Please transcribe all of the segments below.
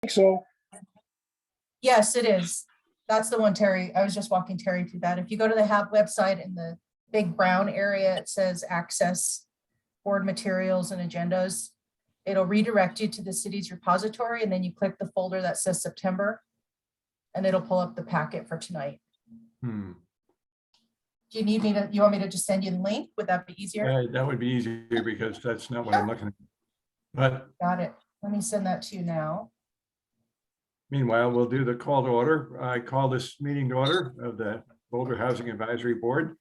So, Yes, it is. That's the one, Terry. I was just walking Terry through that. If you go to the HAB website in the big brown area, it says access board materials and agendas. It'll redirect you to the city's repository, and then you click the folder that says September, and it'll pull up the packet for tonight. Hmm. Do you need me to, you want me to just send you the link? Would that be easier? That would be easier because that's not what I'm looking at. But Got it. Let me send that to you now. meanwhile, we'll do the call to order. I call this meeting to order of the Boulder Housing Advisory Board.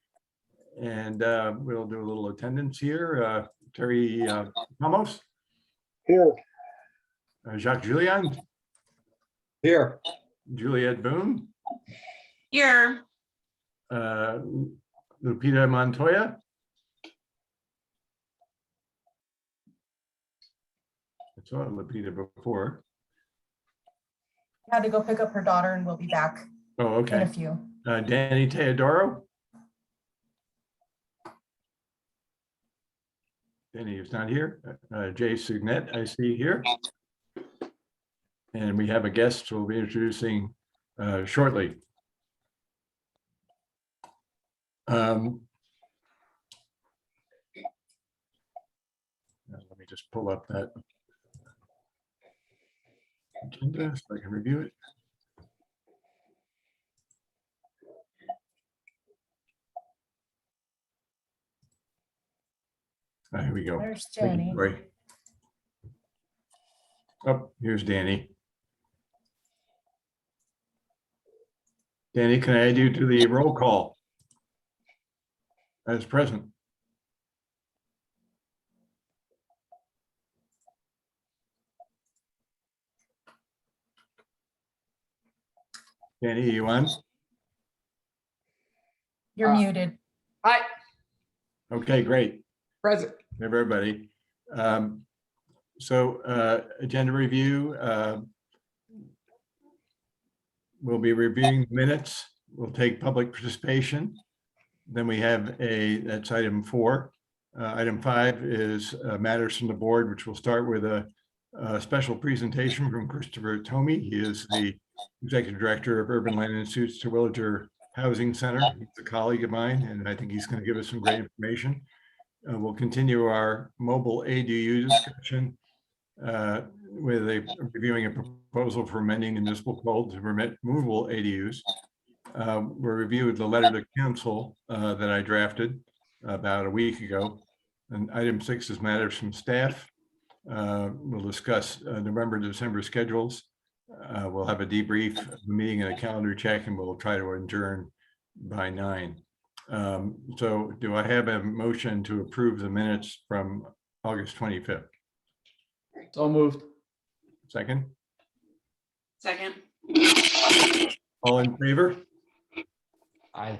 And we'll do a little attendance here. Terry Ramos, here. Jacques Julian, Here. Juliette Boone, Here. Lupita Montoya. I saw Lupita before. Had to go pick up her daughter, and we'll be back Oh, in a okay. few. Danny Teodoro. Danny is not here. Jay Signet, I see here. And we have a guest we'll be introducing shortly. Let me just pull up that agenda so I can review it. Here we go. There's Thank you, Jenny. Troy. Oh, here's Danny. Danny, can I add you to the roll call as present? Danny, you on? You're muted. Hi. Okay, great. Present. Everybody. Agenda review. We'll be reviewing minutes. We'll take public participation. Then we have that's item 4. Item 5 is matters from the board, which will start with a special presentation from Christopher Tomey. He is the Executive Director of Urban Land Institute's Terwilliger Housing Center. He's a colleague of mine, and I think he's going to give us some great information. We'll continue our mobile ADU discussion with reviewing a proposal for amending the municipal code to permit movable ADUs. We'll review the letter to council that I drafted about a week ago. And item 6 is matters from staff. We'll discuss November, December schedules. We'll have a debrief of the meeting and a calendar check, and we'll try to adjourn by 9. So do I have a motion to approve the minutes from August 25th? So moved. Second? Second. All in favor? Aye.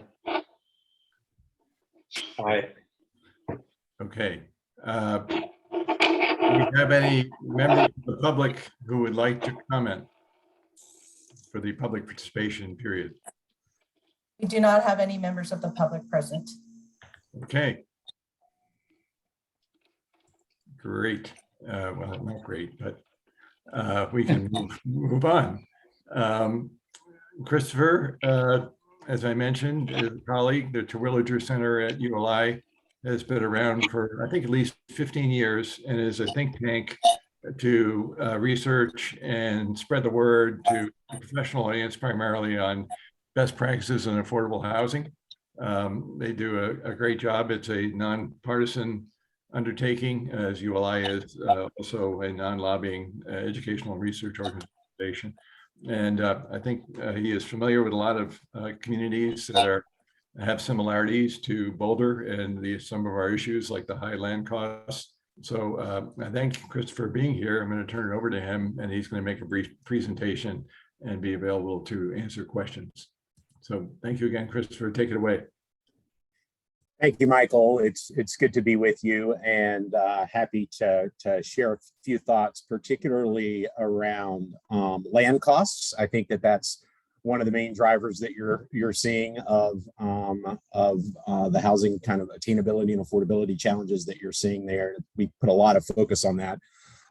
Aye. Okay. Do we have any members of the public who would like to comment for the public participation period? We do not have any members of the public present. Okay. Great. Well, not great, but we can move on. Christopher, as I mentioned, is a colleague, the Terwilliger Center at ULI has been around for, I think, at least 15 years and is a think tank to research and spread the word to the professional audience, primarily on best practices in affordable housing. They do a great job. It's a nonpartisan undertaking, as ULI is also a non-lobbying educational and research organization. And I think he is familiar with a lot of communities that have similarities to Boulder and some of our issues like the high land costs. So I thank Chris for being here. I'm going to turn it over to him, and he's going to make a brief presentation and be available to answer questions. So thank you again, Christopher. Take it away. Thank you, Michael. It's good to be with you, and happy to share a few thoughts, particularly around land costs. I think that's one of the main drivers that you're seeing of the housing kind of attainability and affordability challenges that you're seeing there. We put a lot of focus on that.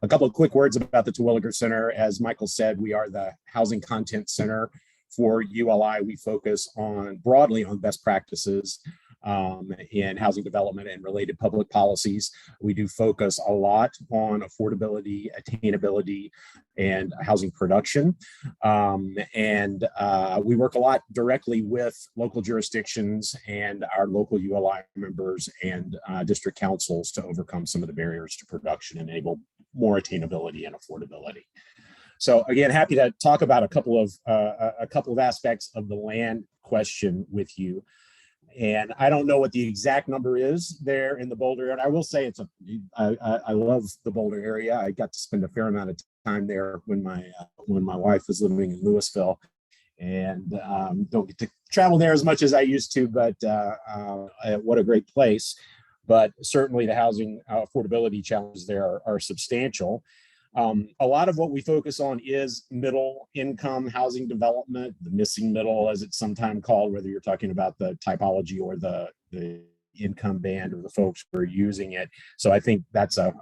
A couple of quick words about the Terwilliger Center. As Michael said, we are the housing content center for ULI. We focus broadly on best practices in housing development and related public policies. We do focus a lot on affordability, attainability, and housing production. We work a lot directly with local jurisdictions and our local ULI members and district councils to overcome some of the barriers to production and enable more attainability and affordability. So again, happy to talk about a couple of aspects of the land question with you. And I don't know what the exact number is there in the Boulder, and I will say I love the Boulder area. I got to spend a fair amount of time there when my wife was living in Louisville, and don't get to travel there as much as I used to. But what a great place! But certainly the housing affordability challenges there are substantial. A lot of what we focus on is middle income housing development, the missing middle, as it's sometimes called, whether you're talking about the typology or the income band or the folks who are using it. So I think that's a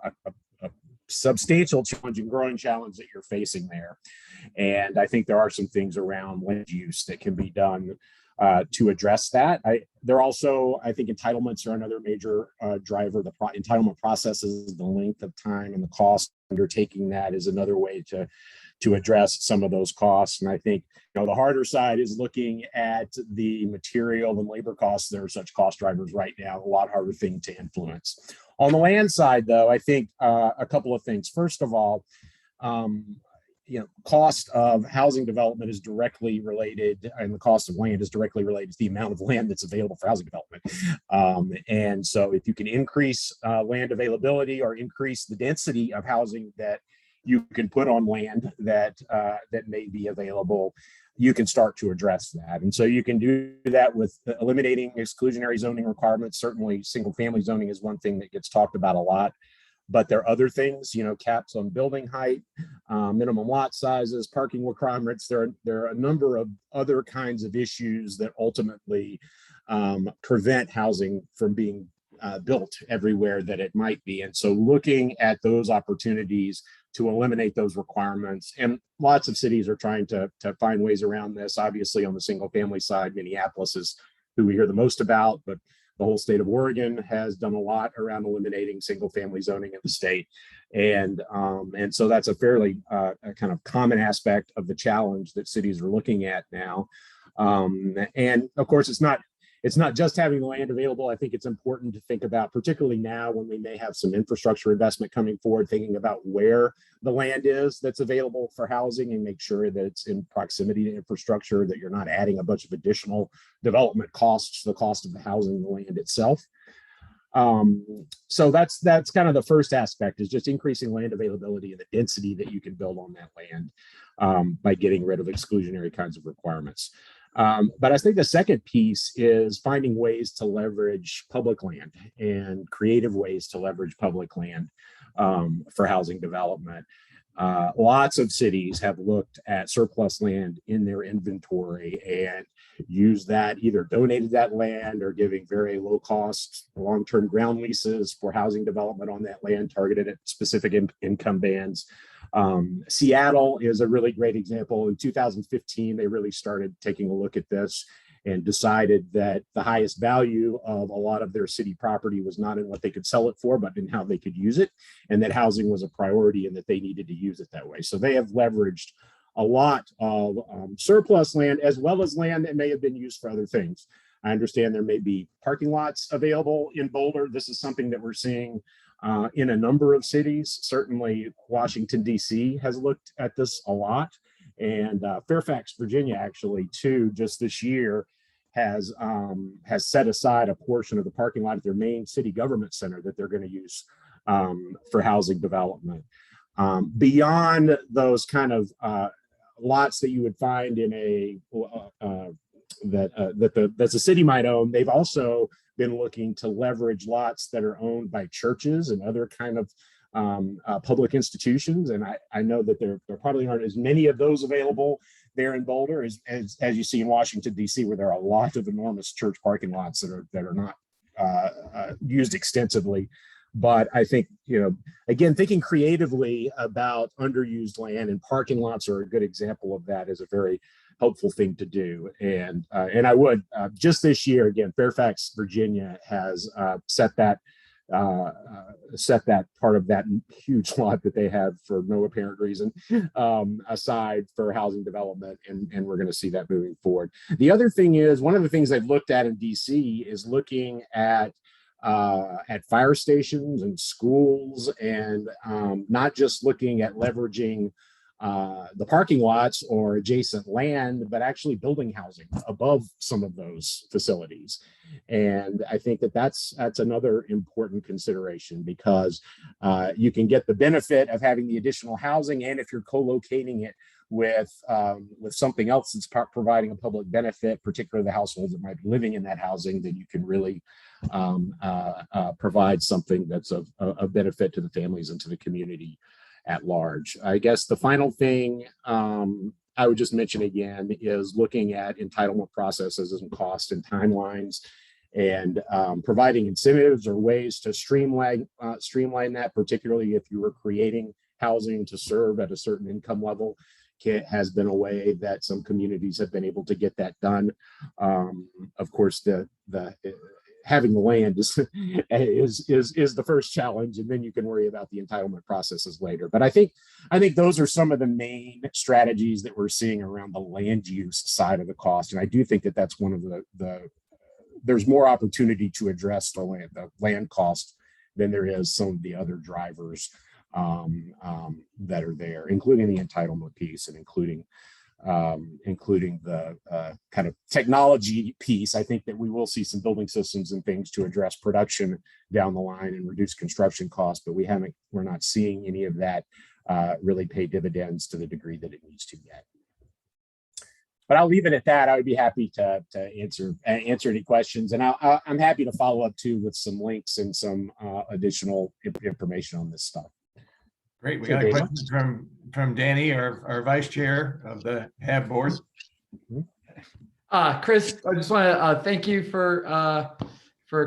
substantial challenge and growing challenge that you're facing there. And I think there are some things around land use that can be done to address that. There also, I think entitlements are another major driver. The entitlement processes, the length of time and the cost undertaking that is another way to address some of those costs. And I think, the harder side is looking at the material and labor costs. There are such cost drivers right now, a lot harder thing to influence. On the land side, though, I think a couple of things. First of all, cost of housing development is directly related, and the cost of land is directly related to the amount of land that's available for housing development. And so if you can increase land availability or increase the density of housing that you can put on land that may be available, you can start to address that. And so you can do that with eliminating exclusionary zoning requirements. Certainly single family zoning is one thing that gets talked about a lot. But there are other things, caps on building height, minimum lot sizes, parking requirements. There are a number of other kinds of issues that ultimately prevent housing from being built everywhere that it might be. And so looking at those opportunities to eliminate those requirements, and lots of cities are trying to find ways around this. Obviously on the single family side, Minneapolis is who we hear the most about, but the whole state of Oregon has done a lot around eliminating single family zoning in the state. And so that's a fairly kind of common aspect of the challenge that cities are looking at now. And of course, it's not just having the land available. I think it's important to think about, particularly now when we may have some infrastructure investment coming forward, thinking about where the land is that's available for housing and make sure that it's in proximity to infrastructure, that you're not adding a bunch of additional development costs to the cost of the housing, the land itself. So that's kind of the first aspect, is just increasing land availability and the density that you can build on that land by getting rid of exclusionary kinds of requirements. But I think the second piece is finding ways to leverage public land and creative ways to leverage public land for housing development. Lots of cities have looked at surplus land in their inventory and used that, either donated that land or giving very low cost long-term ground leases for housing development on that land targeted at specific income bands. Seattle is a really great example. In 2015, they really started taking a look at this and decided that the highest value of a lot of their city property was not in what they could sell it for, but in how they could use it, and that housing was a priority and that they needed to use it that way. So they have leveraged a lot of surplus land, as well as land that may have been used for other things. I understand there may be parking lots available in Boulder. This is something that we're seeing in a number of cities. Certainly Washington, D.C. has looked at this a lot. And Fairfax, Virginia, actually, too, just this year has set aside a portion of the parking lot at their main city government center that they're going to use for housing development. Beyond those kind of lots that you would find in that the city might own, they've also been looking to leverage lots that are owned by churches and other kind of public institutions. And I know that there probably aren't as many of those available there in Boulder as you see in Washington, D.C., where there are a lot of enormous church parking lots that are not used extensively But I think, again, thinking creatively about underused land, and parking lots are a good example of that, is a very helpful thing to do. And I would just this year, again, Fairfax, Virginia has set that part of that huge lot that they have for no apparent reason aside for housing development, and we're going to see that moving forward. The other thing is, one of the things I've looked at in DC is looking at fire stations and schools, and not just looking at leveraging the parking lots or adjacent land, but actually building housing above some of those facilities. And I think that that's another important consideration, because you can get the benefit of having the additional housing, and if you're co-locating it with something else that's providing a public benefit, particularly the households that might be living in that housing, then you can really provide something that's of benefit to the families and to the community at large. I guess the final thing I would just mention again is looking at entitlement processes and cost and timelines, and providing incentives or ways to streamline that, particularly if you were creating housing to serve at a certain income level. Has been a way that some communities have been able to get that done. Of course, the having the land is the first challenge, and then you can worry about the entitlement processes later. But I think those are some of the main strategies that we're seeing around the land use side of the cost, and I do think that that's one of there's more opportunity to address the land cost than there is some of the other drivers that are there, including the entitlement piece, and including the kind of technology piece. I think that we will see some building systems and things to address production down the line and reduce construction costs, but we're not seeing any of that really pay dividends to the degree that it needs to yet. But I'll leave it at that. I would be happy to answer any questions, and I'm happy to follow up too with some links and some additional information on this stuff. Great. We got a question from Danny, our vice chair of the HAB board. Chris, I just want to thank you for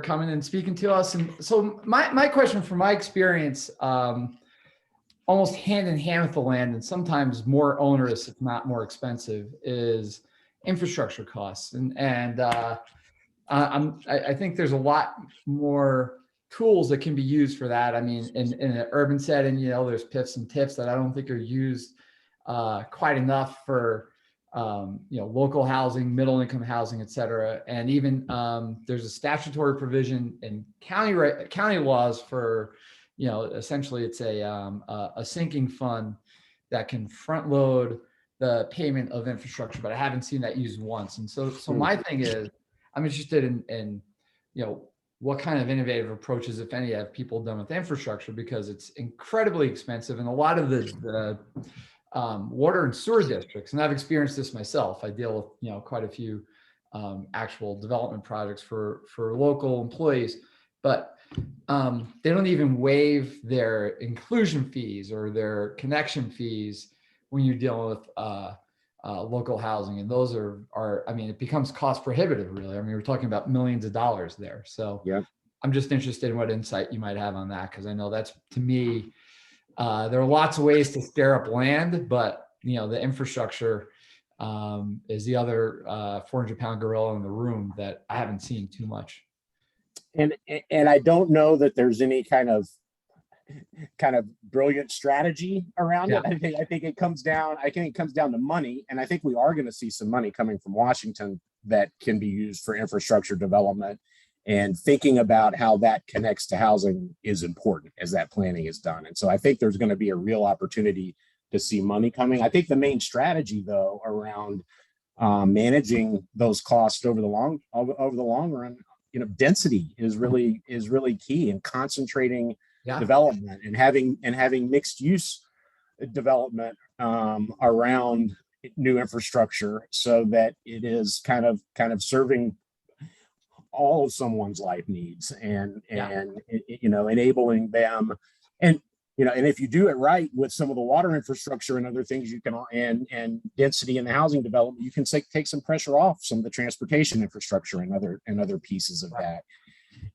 coming and speaking to us. And so my question, from my experience, almost hand in hand with the land, and sometimes more onerous, if not more expensive, is infrastructure costs. And I think there's a lot more tools that can be used for that. I mean, in an urban setting, there's PIFs and TIFs that I don't think are used quite enough for, local housing, middle income housing, et cetera. And even there's a statutory provision in county laws for, essentially it's a sinking fund that can front load the payment of infrastructure, but I haven't seen that used once. And so my thing is, I'm interested in what kind of innovative approaches, if any, have people done with infrastructure, because it's incredibly expensive. And a lot of the water and sewer districts, and I've experienced this myself, I deal with, quite a few actual development projects for local employees, but they don't even waive their inclusion fees or their connection fees when you're dealing with local housing. And those are, I mean, it becomes cost prohibitive, really. I mean, we're talking about millions of dollars there. So yeah, I'm just interested in what insight you might have on that, because I know that's, to me, there are lots of ways to scare up land, but the infrastructure is the other 400-pound gorilla in the room that I haven't seen too much. And I don't know that there's any kind of brilliant strategy around it. I think it comes down to money, and I think we are going to see some money coming from Washington that can be used for infrastructure development, and thinking about how that connects to housing is important as that planning is done. And so I think there's going to be a real opportunity to see money coming. I think the main strategy, though, around managing those costs over the long run, density is really key, and concentrating development and having mixed use development around new infrastructure, so that it is kind of serving all of someone's life needs, and enabling them, and if you do it right with some of the water infrastructure and other things, you can, and density in the housing development, you can take some pressure off some of the transportation infrastructure and other pieces of that.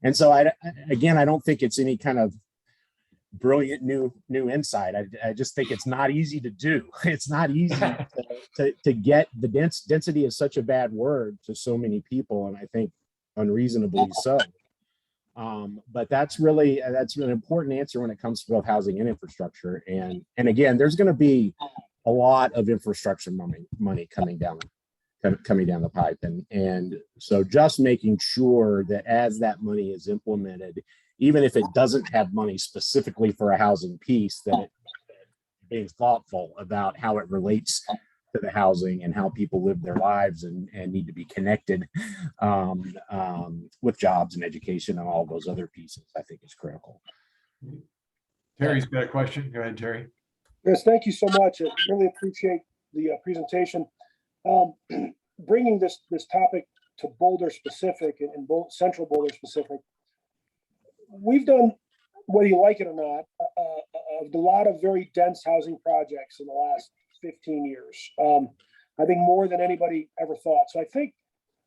And so I don't think it's any kind of brilliant new insight. I just think it's not easy to do. It's not easy to get the density is such a bad word to so many people, and I think unreasonably so. But that's an important answer when it comes to both housing and infrastructure. And again, there's going to be a lot of infrastructure money coming down the pipe. And so just making sure that as that money is implemented, even if it doesn't have money specifically for a housing piece, that it being thoughtful about how it relates to the housing and how people live their lives and need to be connected with jobs and education and all those other pieces, I think is critical. Terry's got a question. Go ahead, Terry. Yes, thank you so much. I really appreciate the presentation. Bringing this topic to Boulder specific and Central Boulder specific, we've done, whether you like it or not, a lot of very dense housing projects in the last 15 years. I think more than anybody ever thought. So I think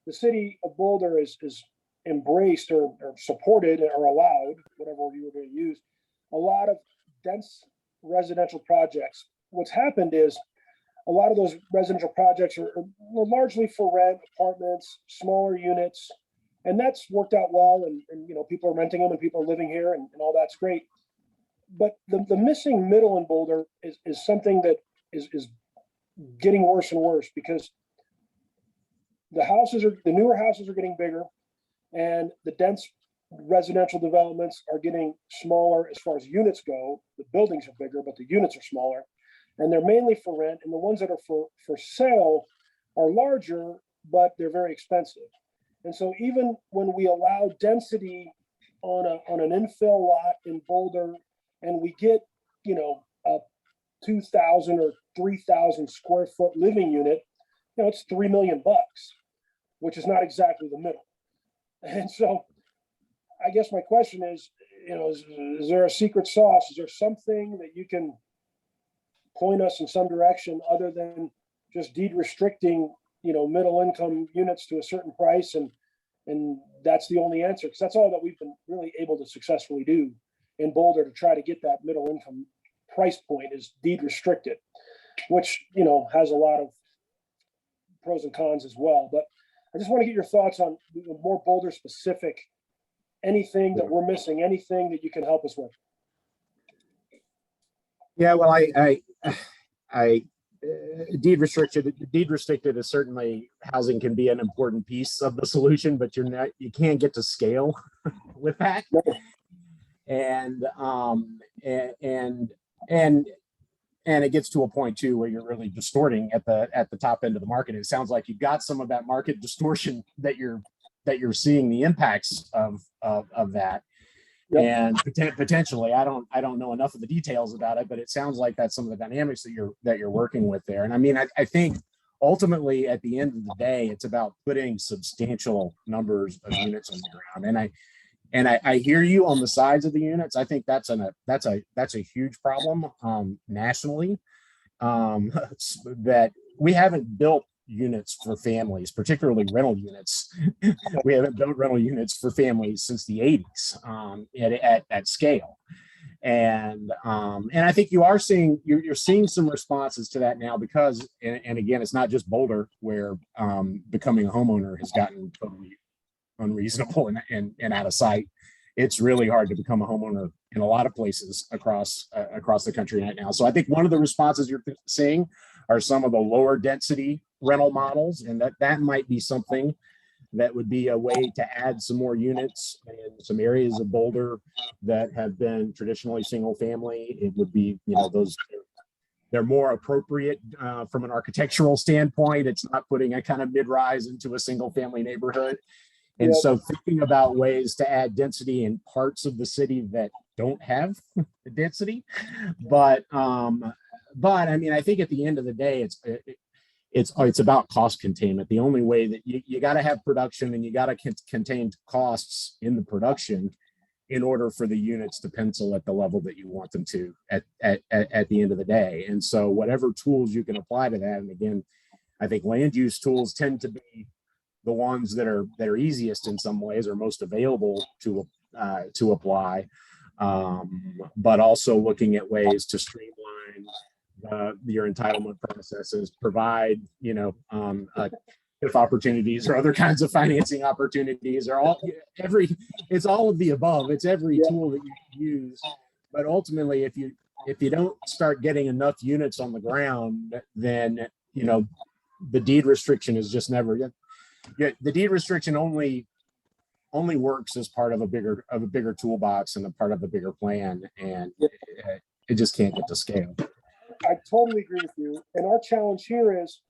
the city of Boulder is embraced or supported or allowed, whatever word you were going to use, a lot of dense residential projects. What's happened is a lot of those residential projects are largely for rent, apartments, smaller units, and that's worked out well. And people are renting them and people are living here and all that's great. But the missing middle in Boulder is something that is getting worse and worse, because the newer houses are getting bigger and the dense residential developments are getting smaller as far as units go. The buildings are bigger, but the units are smaller, and they're mainly for rent. And the ones that are for sale are larger, but they're very expensive. And so even when we allow density on an infill lot in Boulder, and we get, a 2,000 or 3,000 square foot living unit, it's $3 million, which is not exactly the middle. And so I guess my question is, is there a secret sauce? Is there something that you can point us in some direction other than just deed restricting, middle income units to a certain price, and that's the only answer? Because that's all that we've been really able to successfully do in Boulder to try to get that middle income price point is deed restricted, which has a lot of pros and cons as well. But I just want to get your thoughts on more Boulder specific, anything that we're missing, anything that you can help us with. Yeah, well, I deed restricted is certainly, housing can be an important piece of the solution, but you can't get to scale with that. And it gets to a point too where you're really distorting at the top end of the market. It sounds like you've got some of that market distortion that you're seeing the impacts of that. Yep. And potentially, I don't know enough of the details about it, but it sounds like that's some of the dynamics that you're working with there. And I mean, I think ultimately at the end of the day, it's about putting substantial numbers of units on the ground. And I hear you on the size of the units. I think that's a huge problem nationally, that we haven't built units for families, particularly rental units. We haven't built rental units for families since the 80s at scale. And I think you're seeing some responses to that now, because, and again, it's not just Boulder where becoming a homeowner has gotten totally unreasonable and out of sight. It's really hard to become a homeowner in a lot of places across the country right now. So I think one of the responses you're seeing are some of the lower density rental models, and that might be something that would be a way to add some more units in some areas of Boulder that have been traditionally single family. It would be, they're more appropriate from an architectural standpoint. It's not putting a kind of mid-rise into a single family neighborhood. And so thinking about ways to add density in parts of the city that don't have the density, but I mean, I think at the end of the day, it's about cost containment. The only way that you got to have production, and you got to contain costs in the production in order for the units to pencil at the level that you want them to at the end of the day. And so whatever tools you can apply to that, and again, I think land use tools tend to be the ones that are easiest in some ways, or most available to apply. but also looking at ways to streamline your entitlement processes, provide, if opportunities or other kinds of financing opportunities are it's all of the above. It's every tool that you can use. But ultimately, if you don't start getting enough units on the ground, then, the deed restriction is just never, the deed restriction only works as part of a bigger toolbox and a part of a bigger plan. And it just can't get to scale. I totally agree with you. And our challenge here is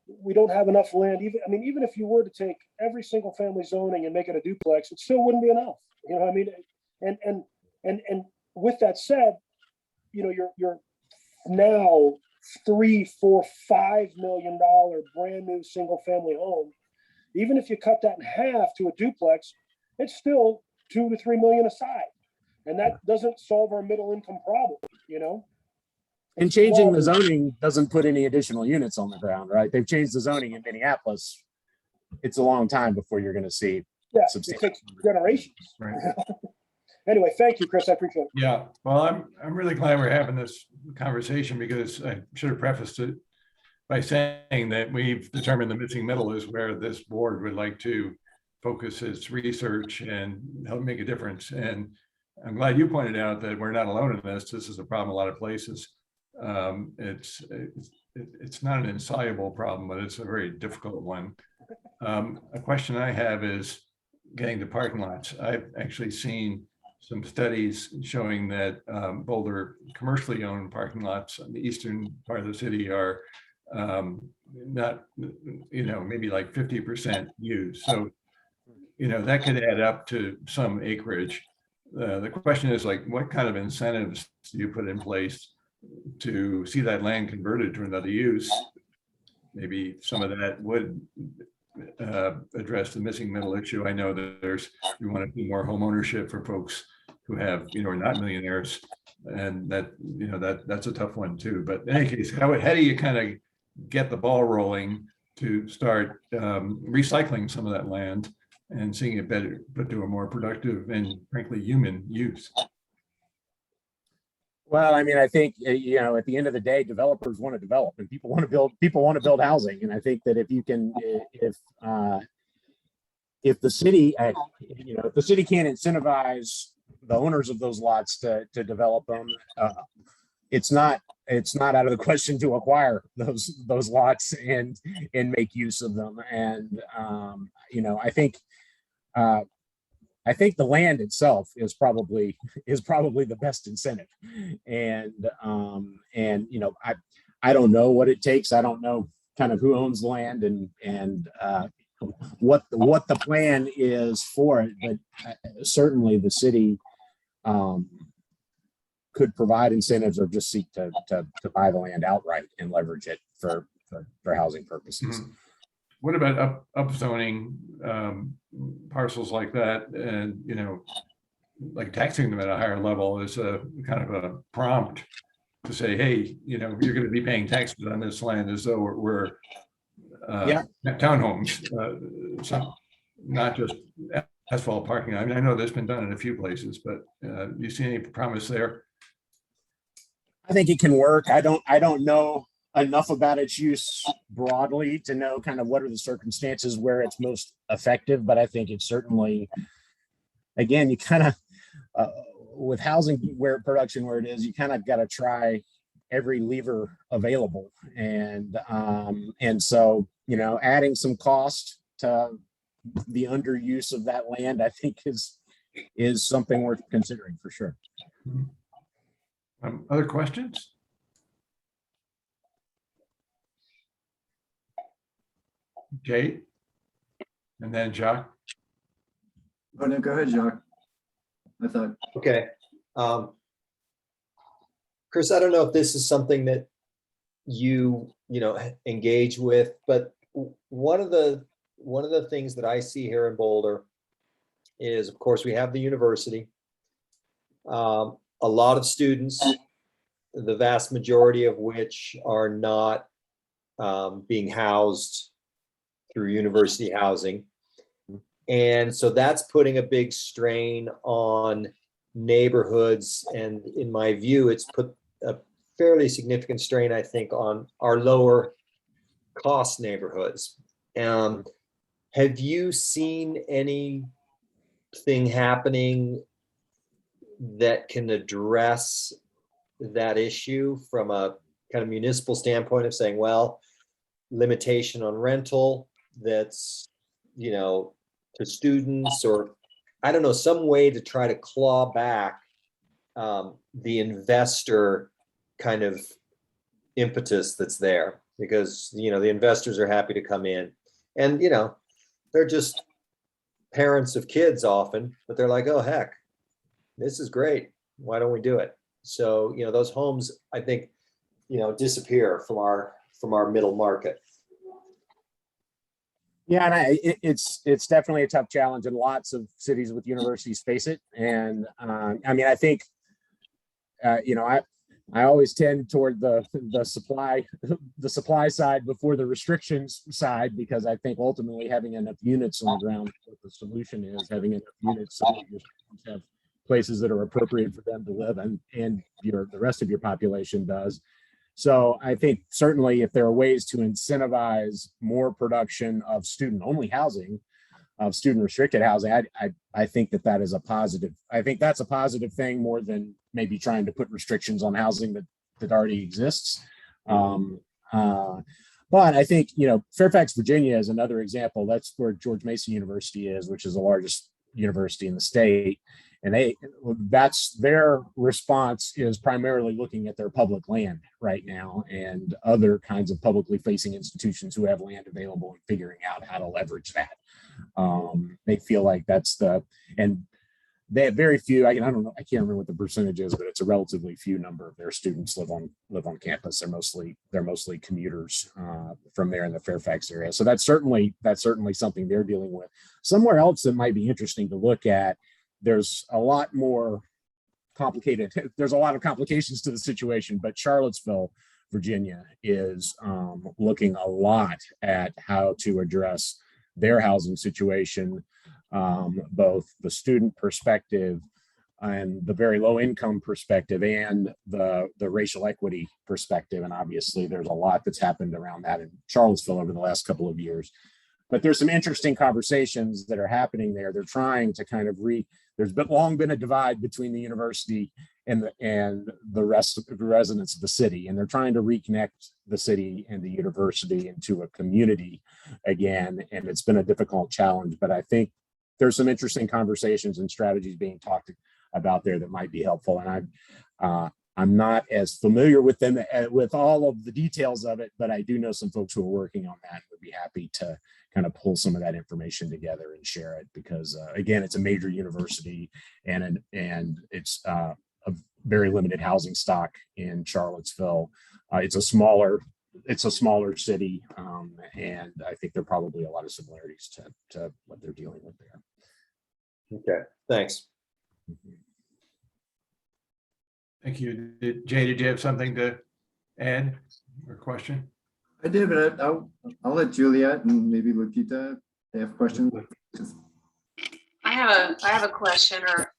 we don't have enough land. Even if you were to take every single family zoning and make it a duplex, it still wouldn't be enough. You know what I mean? And with that said, you're now $3, $4, $5 million brand new single family home. Even if you cut that in half to a duplex, it's still $2 to $3 million aside. And that doesn't solve our middle income problem, And changing the zoning doesn't put any additional units on the ground, right? They've changed the zoning in Minneapolis. It's a long time before you're going to see substantial. It takes generations. Right. Anyway, thank you, Chris. I appreciate it. Yeah, well, I'm really glad we're having this conversation, because I should have prefaced it by saying that we've determined the missing middle is where this board would like to focus its research and help make a difference. And I'm glad you pointed out that we're not alone in this. This is a problem in a lot of places. It's not an insoluble problem, but it's a very difficult one. A question I have is getting to parking lots. I've actually seen some studies showing that Boulder commercially owned parking lots in the eastern part of the city are not, maybe like 50% used. So, that could add up to some acreage. The question is, like, what kind of incentives do you put in place to see that land converted to another use? Maybe some of that would address the missing middle issue. I know that we want to do more home ownership for folks who have, are not millionaires, and that's a tough one too. But in any case, how do you kind of get the ball rolling to start recycling some of that land and seeing it better put to a more productive and frankly human use? Well, I think, at the end of the day, developers want to develop, and people want to build housing. And I think that if the city, if the city can't incentivize the owners of those lots to develop them, it's not out of the question to acquire those lots and make use of them. And I think the land itself is probably the best incentive. And I don't know what it takes. I don't know kind of who owns the land and what the plan is for it, but certainly the city could provide incentives or just seek to buy the land outright and leverage it for housing purposes. Mm-hmm. What about upzoning parcels like that, and like taxing them at a higher level is a kind of a prompt to say, hey, you're going to be paying taxes on this land as though we're townhomes, so not just asphalt parking. I know that's been done in a few places, but do you see any promise there? I think it can work. I don't know enough about its use broadly to know kind of what are the circumstances where it's most effective, but I think it's certainly, again, you kind of with housing production where it is, you kind of got to try every lever available, and so adding some cost to the underuse of that land, I think is something worth considering for sure. Other questions? Jay, and then Jacques. Oh no, go ahead, Jacques. I thought. Okay. Chris, I don't know if this is something that you engage with, but one of the things that I see here in Boulder is, of course, we have the university. A lot of students, the vast majority of which are not being housed through university housing. And so that's putting a big strain on neighborhoods. And in my view, it's put a fairly significant strain, I think, on our lower cost neighborhoods. Have you seen anything happening that can address that issue from a kind of municipal standpoint of saying, well, limitation on rental that's, you know, to students, or I don't know, some way to try to claw back the investor kind of impetus that's there, because, you know, the investors are happy to come in and, you know, they're just parents of kids often, but they're like, oh, heck, this is great. Why don't we do it? So, you know, those homes, I think, you know, disappear from our middle market. Yeah, and it's definitely a tough challenge, and lots of cities with universities face it. And I mean, I think, you know, I always tend toward the supply side before the restrictions side, because I think ultimately having enough units on the ground is what the solution is, having enough units so that your students have places that are appropriate for them to live in, and the rest of your population does. So I think certainly if there are ways to incentivize more production of student-only housing, of student-restricted housing, I think that is a positive. I think that's a positive thing, more than maybe trying to put restrictions on housing that already exists. But I think, you know, Fairfax, Virginia is another example. That's where George Mason University is, which is the largest university in the state. And that's their response is primarily looking at their public land right now, and other kinds of publicly facing institutions who have land available, and figuring out how to leverage that. They feel like and they have very few, I don't know, I can't remember what the percentage is, but it's a relatively few number of their students live on campus. They're mostly commuters from there in the Fairfax area. So that's certainly something they're dealing with. Somewhere else that might be interesting to look at, there's a lot more complicated. There's a lot of complications to the situation, but Charlottesville, Virginia is looking a lot at how to address their housing situation, both the student perspective and the very low income perspective, and the racial equity perspective. And obviously there's a lot that's happened around that in Charlottesville over the last couple of years. But there's some interesting conversations that are happening there. They're trying to kind of there's long been a divide between the university and the rest of the residents of the city. And they're trying to reconnect the city and the university into a community again. And it's been a difficult challenge, but I think there's some interesting conversations and strategies being talked about there that might be helpful. And I'm not as familiar with them, with all of the details of it, but I do know some folks who are working on that and would be happy to kind of pull some of that information together and share it, because again, it's a major university, and it's a very limited housing stock in Charlottesville. It's a smaller city, and I think there are probably a lot of similarities to what they're dealing with there. Okay, thanks. Thank you. Jay, did you have something to add or question? I did, but I'll let Juliet and maybe Lupita, they have questions. I have a question, or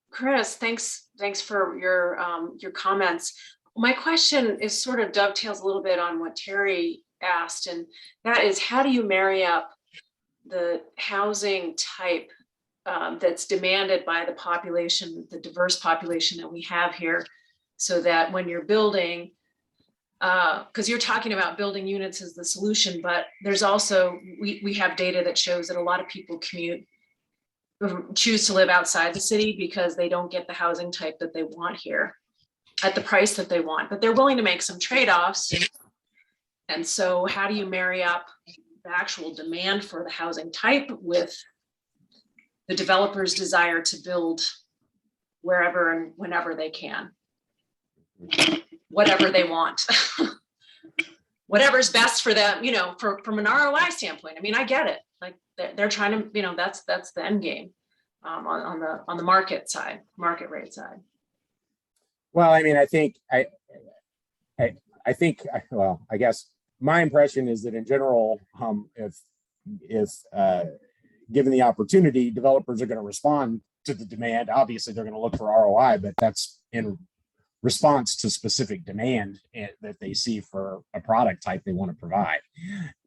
Chris, thanks for your comments. My question is sort of dovetails a little bit on what Terry asked, and that is, how do you marry up the housing type that's demanded by the population, the diverse population that we have here, so that when you're building, because you're talking about building units as the solution, but there's also, we have data that shows that a lot of people choose to live outside the city because they don't get the housing type that they want here at the price that they want, but they're willing to make some trade-offs. And so how do you marry up the actual demand for the housing type with the developer's desire to build wherever and whenever they can, whatever they want, whatever's best for them, you know, from an ROI standpoint. I mean, I get it. Like they're trying to, you know, that's the end game on the market rate side. Well, I mean, I think well, I guess my impression is that in general, if given the opportunity, developers are going to respond to the demand. Obviously, they're going to look for ROI, but that's in response to specific demand that they see for a product type they want to provide.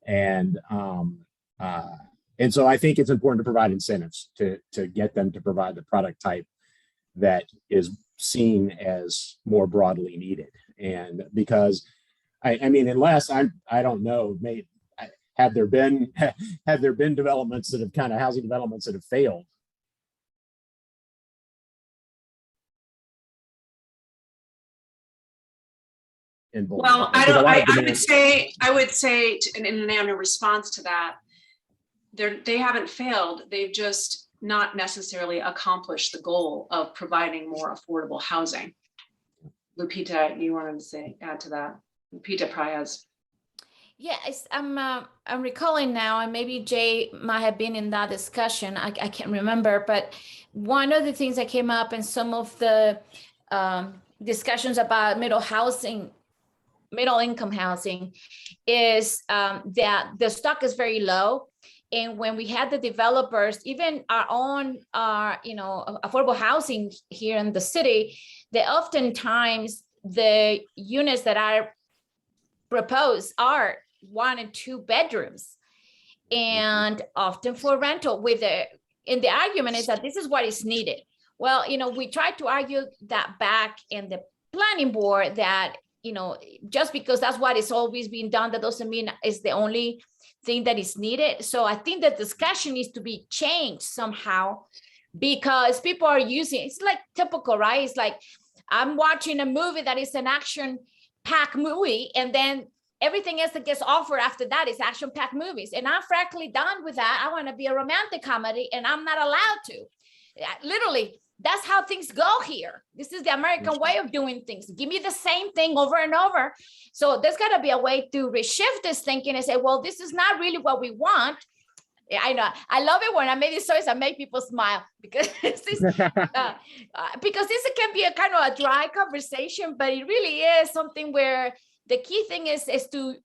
And so I think it's important to provide incentives to get them to provide the product type that is seen as more broadly needed. And because I mean, unless I don't know, have there been developments that have kind of housing developments that have failed? In Boulder? Well, There's a lot of I demand. would say, and in response to that, they haven't failed. They've just not necessarily accomplished the goal of providing more affordable housing. Lupita, you wanted to add to that? Lupita Priaz. Yes, I'm recalling now, and maybe Jay might have been in that discussion. I can't remember, but one of the things that came up in some of the discussions about middle income housing is that the stock is very low. And when we had the developers, even our own, affordable housing here in the city, they oftentimes the units that are proposed are 1 and 2 bedrooms, and often for rental. And the argument is that this is what is needed. Well, we tried to argue that back in the planning board that just because that's what is always being done, that doesn't mean it's the only thing that is needed. So I think the discussion needs to be changed somehow, because people are using, it's like typical, right? It's like I'm watching a movie that is an action-packed movie, and then everything else that gets offered after that is action-packed movies. And I'm frankly done with that. I want to be a romantic comedy, and I'm not allowed to. Literally, that's how things go here. This is the American way of doing things. Give me the same thing over and over. So there's got to be a way to reshift this thinking and say, well, this is not really what we want. I know. I love it when I make these stories, I make people smile, because this can be a kind of a dry conversation, but it really is something where the key thing is to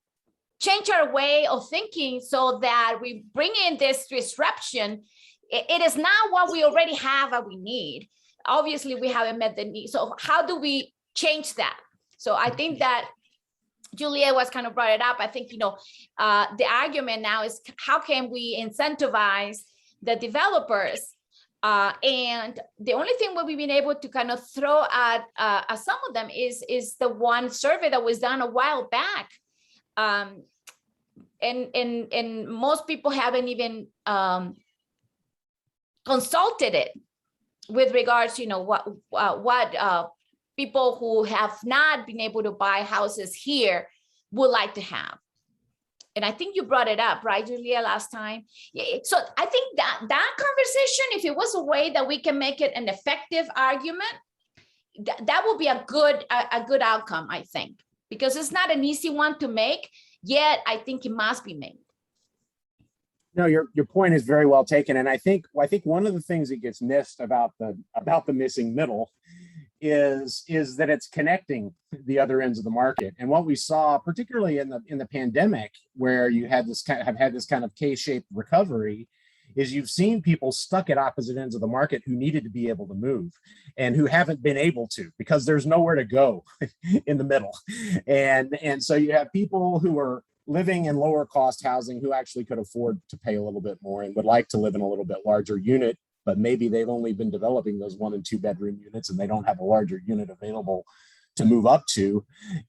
change our way of thinking so that we bring in this disruption. It is not what we already have that we need. Obviously, we haven't met the need. So how do we change that? So I think that Julia was kind of brought it up. I think, the argument now is how can we incentivize the developers? And the only thing we've been able to kind of throw at some of them is the one survey that was done a while back. And most people haven't even consulted it with regards to what people who have not been able to buy houses here would like to have. And I think you brought it up, right, Julia, last time. So I think that conversation, if it was a way that we can make it an effective argument, that would be a good outcome, I think, because it's not an easy one to make, yet I think it must be made. No, your point is very well taken, and I think one of the things that gets missed about the missing middle is that it's connecting the other ends of the market. And what we saw, particularly in the pandemic, where you have had this kind of K-shaped recovery, is you've seen people stuck at opposite ends of the market who needed to be able to move and who haven't been able to because there's nowhere to go in the middle. And so you have people who are living in lower cost housing who actually could afford to pay a little bit more and would like to live in a little bit larger unit, but maybe they've only been developing those 1 and 2 bedroom units and they don't have a larger unit available to move up to.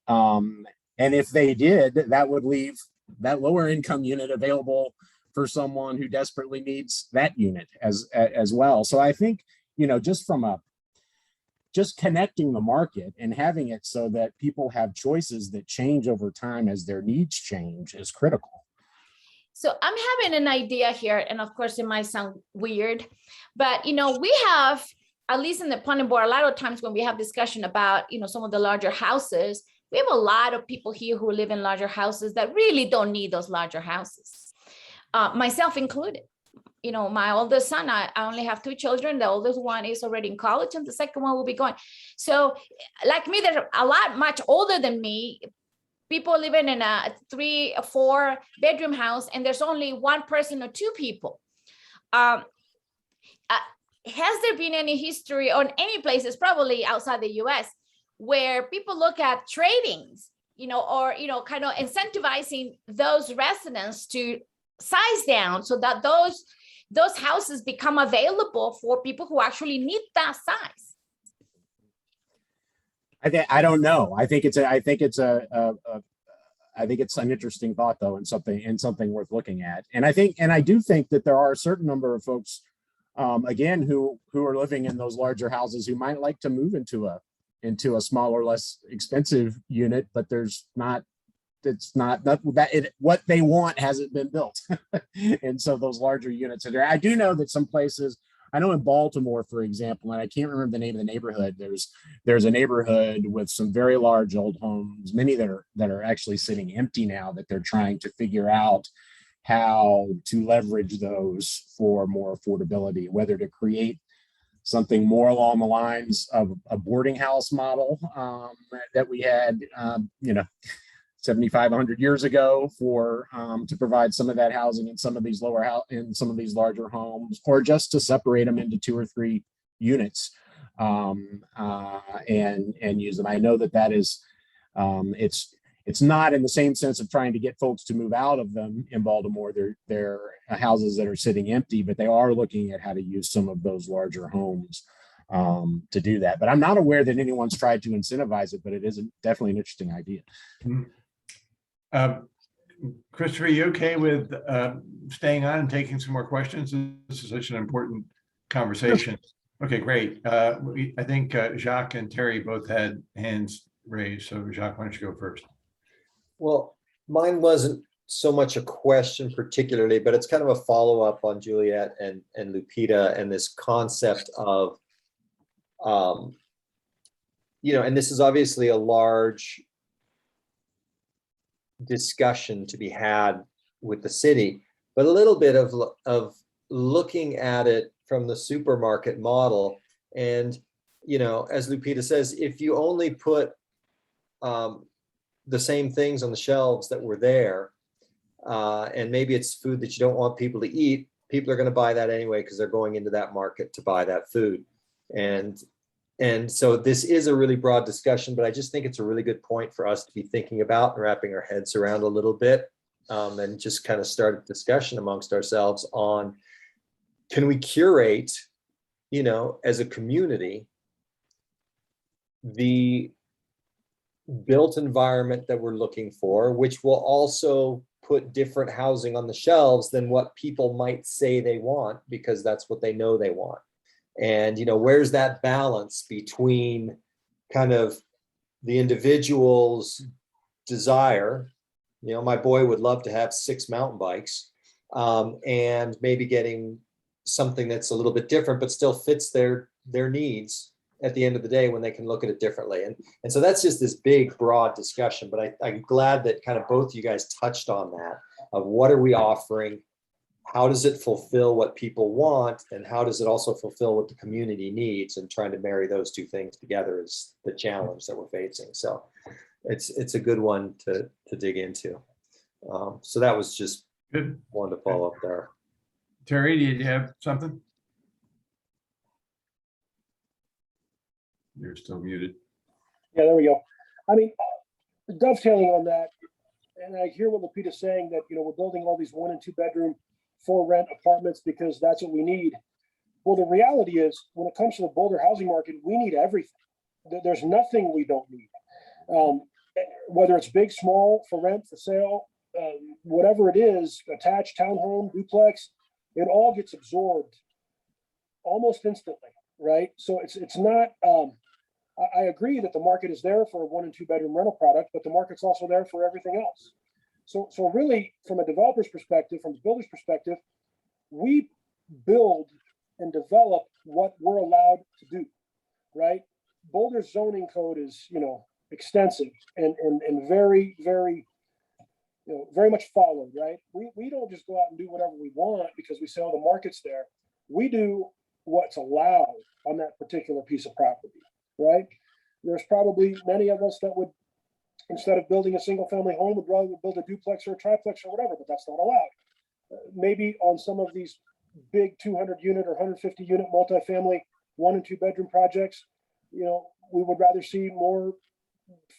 And if they did, that would leave that lower income unit available for someone who desperately needs that unit as well. So I think, just connecting the market and having it so that people have choices that change over time as their needs change is critical. So I'm having an idea here, and of course it might sound weird, but we have, at least in the planning board, a lot of times when we have discussion about some of the larger houses, we have a lot of people here who live in larger houses that really don't need those larger houses, myself included. My oldest son, I only have 2 children. The oldest one is already in college and the second one will be going. So like me, there's a lot much older than me, people living in a 3 or 4 bedroom house, and there's only 1 person or 2 people. Um, has there been any history on any places, probably outside the US, where people look at tradings, or, kind of incentivizing those residents to size down so that those houses become available for people who actually need that size? I don't know. I think it's an interesting thought though, and something worth looking at. And I do think that there are a certain number of folks, again, who are living in those larger houses who might like to move into a smaller, less expensive unit, but what they want hasn't been built. And so those larger units are there. I do know that some places, I know in Baltimore, for example, and I can't remember the name of the neighborhood, there's a neighborhood with some very large old homes, many that are actually sitting empty now, that they're trying to figure out how to leverage those for more affordability, whether to create something more along the lines of a boarding house model that we had, 75, 100 years ago to provide some of that housing in some of these larger homes, or just to separate them into 2 or 3 units and use them. I know that is it's not in the same sense of trying to get folks to move out of them in Baltimore. They're houses that are sitting empty, but they are looking at how to use some of those larger homes to do that. But I'm not aware that anyone's tried to incentivize it, but it is definitely an interesting idea. Christopher, are you okay with staying on and taking some more questions? This is such an important conversation. Okay, great. I think Jacques and Terry both had hands raised. So Jacques, why don't you go first? Well, mine wasn't so much a question particularly, but it's kind of a follow-up on Juliet and Lupita and this concept of, and this is obviously a large discussion to be had with the city, but a little bit of looking at it from the supermarket model. And, as Lupita says, if you only put the same things on the shelves that were there, and maybe it's food that you don't want people to eat, people are going to buy that anyway because they're going into that market to buy that food. And so this is a really broad discussion, but I just think it's a really good point for us to be thinking about and wrapping our heads around a little bit, and just kind of start a discussion amongst ourselves on, can we curate, as a community, the built environment that we're looking for, which will also put different housing on the shelves than what people might say they want, because that's what they know they want. And, where's that balance between kind of the individual's desire? My boy would love to have 6 mountain bikes, and maybe getting something that's a little bit different, but still fits their needs at the end of the day when they can look at it differently. And so that's just this big, broad discussion, but I'm glad that kind of both you guys touched on that, of what are we offering? How does it fulfill what people want? And how does it also fulfill what the community needs? And trying to marry those two things together is the challenge that we're facing. So it's a good one to dig into. So that was just Good. One to follow up there. Terry, did you have something? You're still muted. Yeah, there we go. I mean, dovetailing on that, and I hear what Lupita's saying, that, we're building all these 1 and 2 bedroom for rent apartments because that's what we need. Well, the reality is, when it comes to the Boulder housing market, we need everything. There's nothing we don't need. Whether it's big, small, for rent, for sale, whatever it is, attached, townhome, duplex, it all gets absorbed almost instantly, right? So it's not, I agree that the market is there for a 1 and 2 bedroom rental product, but the market's also there for everything else. So really, from a developer's perspective, from a builder's perspective, we build and develop what we're allowed to do, right? Boulder's zoning code is, extensive and very, very, very much followed, right? We don't just go out and do whatever we want because we say, oh, the market's there. We do what's allowed on that particular piece of property, right? There's probably many of us that would, instead of building a single family home, would rather build a duplex or a triplex or whatever, but that's not allowed. Maybe on some of these big 200 unit or 150 unit multifamily 1 and 2 bedroom projects. You know, we would rather see more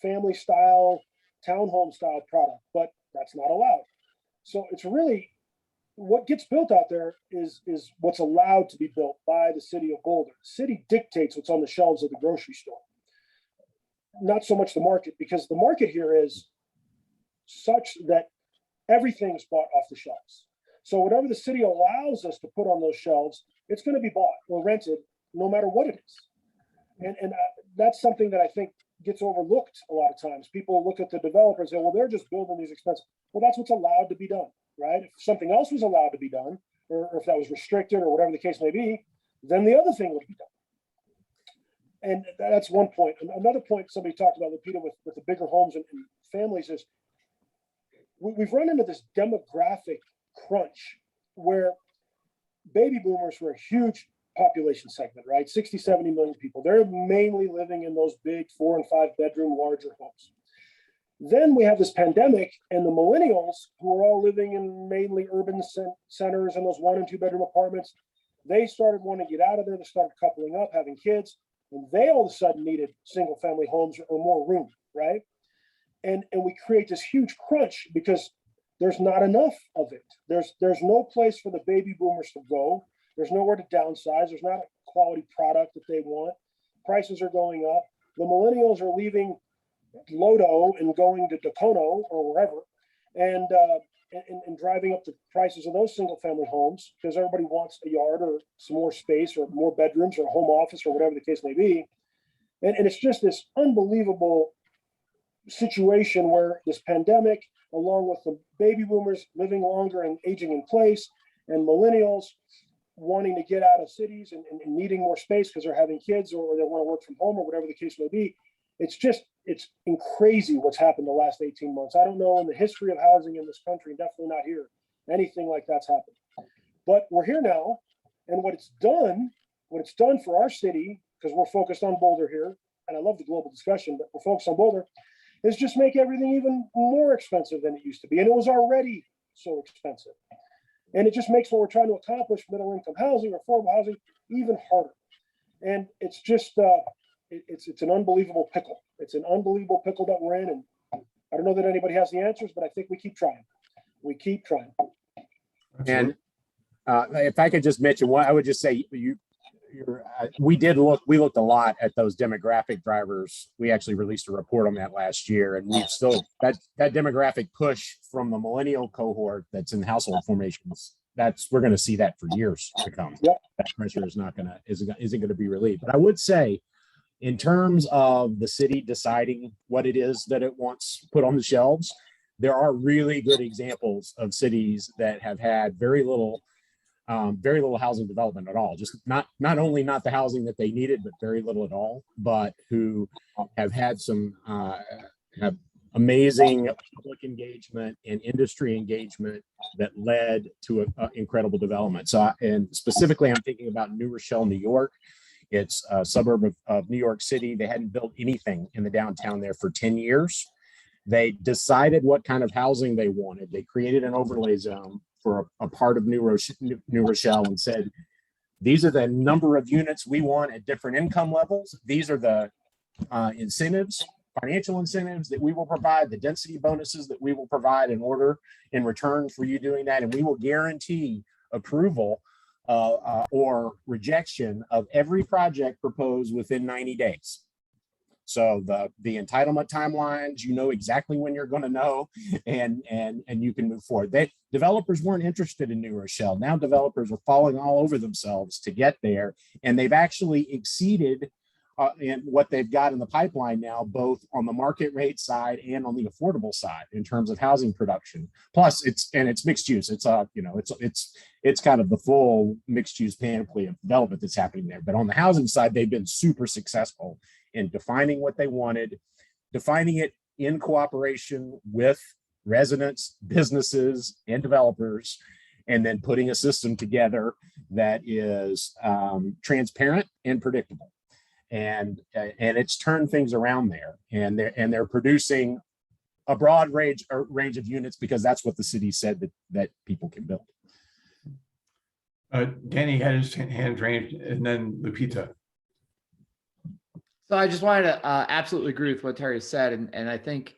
family style, townhome style product, but that's not allowed. So it's really what gets built out there is what's allowed to be built by the city of Boulder. The city dictates what's on the shelves of the grocery store, not so much the market, because the market here is such that everything is bought off the shelves. So whatever the city allows us to put on those shelves, it's going to be bought or rented no matter what it is. And that's something that I think gets overlooked a lot of times. People look at the developers and say, well, they're just building these expensive. Well, that's what's allowed to be done, right? If something else was allowed to be done, or if that was restricted or whatever the case may be, then the other thing would be done. And that's one point. Another point somebody talked about, Lupita, with the bigger homes and families is we've run into this demographic crunch where baby boomers were a huge population segment, right? 60, 70 million people. They're mainly living in those big 4 and 5 bedroom, larger homes. Then we have this pandemic, and the millennials, who are all living in mainly urban centers and those 1 and 2 bedroom apartments, they started wanting to get out of there. They started coupling up, having kids, and they all of a sudden needed single family homes or more room, right? And we create this huge crunch because there's not enough of it. There's no place for the baby boomers to go. There's nowhere to downsize. There's not a quality product that they want. Prices are going up. The millennials are leaving Lodo and going to Dacono or wherever, and driving up the prices of those single family homes because everybody wants a yard or some more space or more bedrooms or a home office or whatever the case may be. And it's just this unbelievable situation where this pandemic, along with the baby boomers living longer and aging in place, and millennials wanting to get out of cities and needing more space because they're having kids or they want to work from home or whatever the case may be. It's crazy what's happened the last 18 months. I don't know in the history of housing in this country, definitely not here, anything like that's happened. But we're here now, and what it's done for our city, because we're focused on Boulder here, and I love the global discussion, but we're focused on Boulder, is just make everything even more expensive than it used to be. And it was already so expensive. And it just makes what we're trying to accomplish, middle income housing, affordable housing, even harder. And it's just, it's an unbelievable pickle. It's an unbelievable pickle that we're in. And I don't know that anybody has the answers, but I think we keep trying. We keep trying. And if I could just mention one, I would just say we looked a lot at those demographic drivers. We actually released a report on that last year, and we've still that demographic push from the millennial cohort that's in household formations. We're going to see that for years to come. Yep. That pressure isn't going to be relieved. But I would say, in terms of the city deciding what it is that it wants put on the shelves, there are really good examples of cities that have had very little housing development at all. Just not only not the housing that they needed, but very little at all, but who have had some have amazing public engagement and industry engagement that led to incredible development. So, and specifically, I'm thinking about New Rochelle, New York. It's a suburb of New York City. They hadn't built anything in the downtown there for 10 years. They decided what kind of housing they wanted. They created an overlay zone for a part of New Rochelle and said, these are the number of units we want at different income levels. These are the incentives, financial incentives that we will provide, the density bonuses that we will provide in return for you doing that. And we will guarantee approval or rejection of every project proposed within 90 days. So the entitlement timelines, you know exactly when you're going to know, and you can move forward. Developers weren't interested in New Rochelle. Now developers are falling all over themselves to get there, and they've actually exceeded in what they've got in the pipeline now, both on the market rate side and on the affordable side in terms of housing production. Plus, it's mixed use. It's it's kind of the full mixed use panoply of development that's happening there. But on the housing side, they've been super successful in defining what they wanted, defining it in cooperation with residents, businesses, and developers, and then putting a system together that is transparent and predictable. And it's turned things around there, and they're producing a broad range of units because that's what the city said that people can build. Danny had his hand raised, and then Lupita. So I just wanted to absolutely agree with what Terry said. And I think,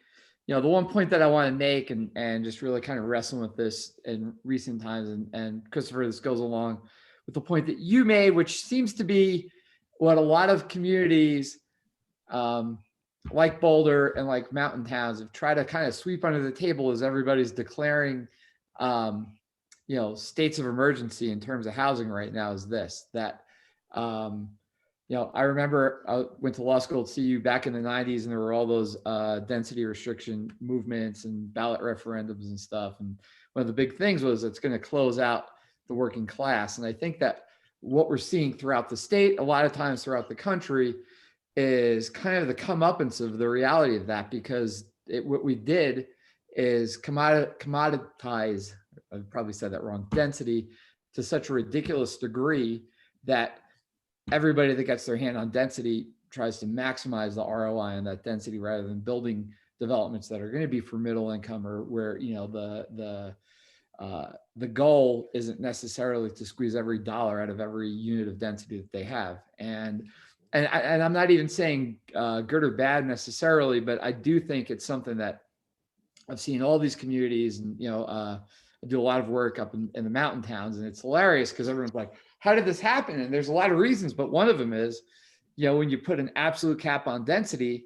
you know, the one point that I want to make and just really kind of wrestling with this in recent times, and Christopher, this goes along with the point that you made, which seems to be what a lot of communities like Boulder and like mountain towns have tried to kind of sweep under the table as everybody's declaring, you know, states of emergency in terms of housing right now is this, that, you know, I remember I went to law school at CU back in the 90s, and there were all those density restriction movements and ballot referendums and stuff. And one of the big things was it's going to close out the working class. And I think that what we're seeing throughout the state, a lot of times throughout the country, is kind of the comeuppance of the reality of that, because what we did is commoditize, I probably said that wrong, density to such a ridiculous degree that everybody that gets their hand on density tries to maximize the ROI on that density rather than building developments that are going to be for middle income, or where, you know, the goal isn't necessarily to squeeze every dollar out of every unit of density that they have. And I'm not even saying good or bad necessarily, but I do think it's something that I've seen all these communities, and, you know, I do a lot of work up in the mountain towns, and it's hilarious because everyone's like, how did this happen? And there's a lot of reasons, but one of them is, you know, when you put an absolute cap on density,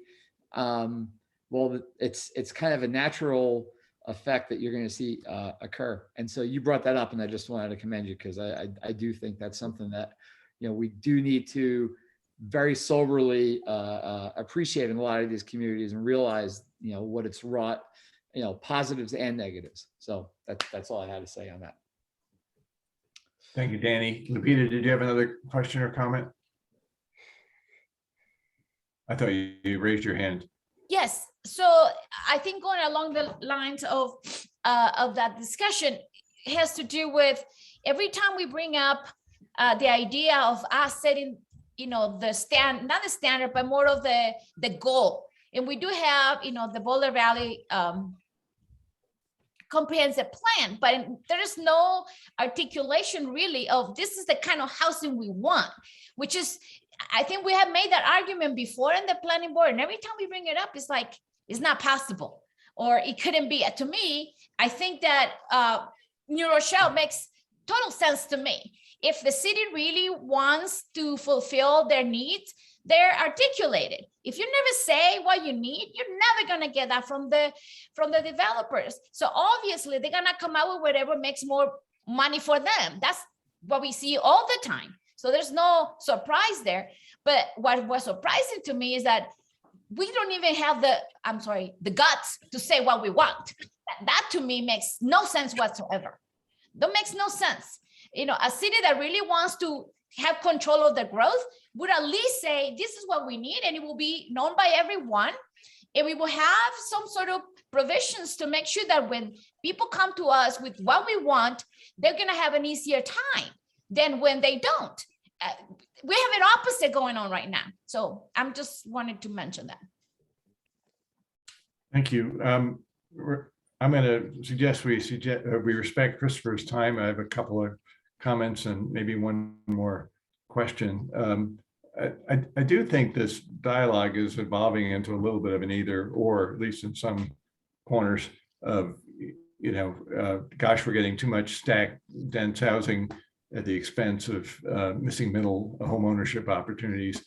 well, it's kind of a natural effect that you're going to see occur. And so you brought that up, and I just wanted to commend you, because I do think that's something that, you know, we do need to very soberly appreciate in a lot of these communities and realize, you know, what it's wrought, you know, positives and negatives. So that's all I had to say on that. Thank you, Danny. Lupita, did you have another question or comment? I thought you raised your hand. Yes. So I think going along the lines of that discussion has to do with every time we bring up the idea of us setting, you know, not the standard, but more of the goal. And we do have, you know, the Boulder Valley comprehensive plan, but there is no articulation really of this is the kind of housing we want, which is, I think we have made that argument before in the planning board, and every time we bring it up, it's like, it's not possible, or it couldn't be. To me, I think that New Rochelle makes total sense to me. If the city really wants to fulfill their needs, they're articulated. If you never say what you need, you're never gonna get that from the developers. So obviously they're gonna come out with whatever makes more money for them. That's what we see all the time. So there's no surprise there. But what was surprising to me is that we don't even have the guts to say what we want. That to me makes no sense whatsoever. That makes no sense. You know, a city that really wants to have control of the growth would at least say, this is what we need, and it will be known by everyone. And we will have some sort of provisions to make sure that when people come to us with what we want, they're going to have an easier time than when they don't. We have an opposite going on right now. So I'm just wanted to mention that. Thank you. I'm going to suggest we respect Christopher's time. I have a couple of comments and maybe one more question. I do think this dialogue is evolving into a little bit of an either or, at least in some corners of, you know, gosh, we're getting too much stacked, dense housing at the expense of missing middle home ownership opportunities.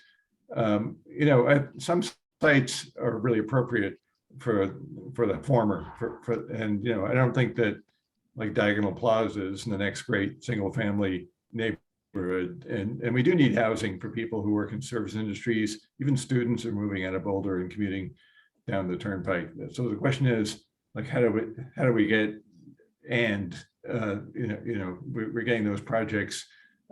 You know, some sites are really appropriate for the former, and, you know, I don't think that like Diagonal Plaza is the next great single family neighborhood. And we do need housing for people who work in service industries. Even students are moving out of Boulder and commuting down the turnpike. So the question is, like, how do we get, and we're getting those projects.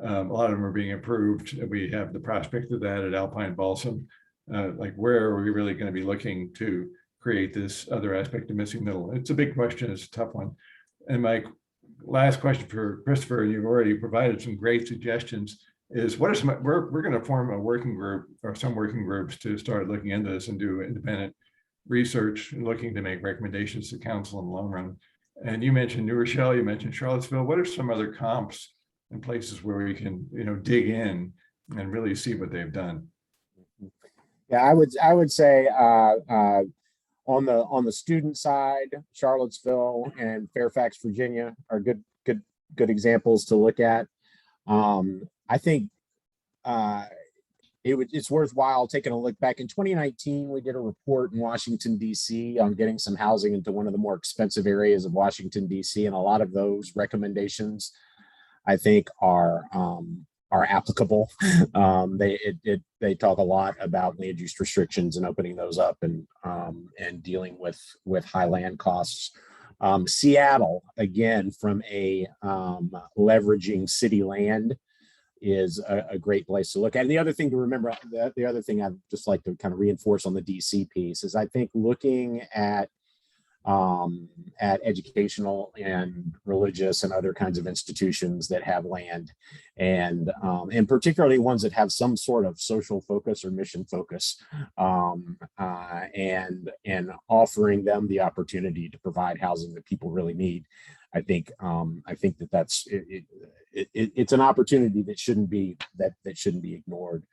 A lot of them are being approved. We have the prospect of that at Alpine Balsam. Like, where are we really going to be looking to create this other aspect of missing middle? It's a big question. It's a tough one. And my last question for Christopher, and you've already provided some great suggestions, is what are some, we're going to form a working group or some working groups to start looking into this and do independent research and looking to make recommendations to council in the long run. And you mentioned New Rochelle, you mentioned Charlottesville. What are some other comps and places where we can, dig in and really see what they've done. Yeah, I would say on the student side, Charlottesville and Fairfax, Virginia are good examples to look at. I think it's worthwhile taking a look back. In 2019, we did a report in Washington, D.C. on getting some housing into one of the more expensive areas of Washington, D.C. And a lot of those recommendations, I think, are applicable. They talk a lot about land use restrictions and opening those up and dealing with high land costs. Seattle, again, from a leveraging city land, is a great place to look at. And the other thing to remember, the other thing I'd just like to kind of reinforce on the DC piece is I think looking at educational and religious and other kinds of institutions that have land, and particularly ones that have some sort of social focus or mission focus, and offering them the opportunity to provide housing that people really need. I think that's it's an opportunity that shouldn't be ignored.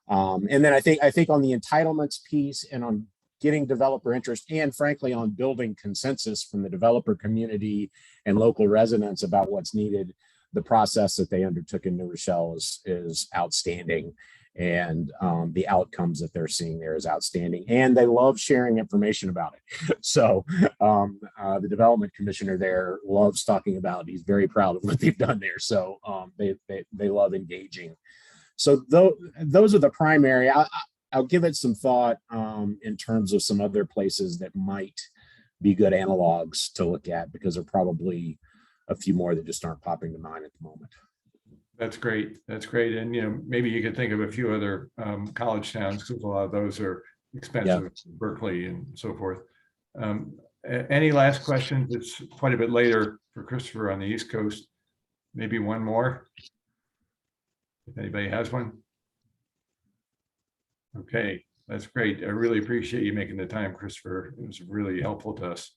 And then I think on the entitlements piece and on getting developer interest, and frankly on building consensus from the developer community and local residents about what's needed, the process that they undertook in New Rochelle is outstanding, and the outcomes that they're seeing there is outstanding, and they love sharing information about it. So the development commissioner there loves talking about it. He's very proud of what they've done there. So they love engaging. So those are the primary. I'll give it some thought in terms of some other places that might be good analogs to look at, because there are probably a few more that just aren't popping to mind at the moment. That's great. That's great. And, maybe you could think of a few other college towns, because a lot of those are expensive, yeah. Berkeley and so forth. Any last questions? It's quite a bit later for Christopher on the East Coast. Maybe one more, if anybody has one. Okay, that's great. I really appreciate you making the time, Christopher. It was really helpful to us.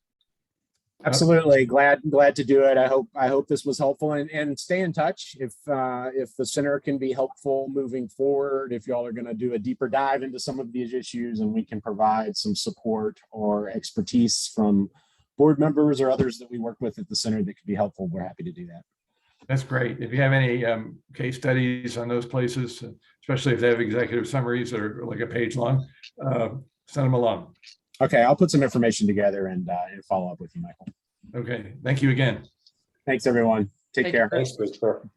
Absolutely, glad to do it. I hope this was helpful, and stay in touch if the center can be helpful moving forward. If y'all are going to do a deeper dive into some of these issues, and we can provide some support or expertise from board members or others that we work with at the center that could be helpful, we're happy to do that. That's great. If you have any case studies on those places, especially if they have executive summaries that are like a page long, send them along. Okay, I'll put some information together and follow up with you, Michael. Okay, thank you again. Thanks, everyone. Take care. Thanks, Christopher.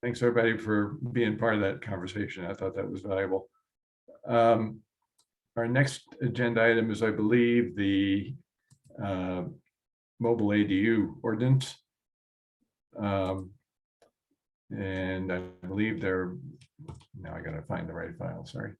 Thanks, everybody, for being part of that conversation. I thought that was valuable. Our next agenda item is, I believe, the mobile ADU ordinance. And I believe now I got to find the right file, sorry.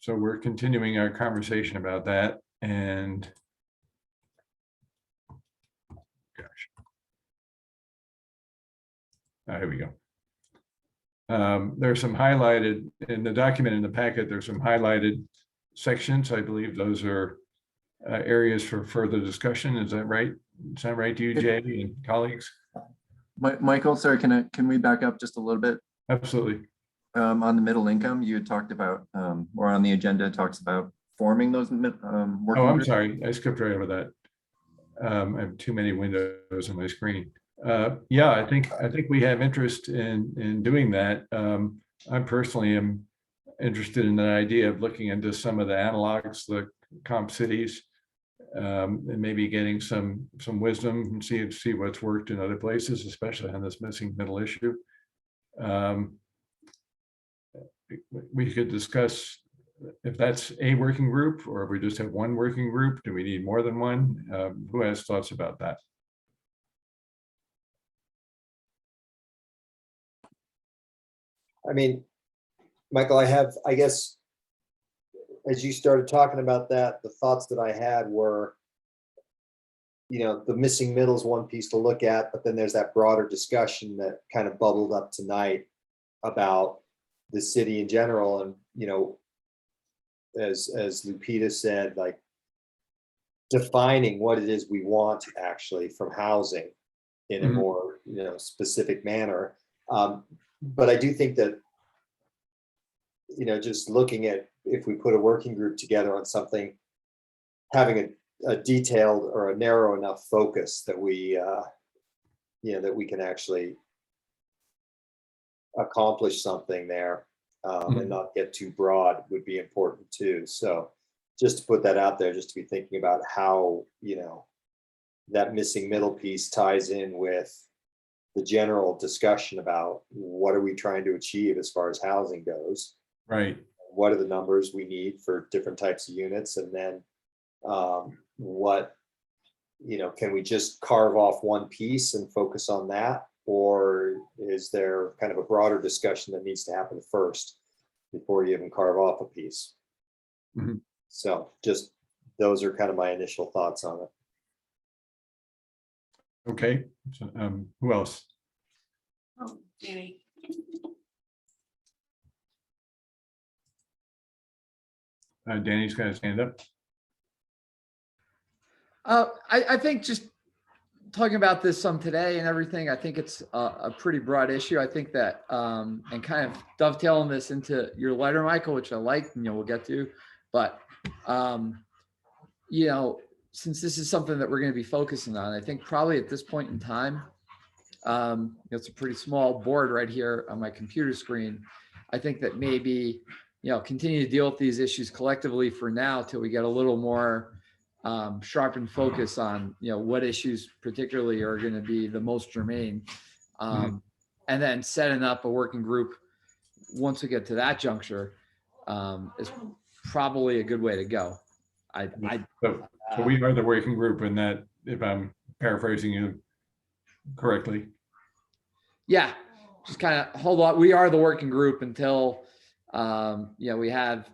So we're continuing our conversation about that, and gosh. Here we go. There's some highlighted in the document in the packet. There's some highlighted sections. I believe those are areas for further discussion. Is that right? Is that right to you, Jay and colleagues? Michael, sorry, can we back up just a little bit? Absolutely. On the middle income, you had talked about, or on the agenda, it talks about forming those working I'm groups. sorry, I skipped right over that. I have too many windows on my screen. Yeah, I think we have interest in doing that. I personally am interested in the idea of looking into some of the analogs, the comp cities, and maybe getting some wisdom and see what's worked in other places, especially on this missing middle issue. We could discuss if that's a working group, or if we just have one working group. Do we need more than one? Who has thoughts about that? I mean, Michael, I guess, as you started talking about that, the thoughts that I had were, the missing middle is one piece to look at, but then there's that broader discussion that kind of bubbled up tonight about the city in general. And, as Lupita said, like defining what it is we want actually from housing in a Mhm. more, specific manner. But I do think that, just looking at if we put a working group together on something, having a detailed or a narrow enough focus that we, that we can actually accomplish something there, and not get too broad would be important too. So just to put that out there, just to be thinking about how, that missing middle piece ties in with the general discussion about what are we trying to achieve as far as housing goes. Right. What are the numbers we need for different types of units? And then what, can we just carve off one piece and focus on that? Or is there kind of a broader discussion that needs to happen first before you even carve off a piece? Mhm. So just those are kind of my initial thoughts on it. Okay. So, who else? Oh, Danny. Danny's got his hand up. I think just talking about this some today and everything, I think it's a pretty broad issue. I think that, and kind of dovetailing this into your letter, Michael, which I like, we'll get to, but, since this is something that we're going to be focusing on, I think probably at this point in time, it's a pretty small board right here on my computer screen. I think that maybe, continue to deal with these issues collectively for now till we get a little more sharpened focus on, what issues particularly are going to be the most germane. And then setting up a working group once we get to that juncture is probably a good way to go. So we are the working group in that, if I'm paraphrasing you correctly. Yeah, just kind of hold on. We are the working group until, we have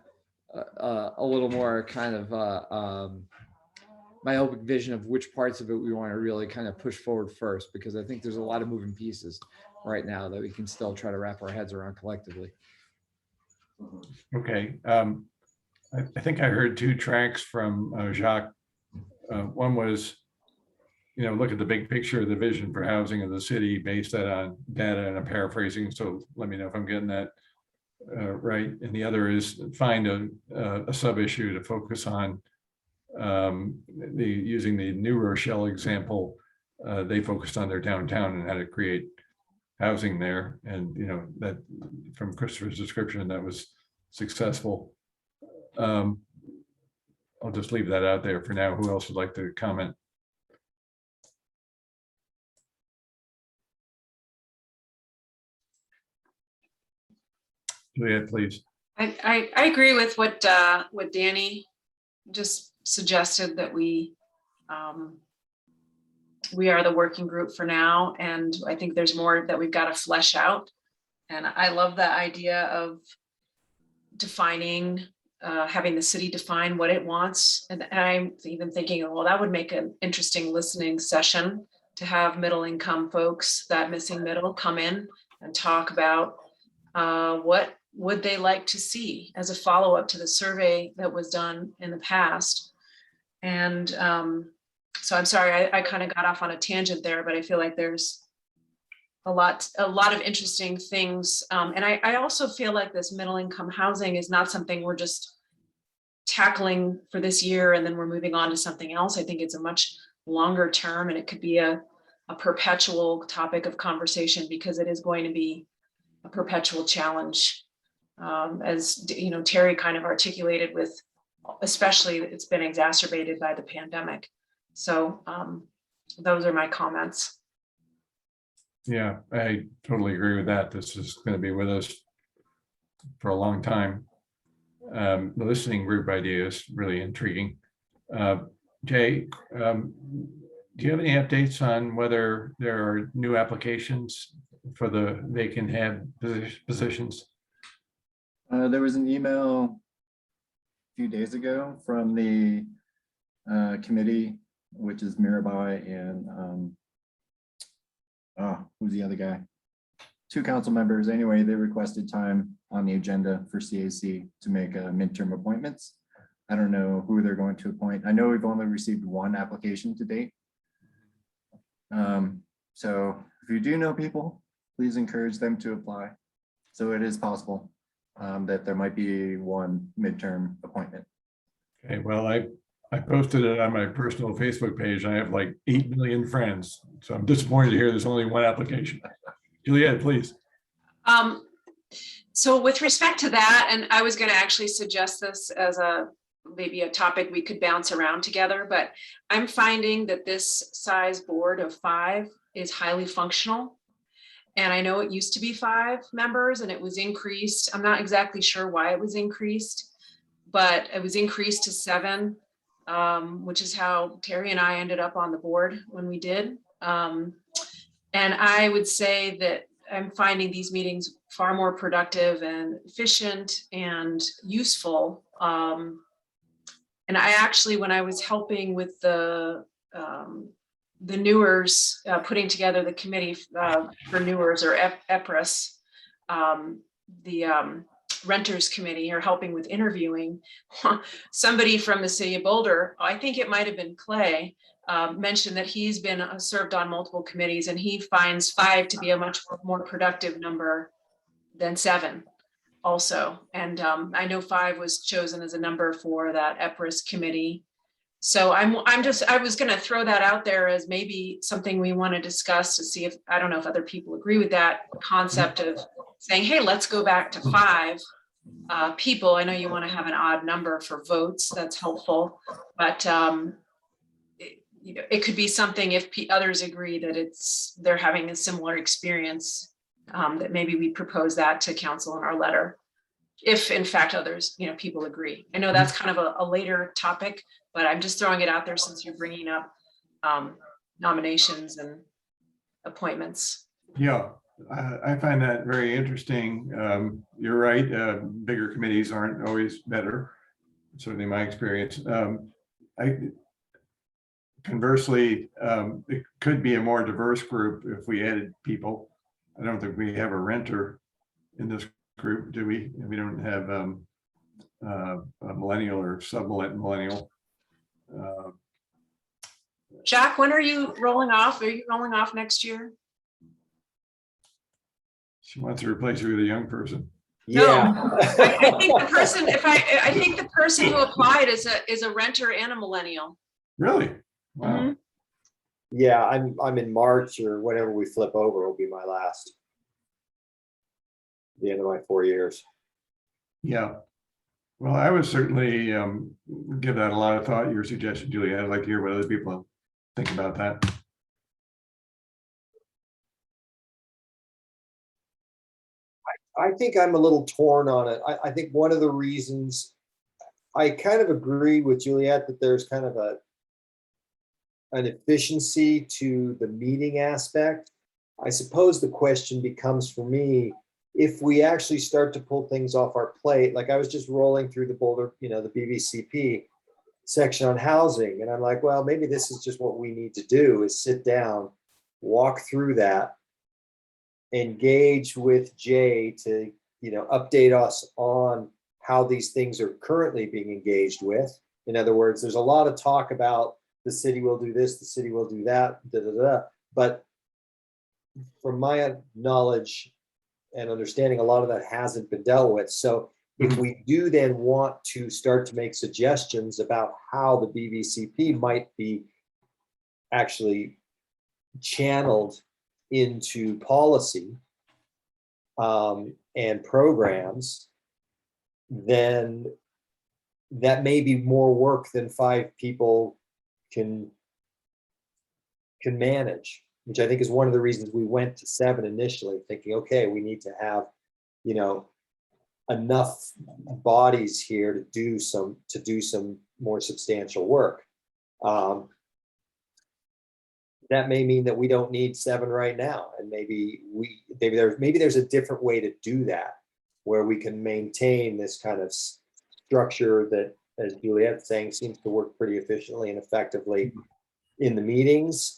a little more kind of myopic vision of which parts of it we want to really kind of push forward first, because I think there's a lot of moving pieces right now that we can still try to wrap our heads around collectively. Okay. I think I heard two tracks from Jacques. One was, look at the big picture of the vision for housing of the city, based that on data, and I'm paraphrasing, so let me know if I'm getting that right. And the other is find a sub issue to focus on. Using the New Rochelle example, they focused on their downtown and how to create housing there, and that from Christopher's description, that was successful. I'll just leave that out there for now. Who else would like to comment? Juliet, please. I agree with what Danny just suggested, that we are the working group for now, and I think there's more that we've got to flesh out. And I love the idea of defining, having the city define what it wants. And I'm even thinking, well, that would make an interesting listening session to have middle income folks, that missing middle, come in and talk about what would they like to see as a follow-up to the survey that was done in the past. And so I'm sorry, I kind of got off on a tangent there, but I feel like there's a lot of interesting things. And I also feel like this middle income housing is not something we're just tackling for this year and then we're moving on to something else. I think it's a much longer term, and it could be a perpetual topic of conversation, because it is going to be a perpetual challenge. As Terry kind of articulated, with especially it's been exacerbated by the pandemic. So those are my comments. Yeah, I totally agree with that. This is going to be with us for a long time. The listening group idea is really intriguing. Jay, do you have any updates on whether there are new applications for the vacant head positions? There was an email a few days ago from the committee, which is Mirabai and who's the other guy? two council members anyway, they requested time on the agenda for CAC to make midterm appointments. I don't know who they're going to appoint. I know we've only received one application to date. So if you do know people, please encourage them to apply. So it is possible that there might be one midterm appointment. Okay, well, I posted it on my personal Facebook page. I have like 8 million friends. So I'm disappointed to hear there's only one application. Juliet, please. So with respect to that, and I was going to actually suggest this as maybe a topic we could bounce around together, but I'm finding that this size board of 5 is highly functional. And I know it used to be 5 members and it was increased. I'm not exactly sure why it was increased, but it was increased to 7, which is how Terry and I ended up on the board when we did. And I would say that I'm finding these meetings far more productive and efficient and useful. And I actually, when I was helping with the Newers, putting together the committee for Newers or EPRIS, the renters committee, or helping with interviewing, somebody from the city of Boulder, I think it might have been Clay, mentioned that he's been served on multiple committees and he finds 5 to be a much more productive number than 7 also. And I know 5 was chosen as a number for that EPRIS committee. So I was going to throw that out there as maybe something we want to discuss to see if, I don't know if other people agree with that concept of saying, hey, let's go back to 5 people. I know you want to have an odd number for votes. That's helpful, but it could be something if others agree that they're having a similar experience, that maybe we propose that to council in our letter. If in fact others, people agree. I know that's kind of a later topic, but I'm just throwing it out there since you're bringing up nominations and appointments. Yeah, I find that very interesting. You're right. Bigger committees aren't always better. Certainly my experience. Conversely, it could be a more diverse group if we added people. I don't think we have a renter in this group, do we? We don't have a millennial or sub-millennial. Jack, when are you rolling off? Are you rolling off next year? She wants to replace you with a young person. Yeah. I think the person, I think the person who applied is a renter and a millennial. Really? Wow. Mm-hmm. Yeah, I'm in March or whenever we flip over will be my last. The end of my 4 years. Yeah. Well, I would certainly give that a lot of thought, your suggestion, Julia. I'd like to hear what other people think about that. I think I'm a little torn on it. I think one of the reasons I kind of agree with Juliet that there's kind of an efficiency to the meeting aspect. I suppose the question becomes for me, if we actually start to pull things off our plate, like I was just rolling through the Boulder, the BVCP section on housing, and I'm like, well, maybe this is just what we need to do is sit down, walk through that, engage with Jay to, update us on how these things are currently being engaged with. In other words, there's a lot of talk about the city will do this, the city will do that, but from my knowledge and understanding, a lot of that hasn't been dealt with. So if we do then want to start to make suggestions about how the BVCP might be actually channeled into policy and programs, then that may be more work than 5 people can manage, which I think is one of the reasons we went to 7 initially, thinking, okay, we need to have, enough bodies here to do some more substantial work. That may mean that we don't need 7 right now, and maybe there's a different way to do that, where we can maintain this kind of structure that, as Juliet's saying, seems to work pretty efficiently and effectively in the meetings,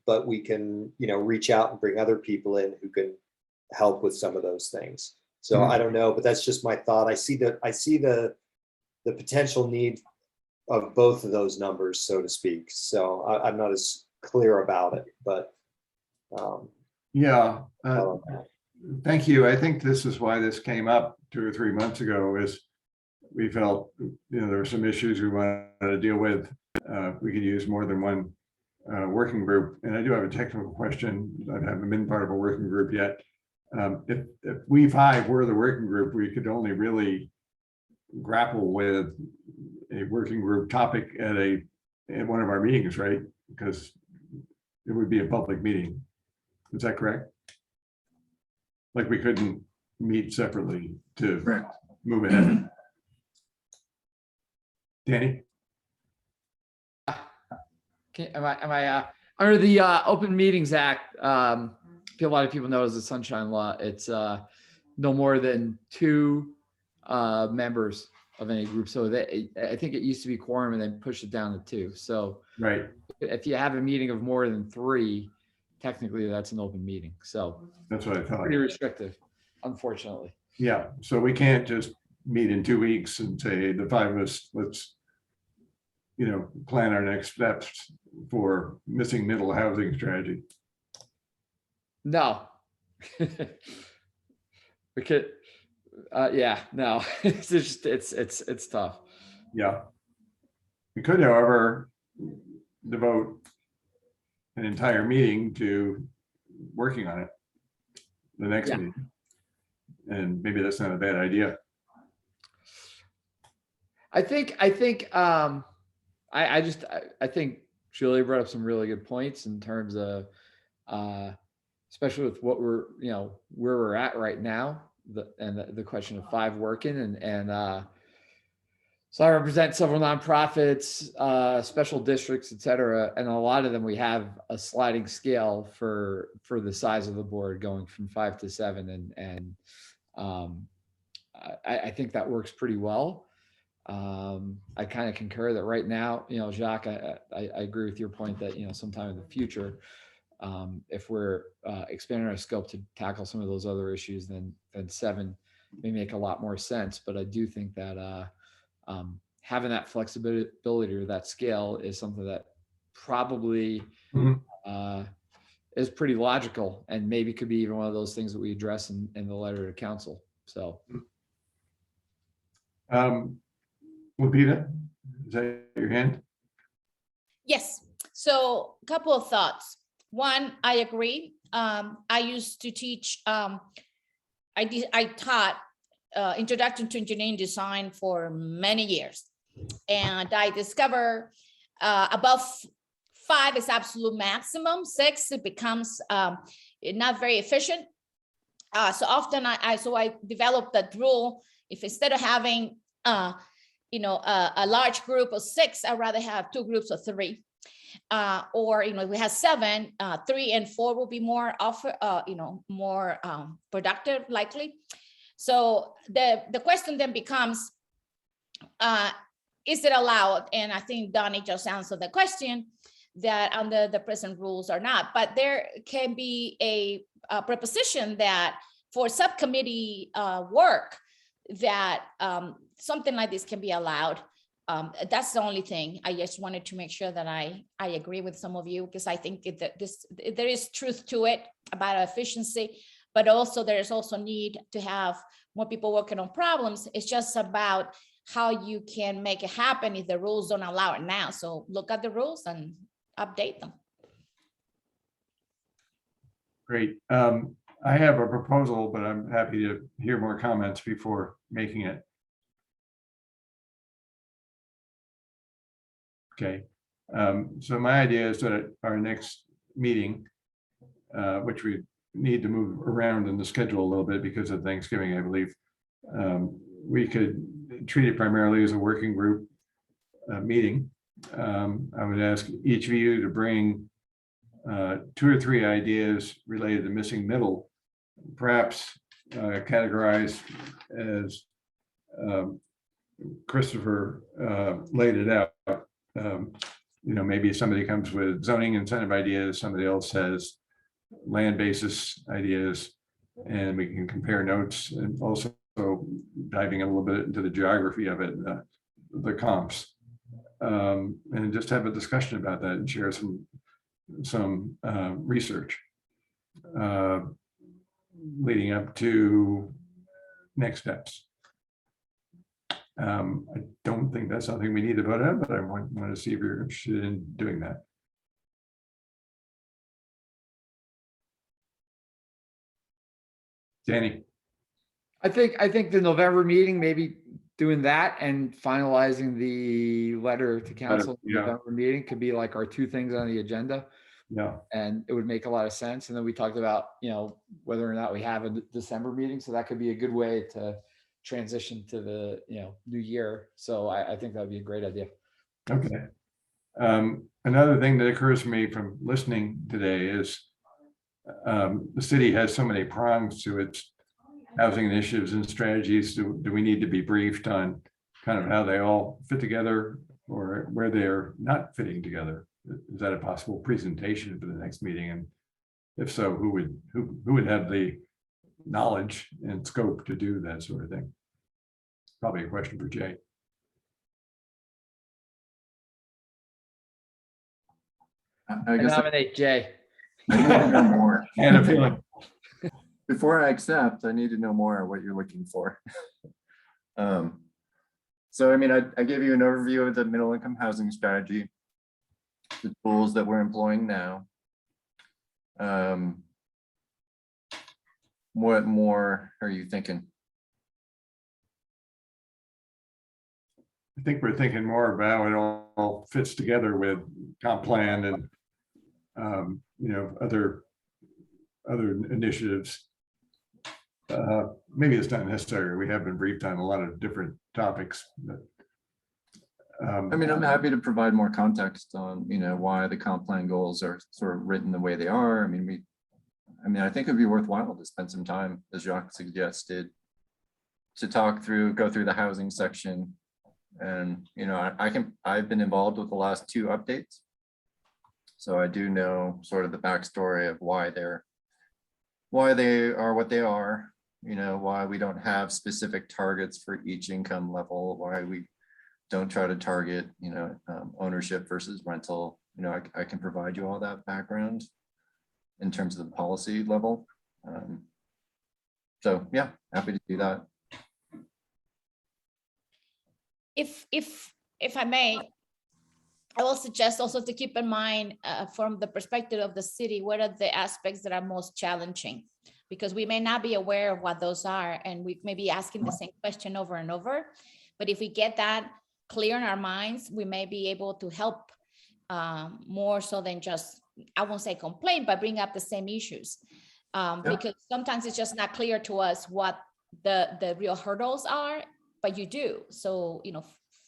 but we can, reach out and bring other people in who can help with some of those things. So I don't know, but that's just my thought. I see the potential need of both of those numbers, so to speak. So I'm not as clear about it, but Yeah, I don't know. thank you. I think this is why this came up 2 or 3 months ago, is we felt, there were some issues we wanted to deal with. We could use more than one working group. And I do have a technical question. I haven't been part of a working group yet. If we 5 were the working group, we could only really grapple with a working group topic at one of our meetings, right? Because it would be a public meeting. Is that correct? Like we couldn't meet separately to Correct. move ahead. Danny? Am I under the Open Meetings Act? A lot of people know as the Sunshine Law. It's no more than 2 members of any group. So I think it used to be quorum and then push it down to 2. So Right. if you have a meeting of more than 3, technically that's an open meeting. So That's what I thought. pretty restrictive, unfortunately. Yeah, so we can't just meet in 2 weeks and say the 5 of us, let's, plan our next steps for missing middle housing strategy. No. We could, yeah, no, it's just, it's tough. Yeah. We could, however, devote an entire meeting to working on it, the next Yeah. meeting. And maybe that's not a bad idea. I think Julie brought up some really good points in terms of, especially with what we're, where we're at right now, the question of 5 working and so I represent several nonprofits, special districts, et cetera. And a lot of them, we have a sliding scale for the size of the board going from 5 to 7. And I think that works pretty well. I kind of concur that right now, Jacques, I agree with your point that, sometime in the future, if we're expanding our scope to tackle some of those other issues, then 7 may make a lot more sense. But I do think that having that flexibility or that scale is something that probably is pretty logical and maybe could be even one of those things that we address in the letter to council. So. Lupita, is that your hand? Yes. So a couple of thoughts. One, I agree. I used to teach, I taught Introduction to Engineering Design for many years. And I discovered above 5 is absolute maximum. 6, it becomes not very efficient. So often I developed that rule. If instead of having a large group of 6, I'd rather have 2 groups of 3. Or if we have 7, 3 and 4 will be more more productive, likely. So the question then becomes, is it allowed? And I think Donnie just answered the question that under the present rules or not. But there can be a proposition that for subcommittee work that something like this can be allowed. That's the only thing. I just wanted to make sure that I agree with some of you, because I think there is truth to it about efficiency, but also there's also need to have more people working on problems. It's just about how you can make it happen if the rules don't allow it now. So look at the rules and update them. Great. I have a proposal, but I'm happy to hear more comments before making it. Okay. So my idea is that at our next meeting, which we need to move around in the schedule a little bit because of Thanksgiving, I believe, we could treat it primarily as a working group meeting. I would ask each of you to bring 2 or 3 ideas related to missing middle, perhaps categorized as Christopher laid it out. Maybe somebody comes with zoning incentive ideas, somebody else has land basis ideas, And we can compare notes and also diving a little bit into the geography of it, the comps. And just have a discussion about that and share some research leading up to next steps. I don't think that's something we need to vote on, but I want to see if you're interested in doing that. Danny. I think the November meeting, maybe doing that and finalizing the letter to council Yeah. November meeting could be like our two things on the agenda. Yeah. And it would make a lot of sense. And then we talked about, whether or not we have a December meeting. So that could be a good way to transition to the, new year. So I think that would be a great idea. Okay. Another thing that occurs to me from listening today is the city has so many prongs to its housing initiatives and strategies. Do we need to be briefed on kind of how they all fit together or where they're not fitting together? Is that a possible presentation for the next meeting? And if so, who would have the knowledge and scope to do that sort of thing? Probably a question for Jay. I guess Nominate Jay. I need to know more. And a feeling. Before I accept, I need to know more what you're looking for. So, I mean, I gave you an overview of the middle income housing strategy, the tools that we're employing now. What more are you thinking? I think we're thinking more about how it all fits together with comp plan and other initiatives. Maybe it's not necessary. We have been briefed on a lot of different topics. But, I mean, I'm happy to provide more context on, why the comp plan goals are sort of written the way they are. I mean, I think it'd be worthwhile to spend some time, as Jacques suggested, to go through the housing section. And, I've been involved with the last two updates. So I do know sort of the backstory of why they are what they are, why we don't have specific targets for each income level, why we don't try to target, ownership versus rental. I can provide you all that background in terms of the policy level. So yeah, happy to do that. If I may, I will suggest also to keep in mind from the perspective of the city, what are the aspects that are most challenging? Because we may not be aware of what those are, and we may be asking the same question over and over. But if we get that clear in our minds, we may be able to help more so than just, I won't say complain, but bring up the same issues. Because sometimes it's just not clear to us what the real hurdles are, but you do. So,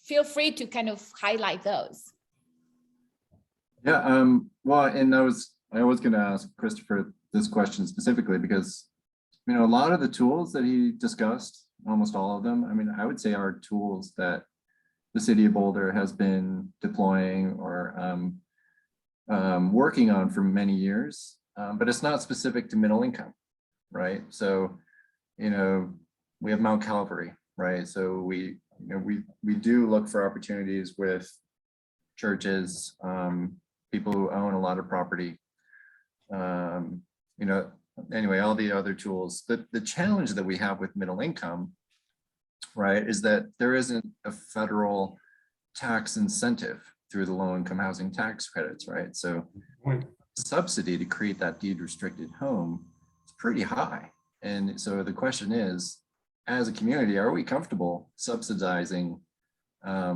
feel free to kind of highlight those. Yeah, well, and I was going to ask Christopher this question specifically because, a lot of the tools that he discussed, almost all of them, I would say are tools that the city of Boulder has been deploying or working on for many years, but it's not specific to middle income, right? So, we have Mount Calvary, right? So we do look for opportunities with churches, people who own a lot of property, anyway, all the other tools. The challenge that we have with middle income, right, is that there isn't a federal tax incentive through the low income housing tax credits, right? So subsidy to create that deed restricted home is pretty high. And so the question is, as a community, are we comfortable subsidizing a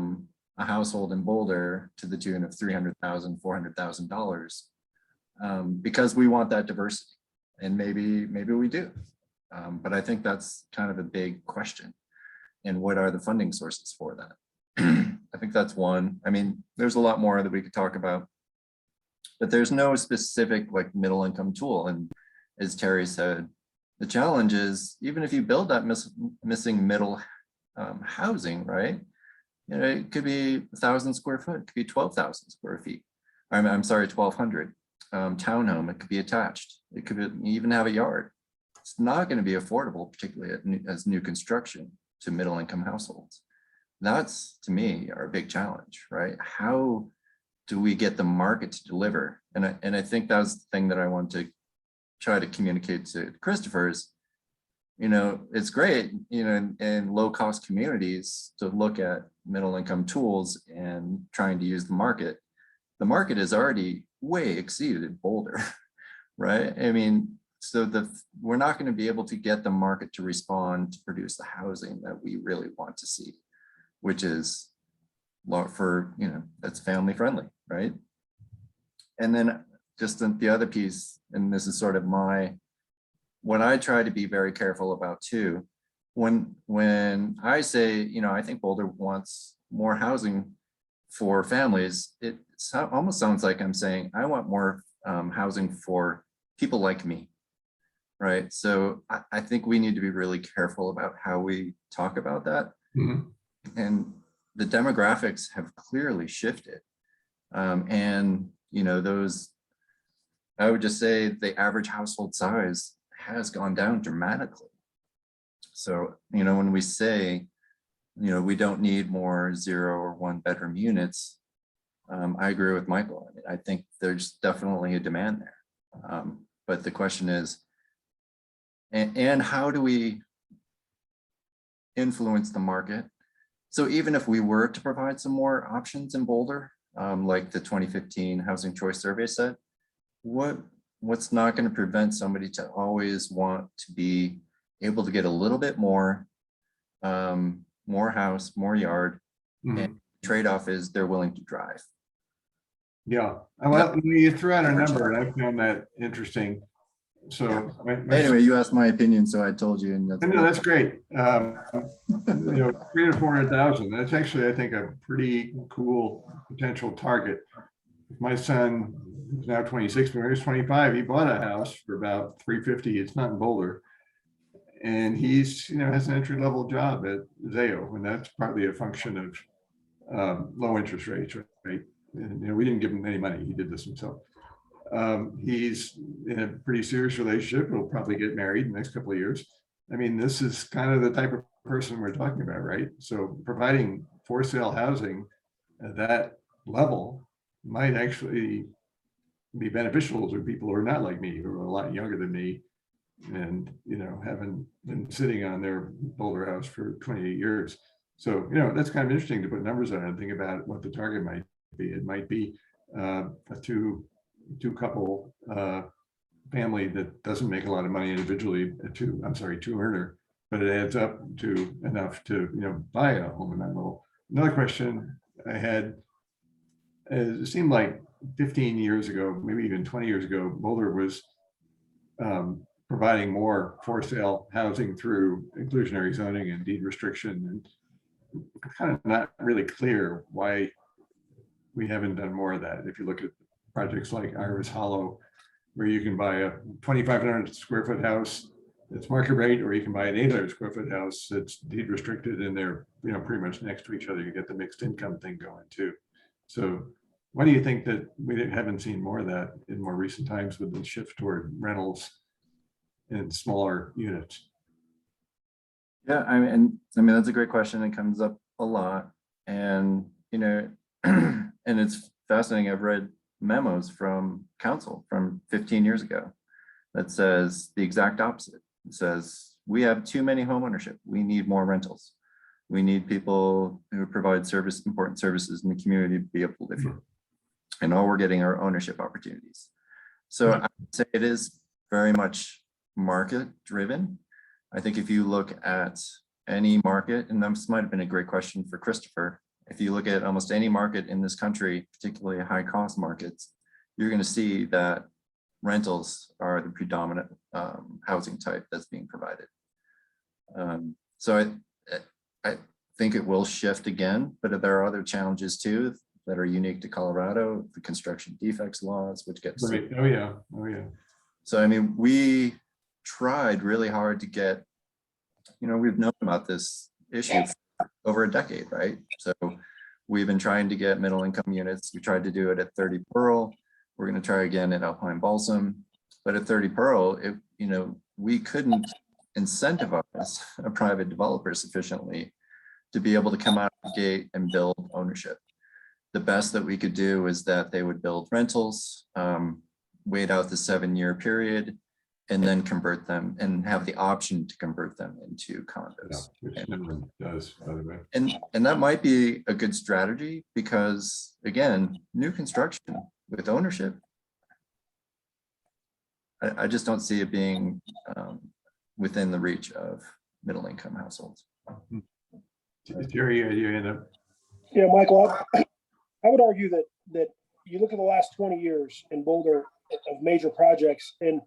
household in Boulder to the tune of $300,000, $400,000 because we want that diversity? And maybe we do, but I think that's kind of a big question. And what are the funding sources for that? I think that's one. There's a lot more that we could talk about, but there's no specific like middle income tool. And as Terry said, the challenge is even if you build that missing middle housing, right? It could be 1,000 square foot, it could be 12,000 square feet. I'm sorry, 1,200 townhome. It could be attached. It could even have a yard. it's not going to be affordable, particularly as new construction to middle income households. That's, to me, our big challenge, right? How do we get the market to deliver? And I think that's the thing that I want to try to communicate to Christopher is, it's great, in low cost communities to look at middle income tools and trying to use the market. The market is already way exceeded Boulder, right? I mean, so we're not going to be able to get the market to respond to produce the housing that we really want to see, which is for, that's family friendly, right? And then just the other piece, and this is sort of what I try to be very careful about too, when I say, I think Boulder wants more housing for families, it almost sounds like I'm saying, I want more housing for people like me, right? So I think we need to be really careful about how we talk about that. Mhm. And the demographics have clearly shifted. And, I would just say the average household size has gone down dramatically. So, when we say, we don't need more 0 or 1 bedroom units, I agree with Michael. I mean, I think there's definitely a demand there. But the question is, and how do we influence the market? So even if we were to provide some more options in Boulder, like the 2015 Housing Choice Survey said, what's not going to prevent somebody to always want to be able to get a little bit more house, more yard, and trade-off is they're willing to drive. Yeah, well, you threw out a number, and I found that interesting. So Anyway, you asked my opinion, so I told you. And that's great. 300,000 to 400,000. That's actually, I think, a pretty cool potential target. My son, who's now 26, when he was 25, he bought a house for about 350. It's not in Boulder, and he's has an entry level job at Zayo, and that's partly a function of low interest rates, right? And we didn't give him any money. He did this himself. He's in a pretty serious relationship. He'll probably get married in the next couple of years. I mean, this is kind of the type of person we're talking about, right? So providing for sale housing at that level might actually be beneficial to people who are not like me, who are a lot younger than me, and haven't been sitting on their Boulder house for 28 years. So that's kind of interesting to put numbers on and think about what the target might be. It might be a two couple family that doesn't make a lot of money individually, two earner, but it adds up to enough to buy a home in that level. Another question I had is, it seemed like 15 years ago, maybe even 20 years ago, Boulder was providing more for sale housing through inclusionary zoning and deed restriction, and kind of not really clear why we haven't done more of that. If you look at projects like Iris Hollow, where you can buy a 2,500 square foot house that's market rate, or you can buy an 800 square foot house that's deed restricted, and they're pretty much next to each other. You get the mixed income thing going too. So why do you think that we haven't seen more of that in more recent times with the shift toward rentals in smaller units? Yeah, I mean that's a great question. It comes up a lot, and and it's fascinating. I've read memos from council from 15 years ago that says the exact opposite. It says we have too many home ownership. We need more rentals. We need people who provide important services in the community to be able to live here. And all we're getting are ownership opportunities. So I would say it is very much market driven. I think if you look at any market, and this might have been a great question for Christopher, if you look at almost any market in this country, particularly high cost markets, you're going to see that rentals are the predominant housing type that's being provided. So I think it will shift again, but there are other challenges too that are unique to Colorado, the construction defects laws, which gets right. Oh yeah. So I mean, we tried really hard to get, we've known about this issue for over a decade, right? So we've been trying to get middle income units. We tried to do it at 30 Pearl. We're going to try again at Alpine Balsam. But at 30 Pearl, we couldn't incentivize a private developer sufficiently to be able to come out of the gate and build ownership. The best that we could do is that they would build rentals, wait out the 7-year period, and then convert them and have the option to convert them into condos. Which no one does, by the way. And that might be a good strategy because, again, new construction with ownership, I just don't see it being within the reach of middle income households. Jerry, you end up. Yeah, Michael, I would argue that you look at the last 20 years in Boulder of major projects, and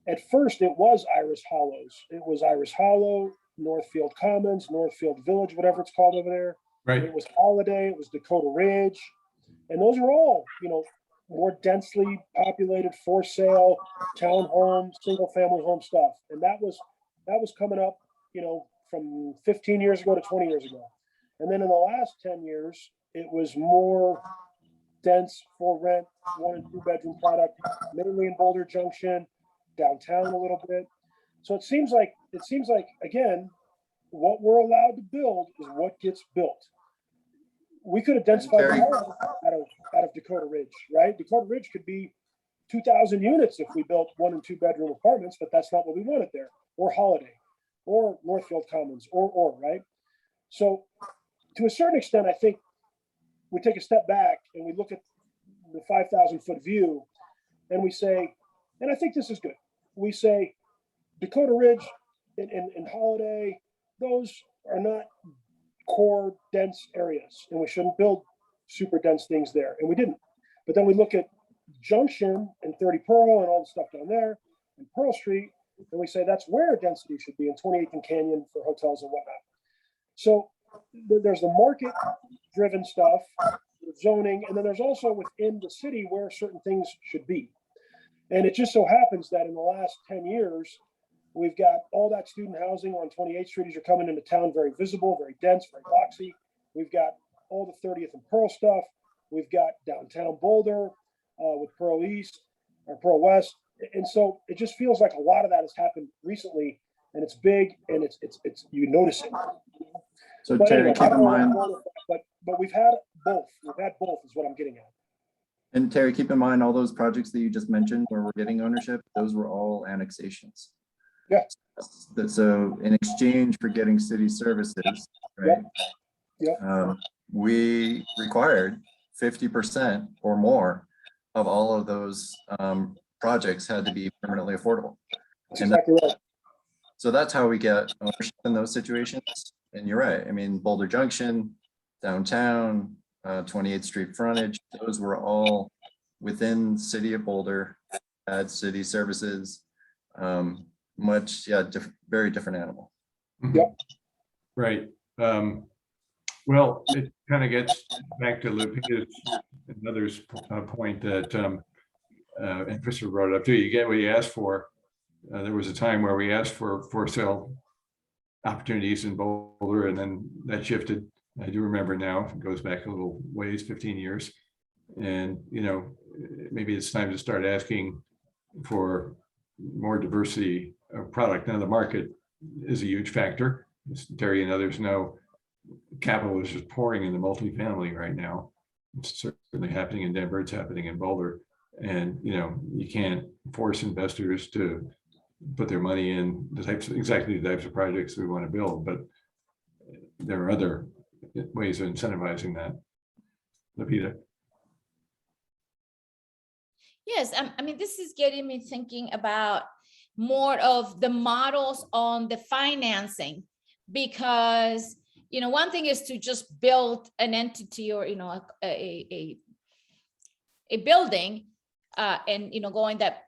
at first it was Iris Hollows. It was Iris Hollow, Northfield Commons, Northfield Village, whatever it's called over there. Right. It was Holiday, it was Dakota Ridge. And those are all, more densely populated for sale, townhome, single family home stuff. And that was coming up, from 15 years ago to 20 years ago. And then in the last 10 years, it was more dense for rent, 1 and 2 bedroom product, mainly in Boulder Junction, downtown a little bit. So it seems like, again, what we're allowed to build is what gets built. We could have densified the hell out of Dakota Ridge, right? Dakota Ridge could be 2,000 units if we built 1 and 2 bedroom apartments, but that's not what we wanted there. Or Holiday, or Northfield Commons, or right? So to a certain extent, I think we take a step back and we look at the 5,000-foot view and we say, and I think this is good, we say Dakota Ridge and Holiday, those are not core dense areas and we shouldn't build super dense things there, and we didn't. But then we look at Junction and 30 Pearl and all the stuff down there and Pearl Street, and we say that's where density should be in 28th and Canyon for hotels and whatnot. So there's the market driven stuff, zoning, and then there's also within the city where certain things should be. And it just so happens that in the last 10 years, we've got all that student housing on 28th Street as you're coming into town, very visible, very dense, very boxy. We've got all the 30th and Pearl stuff. We've got downtown Boulder with Pearl East or Pearl West. And so it just feels like a lot of that has happened recently, and it's big and it's you notice it. So But Terry, anyway, keep in mind, but we've had both. We've had both is what I'm getting at. and Terry, keep in mind all those projects that you just mentioned where we're getting ownership, those were all annexations. Yeah. So in exchange for getting city services, right? Yeah. We required 50% or more of all of those projects had to be permanently affordable. That's And exactly right. So that's how we get ownership in those situations. And you're right. I mean, Boulder Junction, downtown, 28th Street frontage, those were all within the city of Boulder, had city services, very different animal. Yep. Right. Well, it kind of gets back to Lupita's and others' point that, and Christopher brought it up too, you get what you asked for. There was a time where we asked for sale opportunities in Boulder, and then that shifted. I do remember now, it goes back a little ways, 15 years. And, maybe it's time to start asking for more diversity of product. Now, the market is a huge factor. As Terry and others know, capital is just pouring into multifamily right now. It's certainly happening in Denver, it's happening in Boulder. And, you can't force investors to put their money in exactly the types of projects we want to build, but there are other ways of incentivizing that. Lupita. Yes, I mean, this is getting me thinking about more of the models on the financing, because, one thing is to just build an entity or, a building and, going that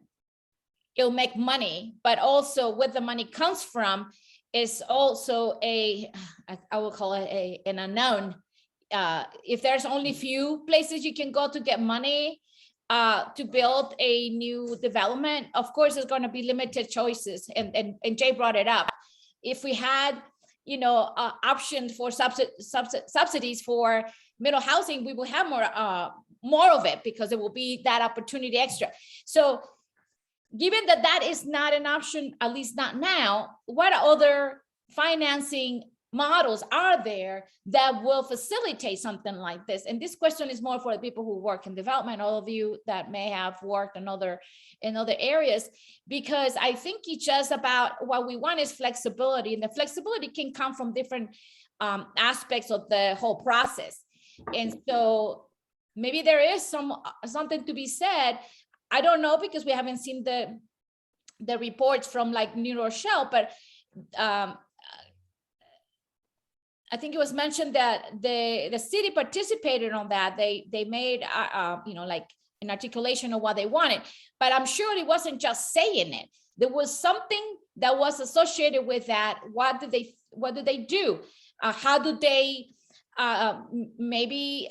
it'll make money, but also where the money comes from is also I will call it an unknown. If there's only few places you can go to get money to build a new development, of course, there's going to be limited choices. And Jay brought it up. If we had, options for subsidies for middle housing, we will have more of it because there will be that opportunity extra. So given that that is not an option, at least not now, what other financing models are there that will facilitate something like this? And this question is more for the people who work in development, all of you that may have worked in other areas, because I think it's just about what we want is flexibility, and the flexibility can come from different aspects of the whole process. And so maybe there is something to be said. I don't know, because we haven't seen the reports from like New Rochelle, but I think it was mentioned that the city participated on that. They made like an articulation of what they wanted, but I'm sure it wasn't just saying it. There was something that was associated with that. What do they do? How do they maybe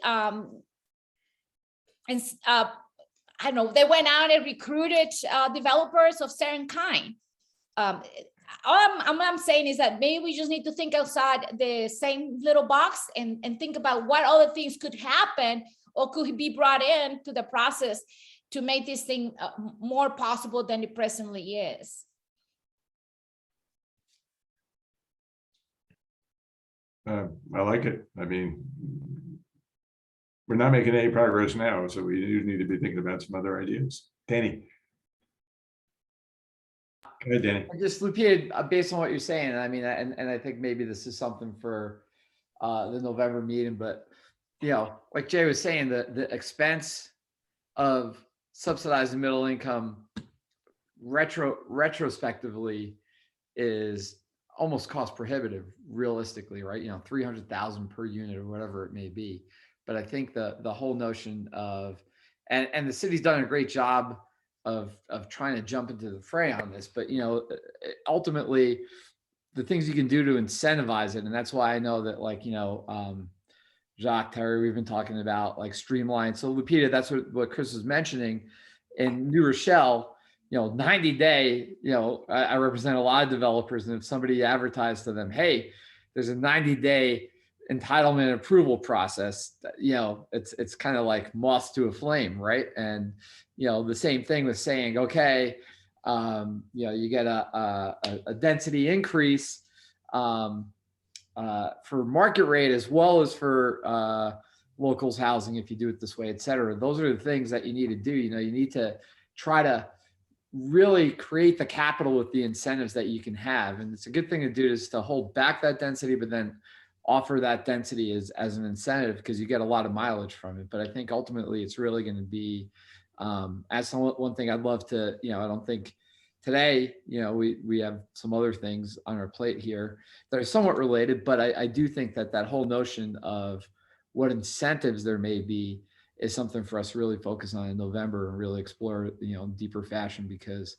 I don't know, they went out and recruited developers of certain kind. All I'm saying is that maybe we just need to think outside the same little box and think about what other things could happen or could be brought in to the process to make this thing more possible than it presently is. I like it. I mean, we're not making any progress now, so we do need to be thinking about some other ideas. Danny. Go ahead, Danny. I just, Lupita, based on what you're saying, I mean, and I think maybe this is something for the November meeting, but like Jay was saying, the expense of subsidizing middle income retrospectively is almost cost prohibitive, realistically, right? 300,000 per unit or whatever it may be. But I think the whole notion of, and the city's done a great job of trying to jump into the fray on this, but ultimately the things you can do to incentivize it. And that's why I know that, like, Jacques, Terry, we've been talking about like streamline. So Lupita, that's what Chris was mentioning in New Rochelle, 90-day, I represent a lot of developers. And if somebody advertised to them, hey, there's a 90-day entitlement approval process, it's kind of like moth to a flame, right? And the same thing with saying, okay, you get a density increase for market rate as well as for locals housing if you do it this way, et cetera. Those are the things that you need to do. You need to try to really create the capital with the incentives that you can have. And it's a good thing to do, is to hold back that density, but then offer that density as an incentive, because you get a lot of mileage from it. But I think ultimately it's really going to be, one thing I'd love to, I don't think today, we have some other things on our plate here that are somewhat related, but I do think that whole notion of what incentives there may be is something for us to really focus on in November and really explore, deeper fashion, because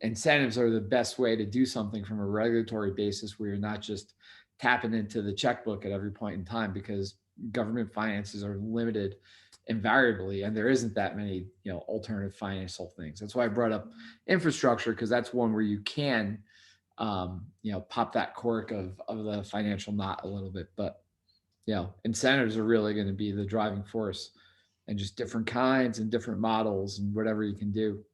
incentives are the best way to do something from a regulatory basis where you're not just tapping into the checkbook at every point in time, because government finances are limited invariably, and there isn't that many, alternative financial things. That's why I brought up infrastructure, because that's one where you can, pop that cork of the financial knot a little bit. But, incentives are really going to be the driving force, and just different kinds and different models and whatever you can do.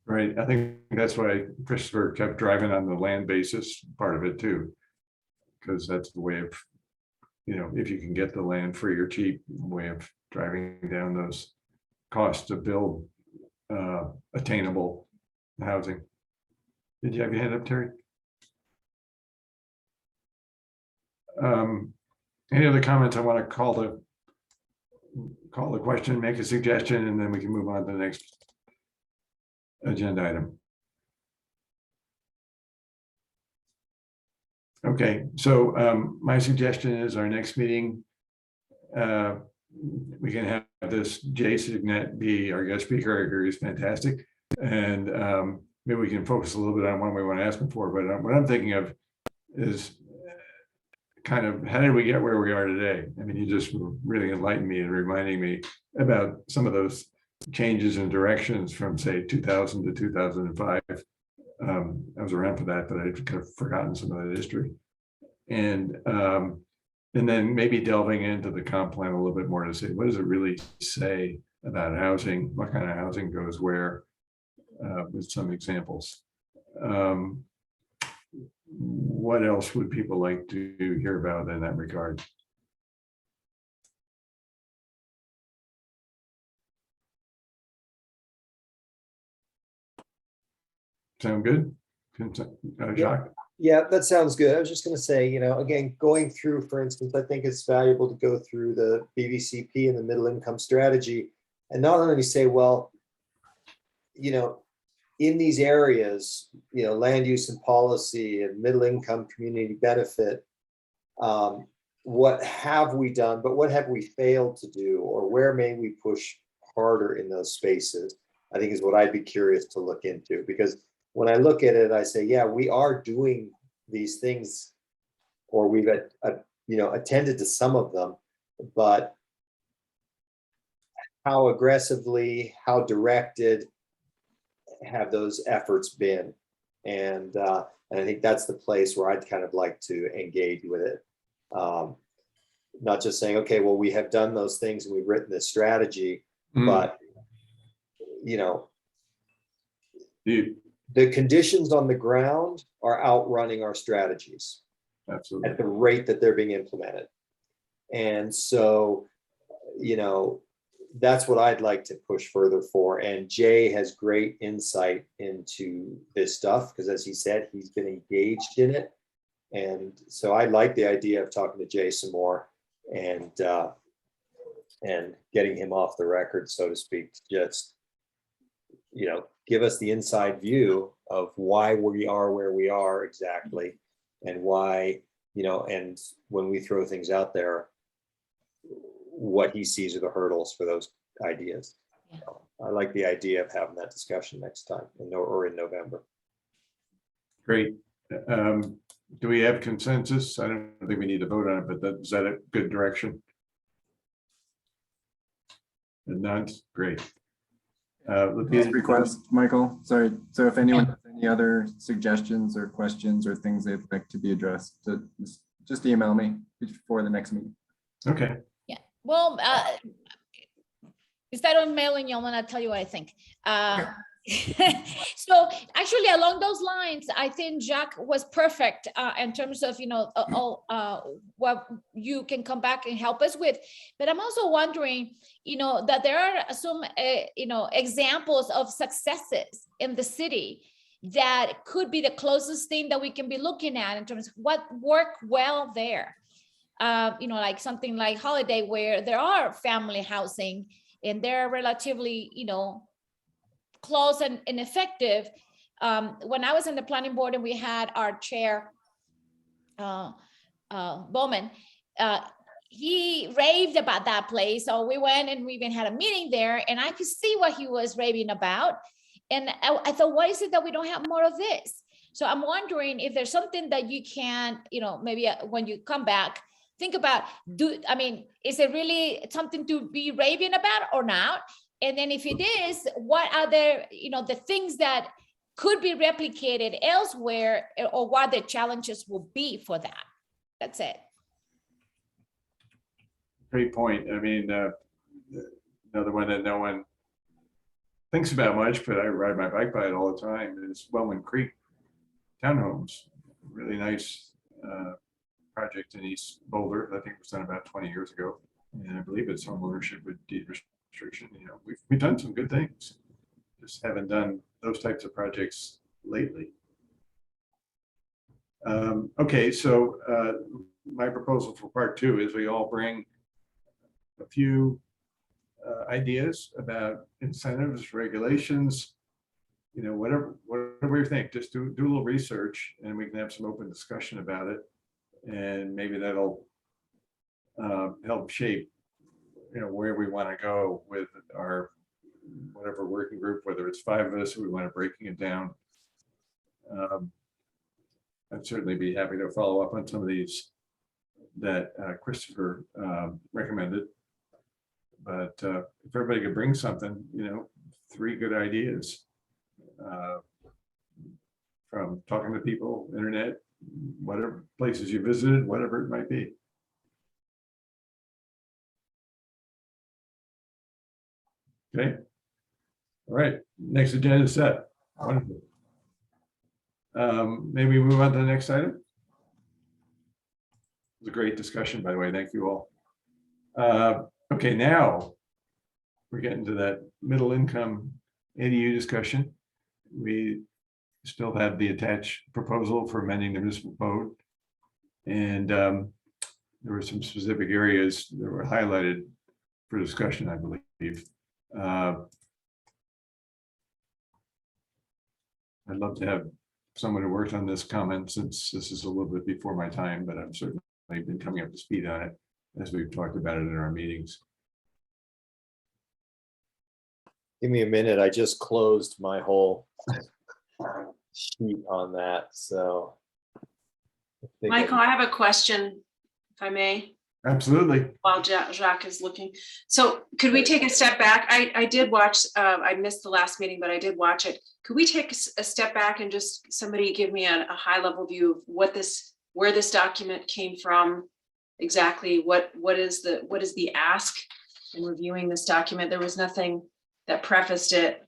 Right. I think that's why Christopher kept driving on the land basis part of it too, because that's the way of, if you can get the land free or cheap, way of driving down those costs to build attainable housing. Did you have your hand up, Terry? Any other comments? I want to call the question, make a suggestion, and then we can move on to the next agenda item. Okay, so my suggestion is our next meeting, we can have this Jay Signet be our guest speaker. I agree, he's fantastic. And maybe we can focus a little bit on one we want to ask him for. But what I'm thinking of is kind of, how did we get where we are today? I mean, you just really enlightened me and reminding me about some of those changes in directions from, say, 2000 to 2005. I was around for that, but I'd kind of forgotten some of that history. And then maybe delving into the comp plan a little bit more to say, what does it really say about housing? What kind of housing goes where? with some examples. What else would people like to hear about in that regard? Sound good? Jacques? Yeah, that sounds good. I was just gonna say, again, going through, for instance, I think it's valuable to go through the BVCP and the middle income strategy and not only say, well, in these areas, land use and policy and middle income community benefit, what have we done, but what have we failed to do, or where may we push harder in those spaces, I think is what I'd be curious to look into. Because when I look at it, I say, yeah, we are doing these things, or we've attended to some of them, but how aggressively, how directed have those efforts been? And I think that's the place where I'd kind of like to engage with it. Not just saying, okay, well, we have done those things and we've written this strategy, but the conditions on the ground are outrunning our strategies. Absolutely. At the rate that they're being implemented. And so, that's what I'd like to push further for. And Jay has great insight into this stuff because, as he said, he's been engaged in it. And so I like the idea of talking to Jay some more and getting him off the record, so to speak, to just, give us the inside view of why we are where we are exactly, and why, and when we throw things out there, what he sees are the hurdles for those ideas. Yeah. I like the idea of having that discussion next time or in November. Great. Do we have consensus? I don't think we need to vote on it, but is that a good direction? And none? Great. Just request, Michael, sorry. So if anyone has any other suggestions or questions or things they'd like to be addressed, just email me before the next meeting. Okay. Yeah. Well, instead of mailing you, I'm gonna tell you what I think. So actually, along those lines, I think Jacques was perfect in terms of what you can come back and help us with. But I'm also wondering, that there are some examples of successes in the city that could be the closest thing that we can be looking at in terms of what worked well there. Like something like Holiday, where there are family housing and they're relatively, close and effective. When I was in the planning board and we had our chair, Bowman, he raved about that place. So we went and we even had a meeting there, and I could see what he was raving about. And I thought, why is it that we don't have more of this? So I'm wondering if there's something that you can, maybe when you come back, think about, is it really something to be raving about or not? And then if it is, what are the things that could be replicated elsewhere, or what the challenges will be for that? That's it. Great point. Another one that no one thinks about much, but I ride my bike by it all the time, is Bowman Creek Townhomes. Really nice project in East Boulder. I think it was done about 20 years ago. And I believe it's home ownership with deed restriction. We've done some good things. Just haven't done those types of projects lately. Okay, so my proposal for part 2 is we all bring a few ideas about incentives, regulations, whatever you think. Just do a little research, and we can have some open discussion about it, and maybe that'll help shape where we want to go with our whatever working group, whether it's 5 of us or we want to breaking it down. I'd certainly be happy to follow up on some of these that Christopher recommended. But if everybody could bring something, 3 good ideas from talking to people, internet, whatever places you visited, whatever it might be. Okay. All right. Next agenda set. Wonderful. Maybe we move on to the next item. It was a great discussion, by the way. Thank you all. Okay, now we're getting to that middle income ADU discussion. We still have the attached proposal for amending the municipal code. And there were some specific areas that were highlighted for discussion, I believe. I'd love to have someone who worked on this comment, since this is a little bit before my time, but I've certainly been coming up to speed on it as we've talked about it in our meetings. Give me a minute. I just closed my whole sheet on that, so. Michael, I have a question, if I may, Absolutely. while Jacques is looking. So could we take a step back? I did watch, I missed the last meeting, but I did watch it. Could we take a step back and just somebody give me a high level view of what this, where this document came from? Exactly what is the ask in reviewing this document? There was nothing that prefaced it.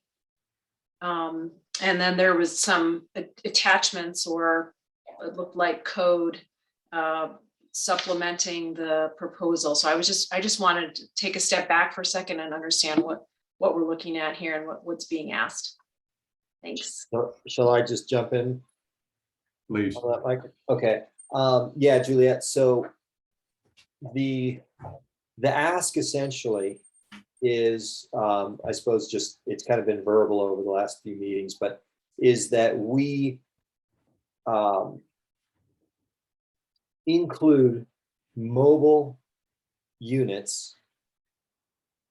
And then there was some attachments, or it looked like code supplementing the proposal. So I just wanted to take a step back for a second and understand what we're looking at here and what's being asked. Thanks. Shall I just jump in? Please. On that, Mike? Okay. Yeah, Juliet. So the ask essentially is, I suppose, just, it's kind of been verbal over the last few meetings, but is that we include mobile units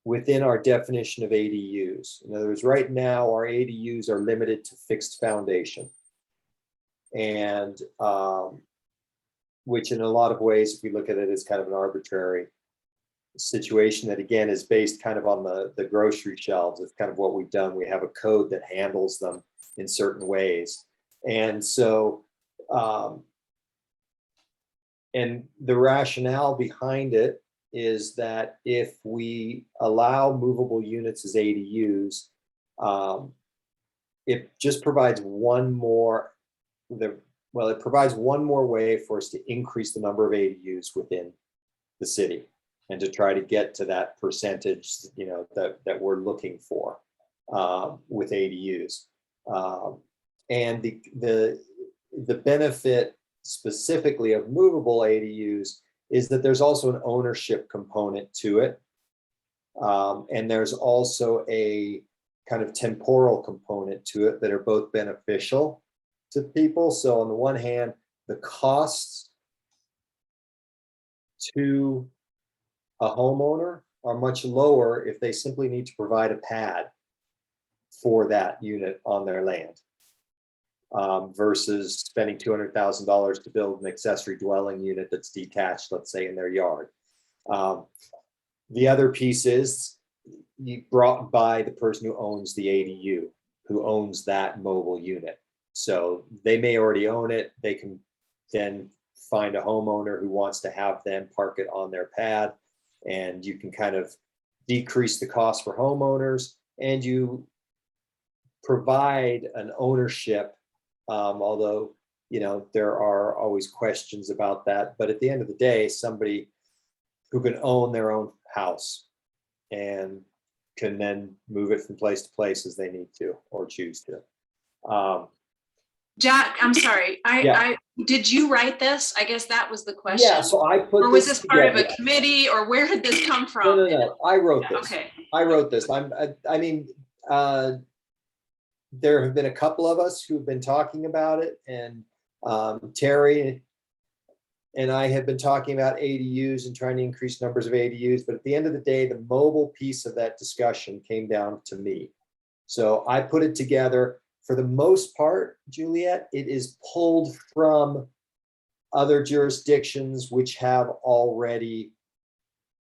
within our definition of ADUs. In other words, right now our ADUs are limited to fixed foundation, and which in a lot of ways, if we look at it, is kind of an arbitrary situation that again is based kind of on the grocery shelves. It's kind of what we've done. We have a code that handles them in certain ways. And so, and the rationale behind it is that if we allow movable units as ADUs, it just provides one more, it provides one more way for us to increase the number of ADUs within the city and to try to get to that percentage, you know, that we're looking for with ADUs. And the benefit specifically of movable ADUs is that there's also an ownership component to it. And there's also a kind of temporal component to it that are both beneficial to people. So on the one hand, the costs to a homeowner are much lower if they simply need to provide a pad for that unit on their land, versus spending $200,000 to build an accessory dwelling unit that's detached, let's say, in their yard. The other piece is brought by the person who owns the ADU, who owns that mobile unit. So they may already own it. They can then find a homeowner who wants to have them park it on their pad, and you can kind of decrease the cost for homeowners, and you provide an ownership, although, you know, there are always questions about that. But at the end of the day, somebody who can own their own house and can then move it from place to place as they need to or choose to. Jack, I'm sorry. Yeah. Did you write this? I guess that was the question. Yeah, so I put Or was this this part of a together. committee, or where did this come from? No. I wrote this. Okay. I wrote this. There have been a couple of us who've been talking about it, and Terry and I have been talking about ADUs and trying to increase numbers of ADUs. But at the end of the day, the mobile piece of that discussion came down to me. So I put it together. For the most part, Juliet, it is pulled from other jurisdictions which have already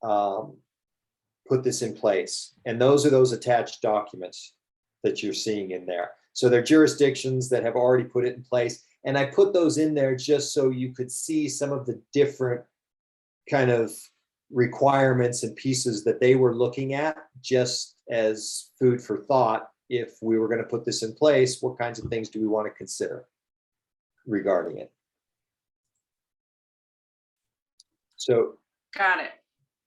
put this in place. And those are those attached documents that you're seeing in there. So they're jurisdictions that have already put it in place. And I put those in there just so you could see some of the different kind of requirements and pieces that they were looking at, just as food for thought if we were going to put this in place, what kinds of things do we want to consider regarding it? So, Got it.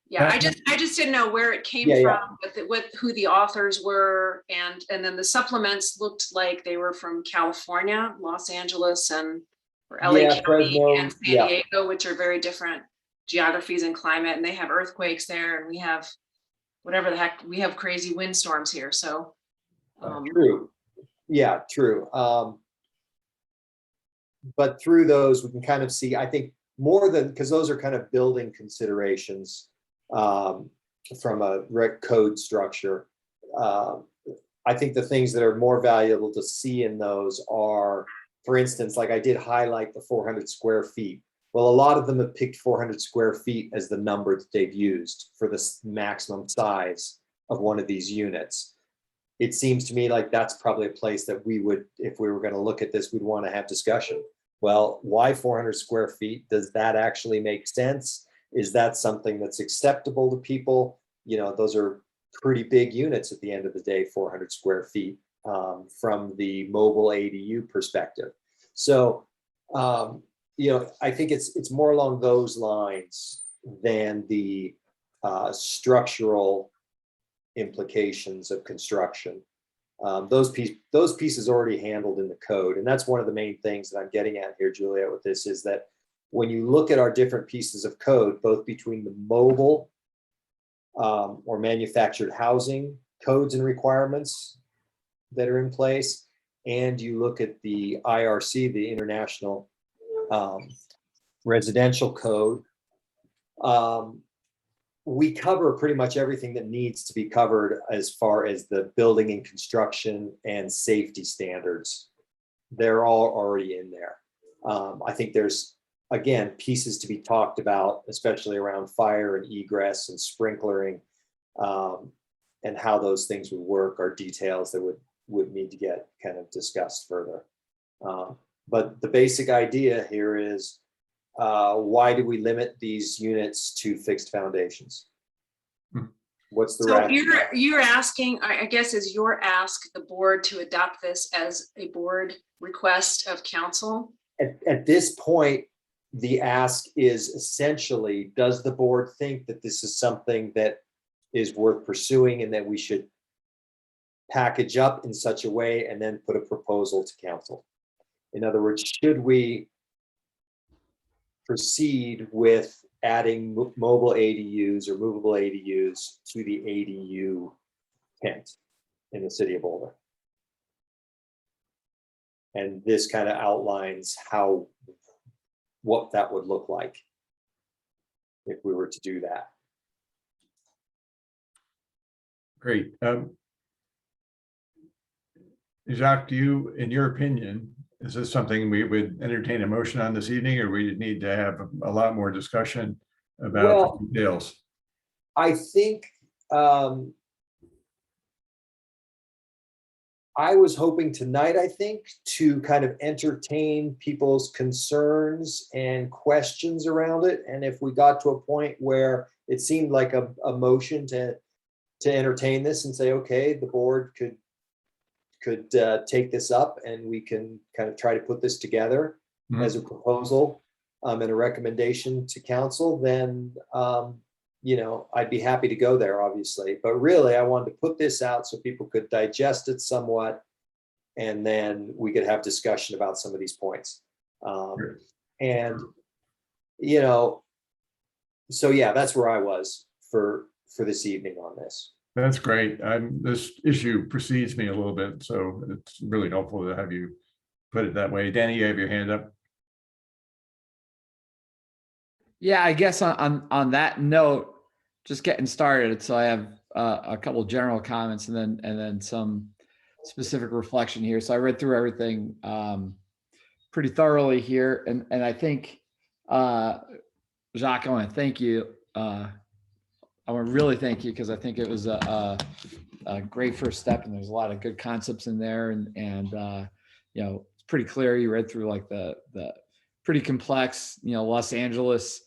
Yeah, I just didn't know where it came Yeah, yeah. from, with who the authors were, and then the supplements looked like they were from California, Los Angeles, and or LA Yeah, County Fresno, and San yeah. Diego, which are very different geographies and climate, and they have earthquakes there, and we have whatever the heck, we have crazy windstorms here. So True. Yeah, true. But through those, we can kind of see, I think, more than, because those are kind of building considerations from a rec code structure. I think the things that are more valuable to see in those are, for instance, like I did highlight the 400 square feet. Well, a lot of them have picked 400 square feet as the number that they've used for the maximum size of one of these units. It seems to me like that's probably a place that we would, if we were going to look at this, we'd want to have discussion. Well, why 400 square feet? Does that actually make sense? Is that something that's acceptable to people? You know, those are pretty big units at the end of the day, 400 square feet from the mobile ADU perspective. So, you know, I think it's more along those lines than the structural implications of construction. Those pieces already handled in the code. And that's one of the main things that I'm getting at here, Juliet, with this, is that when you look at our different pieces of code, both between the mobile or manufactured housing codes and requirements that are in place, and you look at the IRC, the International Residential Code, we cover pretty much everything that needs to be covered as far as the building and construction and safety standards. They're all already in there. I think there's, again, pieces to be talked about, especially around fire and egress and sprinklering, and how those things would work are details that would need to get kind of discussed further. But the basic idea here is, why do we limit these units to fixed foundations? What's the so rationale? you're asking, I guess, is your ask the board to adopt this as a board request of council? At this point, the ask is essentially, does the board think that this is something that is worth pursuing and that we should package up in such a way and then put a proposal to council? In other words, should we proceed with adding mobile ADUs or movable ADUs to the ADU tent in the city of Boulder? And this kind of outlines what that would look like if we were to do that. Great. Jacques, do you, in your opinion, is this something we would entertain a motion on this evening, or we need to have a lot more discussion about the details? I think I was hoping tonight, to kind of entertain people's concerns and questions around it. And if we got to a point where it seemed like a motion to entertain this and say, okay, the board could take this up and we can kind of try to put this together as a proposal and a recommendation to council, then you know, I'd be happy to go there, obviously. But really, I wanted to put this out so people could digest it somewhat, and then we could have discussion about some of these points. And, you know, so yeah, that's where I was for this evening on this. That's great. This issue precedes me a little bit, so it's really helpful to have you put it that way. Danny, you have your hand up. Yeah, I guess on that note, just getting started. So I have a couple general comments and then some specific reflection here. So I read through everything pretty thoroughly here, and I think Jacques, I want to thank you. I want to really thank you because I think it was a great first step, and there's a lot of good concepts in there, and you know, it's pretty clear. You read through like the pretty complex, you know, Los Angeles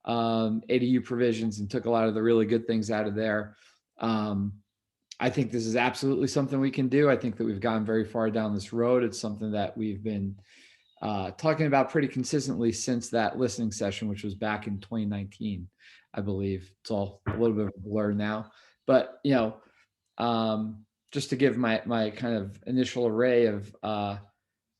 ADU provisions and took a lot of the really good things out of there. I think this is absolutely something we can do. I think that we've gone very far down this road. It's something that we've been talking about pretty consistently since that listening session, which was back in 2019, I believe. It's all a little bit of a blur now, but just to give my kind of initial array of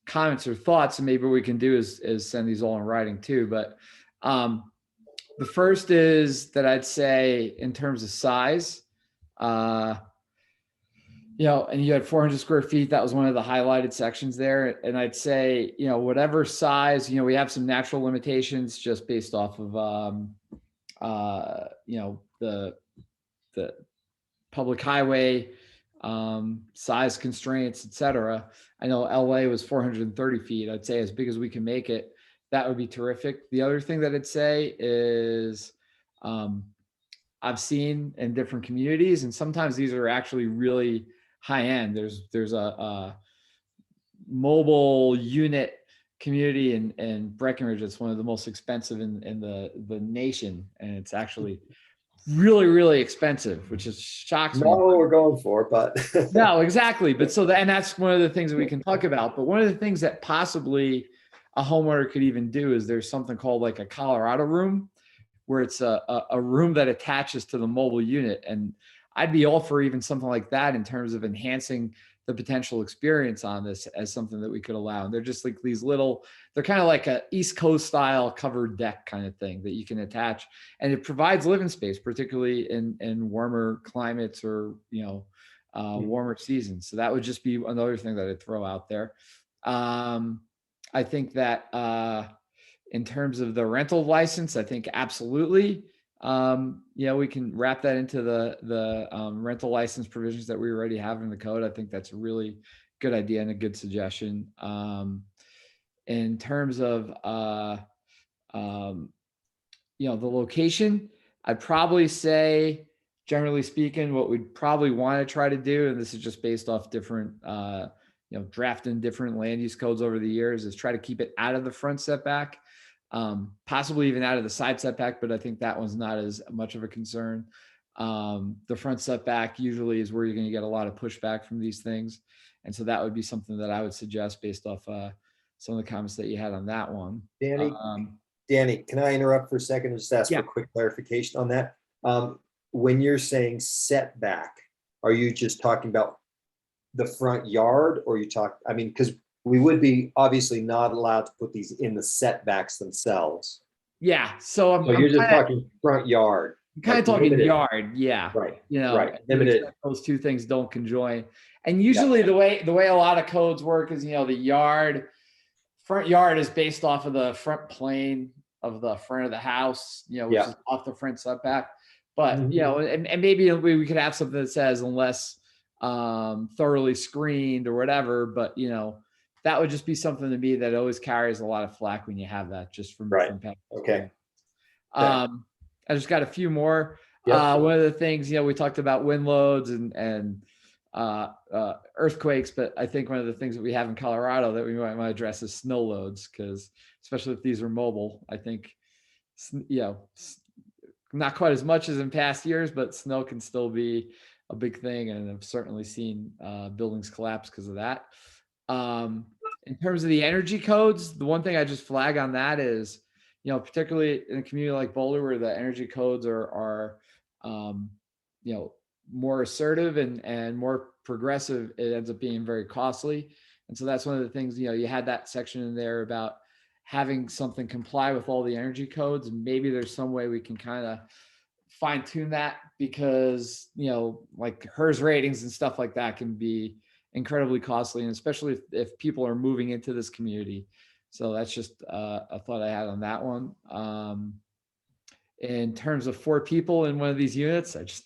comments or thoughts, and maybe what we can do is send these all in writing too. But the first is that I'd say in terms of size, and you had 400 square feet. That was one of the highlighted sections there. And I'd say, whatever size, we have some natural limitations just based off of, the public highway, size constraints, et cetera. I know LA was 430 feet. I'd say as big as we can make it, that would be terrific. The other thing that I'd say is, I've seen in different communities, and sometimes these are actually really high end. There's a mobile unit community in Breckenridge. It's one of the most expensive in the nation, and it's actually really, really expensive, which is shocks me. Not what we're going for, but No, exactly. But and that's one of the things that we can talk about. But one of the things that possibly a homeowner could even do is there's something called like a Colorado room, where it's a room that attaches to the mobile unit. And I'd be all for even something like that in terms of enhancing the potential experience on this as something that we could allow. And they're just like these little, they're kind of like a East Coast style covered deck kind of thing that you can attach. And it provides living space, particularly in warmer climates or, warmer seasons. So that would just be another thing that I'd throw out there. I think that in terms of the rental license, I think absolutely, we can wrap that into the rental license provisions that we already have in the code. I think that's a really good idea and a good suggestion. In terms of, the location, I'd probably say, generally speaking, what we'd probably want to try to do, and this is just based off different, drafting different land use codes over the years, is try to keep it out of the front setback. Possibly even out of the side setback, but I think that one's not as much of a concern. The front setback usually is where you're going to get a lot of pushback from these things. And so that would be something that I would suggest based off some of the comments that you had on that one. Danny, can I interrupt for a second and just ask Yeah. for a quick clarification on that? When you're saying setback, are you just talking about the front yard, or because we would be obviously not allowed to put these in the setbacks themselves. Yeah. So you're just talking front yard. I'm kind of talking limited. yard. Yeah. Right. Right. Limited. Those two things don't conjoin. And usually the way a lot of codes work is, the front yard is based off of the front plane of the front of the house, which is off the front setback. But, and maybe we could have something that says unless thoroughly screened or whatever, but, that would just be something to me that always carries a lot of flack when you have that, just from past Okay. I just got a few more. Yep. One of the things, we talked about wind loads and earthquakes, but I think one of the things that we have in Colorado that we might want to address is snow loads, because especially if these are mobile, I think, not quite as much as in past years, but snow can still be a big thing. And I've certainly seen buildings collapse because of that. In terms of the energy codes, the one thing I just flag on that is, particularly in a community like Boulder, where the energy codes are more assertive and more progressive, it ends up being very costly. And so that's one of the things, you had that section in there about having something comply with all the energy codes. And maybe there's some way we can kind of fine tune that, because, like HERS ratings and stuff like that can be incredibly costly, and especially if people are moving into this community. So that's just a thought I had on that one. In terms of 4 people in one of these units, it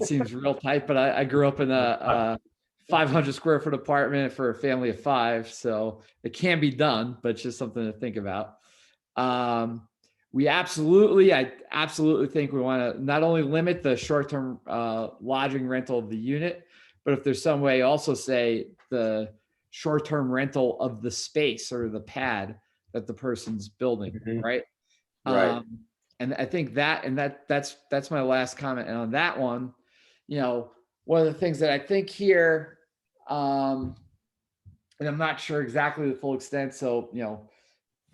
seems real tight, but I grew up in a 500 square foot apartment for a family of 5. So it can be done, but it's just something to think about. I absolutely think we want to not only limit the short-term lodging rental of the unit, but if there's some way, also say the short-term rental of the space or the pad that the person's building, right? Right. And I think that's my last comment. And on that one, one of the things that I think here, and I'm not sure exactly the full extent, so,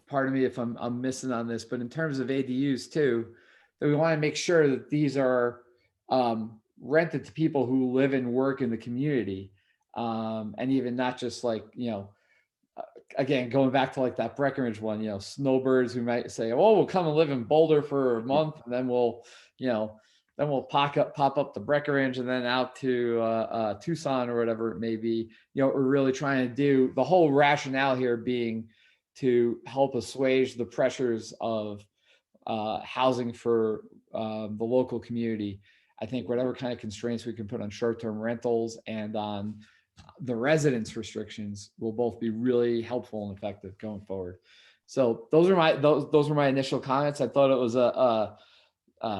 pardon me if I'm missing on this, but in terms of ADUs too, that we want to make sure that these are rented to people who live and work in the community. And even not just like, again, going back to like that Breckenridge one, snowbirds who might say, oh, we'll come and live in Boulder for a month and then we'll pop up to Breckenridge and then out to Tucson or whatever it may be. We're really trying to do, the whole rationale here being to help assuage the pressures of housing for the local community. I think whatever kind of constraints we can put on short-term rentals and on the residence restrictions will both be really helpful and effective going forward. So those were my initial comments. I thought it was a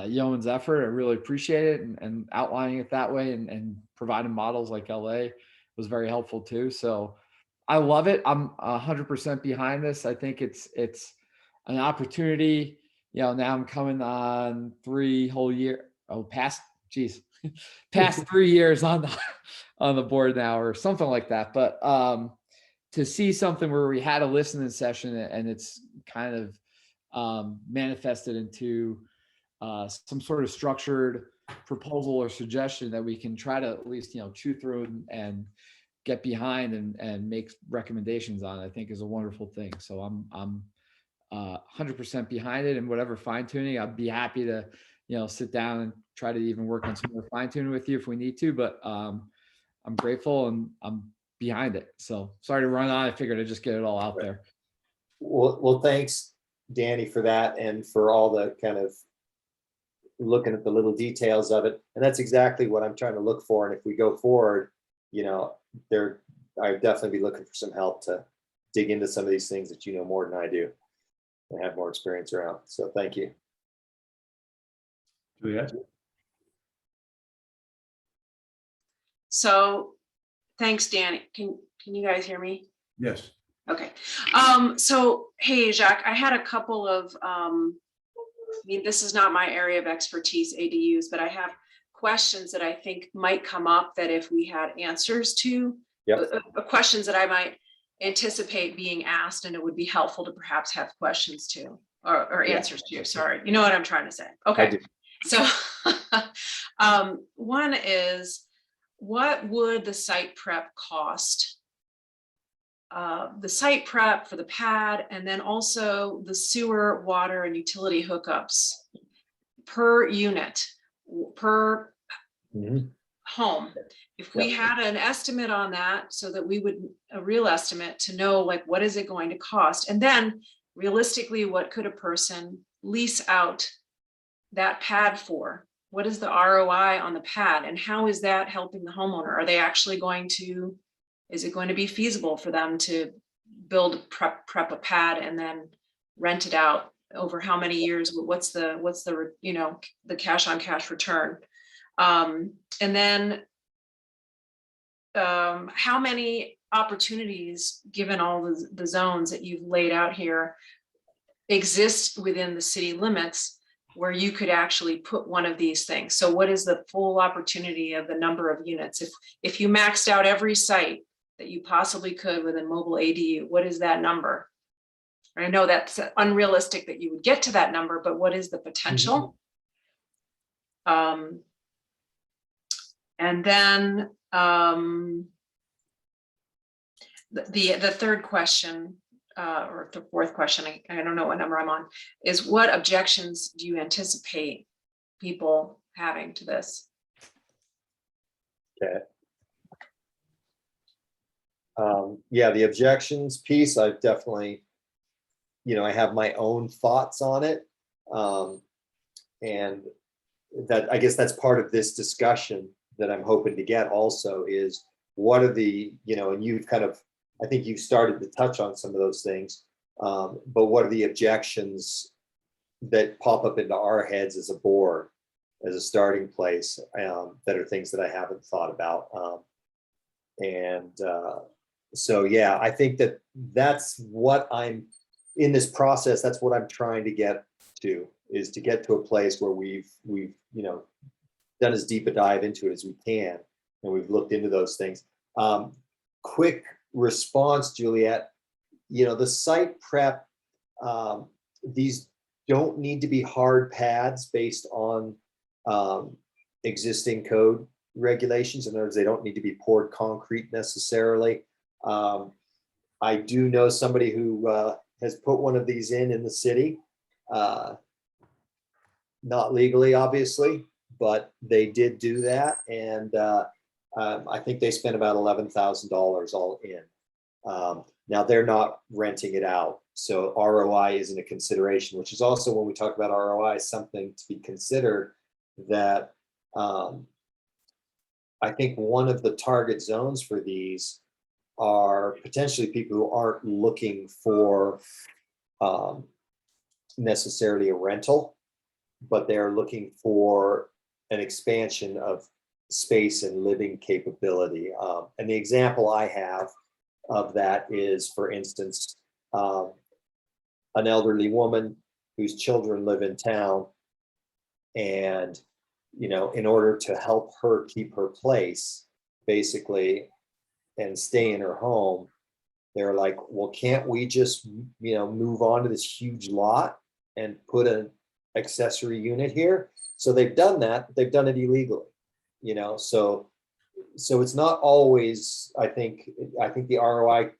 yeoman's effort. I really appreciate it, and outlining it that way and providing models like LA was very helpful too. So I love it. I'm 100% behind this. I think it's an opportunity. Now I'm coming on 3 whole year. Past 3 years on the board now or something like that. But to see something where we had a listening session and it's kind of manifested into some sort of structured proposal or suggestion that we can try to at least, chew through and get behind and make recommendations on, I think is a wonderful thing. So I'm 100% behind it, and whatever fine tuning, I'd be happy to, sit down and try to even work on some more fine tuning with you if we need to, but I'm grateful and I'm behind it. So sorry to run on. I figured I'd just get it all out there. Well, thanks, Danny, for that and for all the kind of looking at the little details of it. And that's exactly what I'm trying to look for. And if we go forward, I'd definitely be looking for some help to dig into some of these things that more than I do and have more experience around. So thank you. Juliet? So thanks, Danny. Can you guys hear me? Yes. Okay. So, hey, Jacques, I had a couple of, this is not my area of expertise, ADUs, but I have questions that I think might come up that if we had answers to, questions that I might anticipate being asked, and it would be helpful to perhaps have questions to, or answers to, sorry. You know what I'm trying to say? Okay. So one is, what would the site prep cost? The site prep for the pad, and then also the sewer, water, and utility hookups per unit, per home. If we had an estimate on that, so that we would, a real estimate to know, like, what is it going to cost? And then realistically, what could a person lease out that pad for? What is the ROI on the pad, and how is that helping the homeowner? Are they actually going to, is it going to be feasible for them to build, prep a pad and then rent it out over how many years? What's the the cash on cash return? And then how many opportunities, given all the zones that you've laid out here, exist within the city limits where you could actually put one of these things? So what is the full opportunity of the number of units? If you maxed out every site that you possibly could with a mobile ADU, what is that number? I know that's unrealistic that you would get to that number, but what is the potential? And then the third question, or the fourth question, I don't know what number I'm on, is what objections do you anticipate people having to this? Okay. Yeah, the objections piece, I've definitely, I have my own thoughts on it. And that, I guess that's part of this discussion that I'm hoping to get also is, what are the, and you've kind of, I think you started to touch on some of those things, but what are the objections that pop up into our heads as a board, as a starting place, that are things that I haven't thought about. So yeah, I think that's what I'm in this process. That's what I'm trying to get to, is to get to a place where we've done as deep a dive into it as we can, and we've looked into those things. Quick response, Juliet, the site prep, these don't need to be hard pads based on existing code regulations. In other words, they don't need to be poured concrete necessarily. I do know somebody who has put one of these in the city, not legally, obviously, but they did do that. And I think they spent about $11,000 all in. Now they're not renting it out. So ROI isn't a consideration, which is also, when we talk about ROI, something to be considered, that I think one of the target zones for these are potentially people who aren't looking for necessarily a rental, but they're looking for an expansion of space and living capability. And the example I have of that is, for instance, an elderly woman whose children live in town, and in order to help her keep her place, basically, and stay in her home, they're like, well, can't we just move on to this huge lot and put an accessory unit here? So they've done that, but they've done it illegally. So it's not always, I think the ROI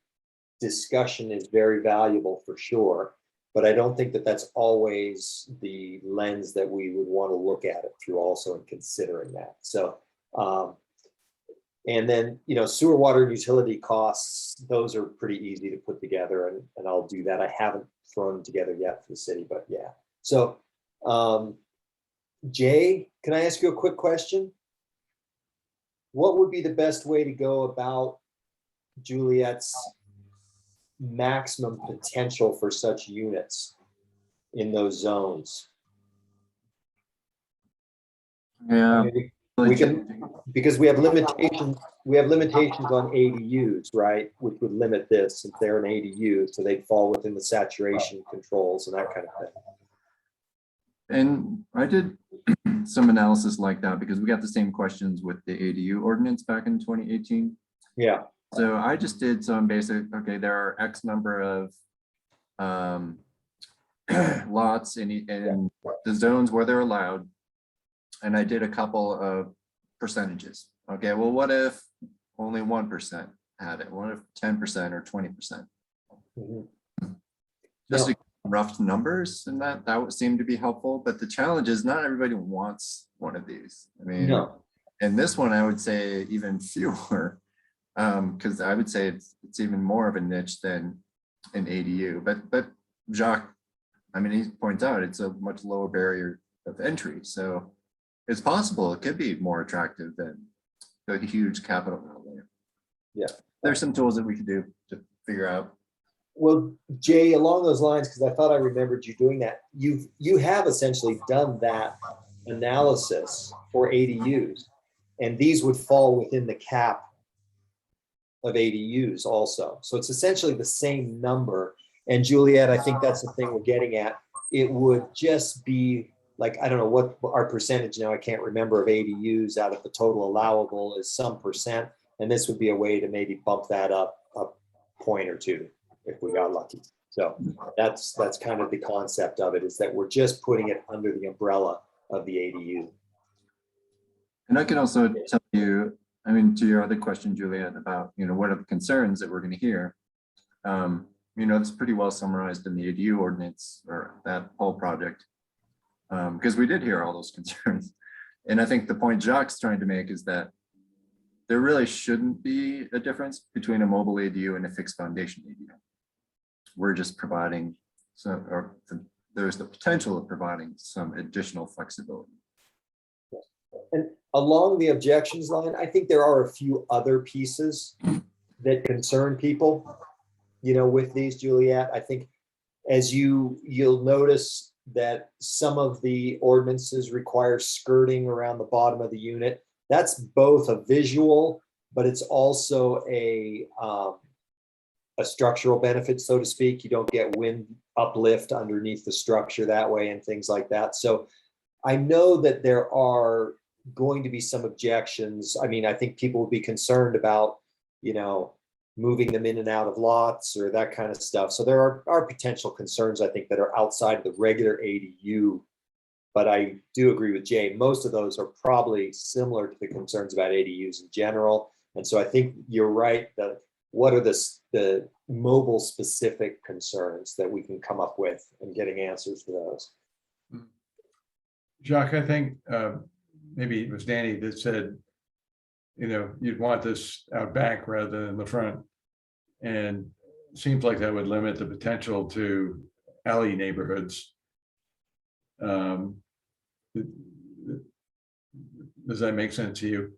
discussion is very valuable for sure, but I don't think that that's always the lens that we would want to look at it through, also in considering that. So, and then, sewer, water, and utility costs, those are pretty easy to put together, and I'll do that. I haven't thrown them together yet for the city, but yeah. So, Jay, can I ask you a quick question? What would be the best way to go about Juliet's maximum potential for such units in those zones? Yeah. We can, because we have limitations on ADUs, right? Which would limit this if they're an ADU, so they'd fall within the saturation controls and that kind of thing. And I did some analysis like that because we got the same questions with the ADU ordinance back in 2018. Yeah. So I just did some basic, okay, there are X number of lots in the zones where they're allowed. And I did a couple of percentages. Okay, well, what if only 1% had it? What if 10% or 20%? Mm-hmm. Just rough numbers, and that would seem to be helpful. But the challenge is not everybody wants one of these. I mean, no. And this one, I would say even fewer, because I would say it's even more of a niche than an ADU. But Jacques, I mean, he points out it's a much lower barrier of entry. So it's possible it could be more attractive than the huge capital outlay. Yeah. There's some tools that we could do to figure out. Well, Jay, along those lines, because I thought I remembered you doing that, you have essentially done that analysis for ADUs, and these would fall within the cap of ADUs also. So it's essentially the same number. And Juliet, I think that's the thing we're getting at. It would just be like, I don't know what our percentage now, I can't remember, of ADUs out of the total allowable is some percent. And this would be a way to maybe bump that up a point or two if we got lucky. So that's kind of the concept of it, is that we're just putting it under the umbrella of the ADU. And I can also tell you, I mean, to your other question, Juliet, about, what are the concerns that we're going to hear? It's pretty well summarized in the ADU ordinance, or that whole project, because we did hear all those concerns. And I think the point Jacques is trying to make is that there really shouldn't be a difference between a mobile ADU and a fixed foundation ADU. We're just providing some, or there's the potential of providing some additional flexibility. And along the objections line, I think there are a few other pieces that concern people, with these, Juliet. I think as you'll notice that some of the ordinances require skirting around the bottom of the unit. That's both a visual, but it's also a structural benefit, so to speak. You don't get wind uplift underneath the structure that way and things like that. So I know that there are going to be some objections. I mean, I think people will be concerned about, you know, moving them in and out of lots or that kind of stuff. So there are potential concerns, I think, that are outside of the regular ADU. But I do agree with Jay. Most of those are probably similar to the concerns about ADUs in general. And so I think you're right. What are the mobile specific concerns that we can come up with and getting answers to those? Jacques, I think maybe it was Danny that said, you know, you'd want this out back rather than in the front. And it seems like that would limit the potential to alley neighborhoods. Does that make sense to you?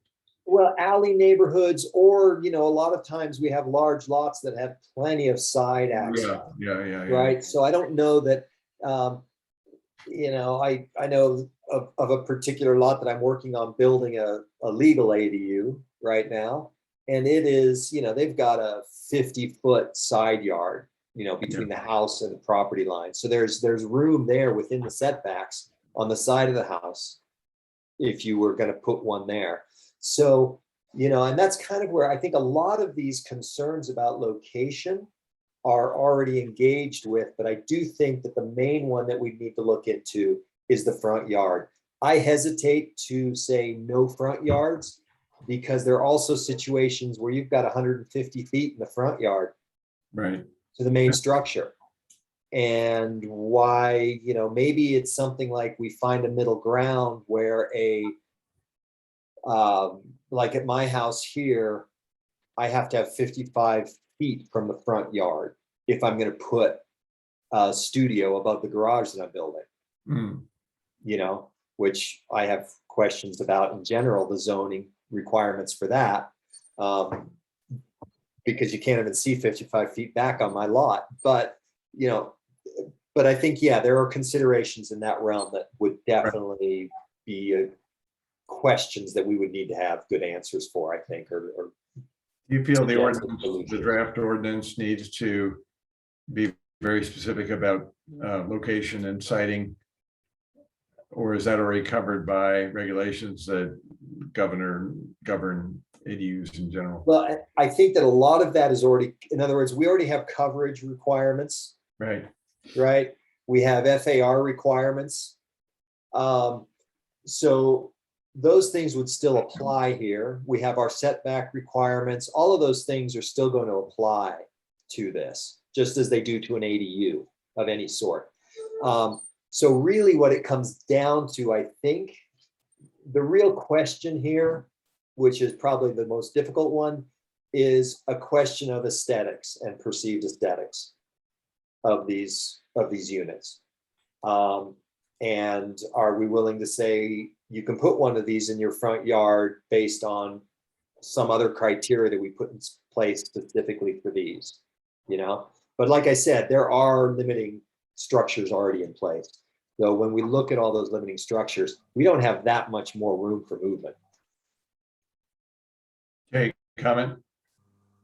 Well, alley neighborhoods, or, you know, a lot of times we have large lots that have plenty of side access. Yeah. Right. So I don't know that, you know, I know of a particular lot that I'm working on building a legal ADU right now. And it is, you know, they've got a 50-foot side yard, you know, between the house and the property line. So there's room there within the setbacks on the side of the house if you were going to put one there. So, you know, and that's kind of where I think a lot of these concerns about location are already engaged with, but I do think that the main one that we need to look into is the front yard. I hesitate to say no front yards because there are also situations where you've got 150 feet in the front yard, Right, to the main structure. And why, you know, maybe it's something like we find a middle ground where like at my house here, I have to have 55 feet from the front yard if I'm going to put a studio above the garage that I'm building, you know, which I have questions about in general, the zoning requirements for that, because you can't even see 55 feet back on my lot. But, you know, but I think, yeah, there are considerations in that realm that would definitely be questions that we would need to have good answers for, I think, or do you feel the suggested ordinance, solutions. the draft ordinance needs to be very specific about location and siting? Or is that already covered by regulations that govern ADUs in general? Well, I think that a lot of that is already, in other words, we already have coverage requirements, Right, right? We have FAR requirements. So those things would still apply here. We have our setback requirements. All of those things are still going to apply to this, just as they do to an ADU of any sort. So really what it comes down to, I think, the real question here, which is probably the most difficult one, is a question of aesthetics and perceived aesthetics of these units. And are we willing to say you can put one of these in your front yard based on some other criteria that we put in place specifically for these, you know? But like I said, there are limiting structures already in place. So when we look at all those limiting structures, we don't have that much more room for movement. okay, comment?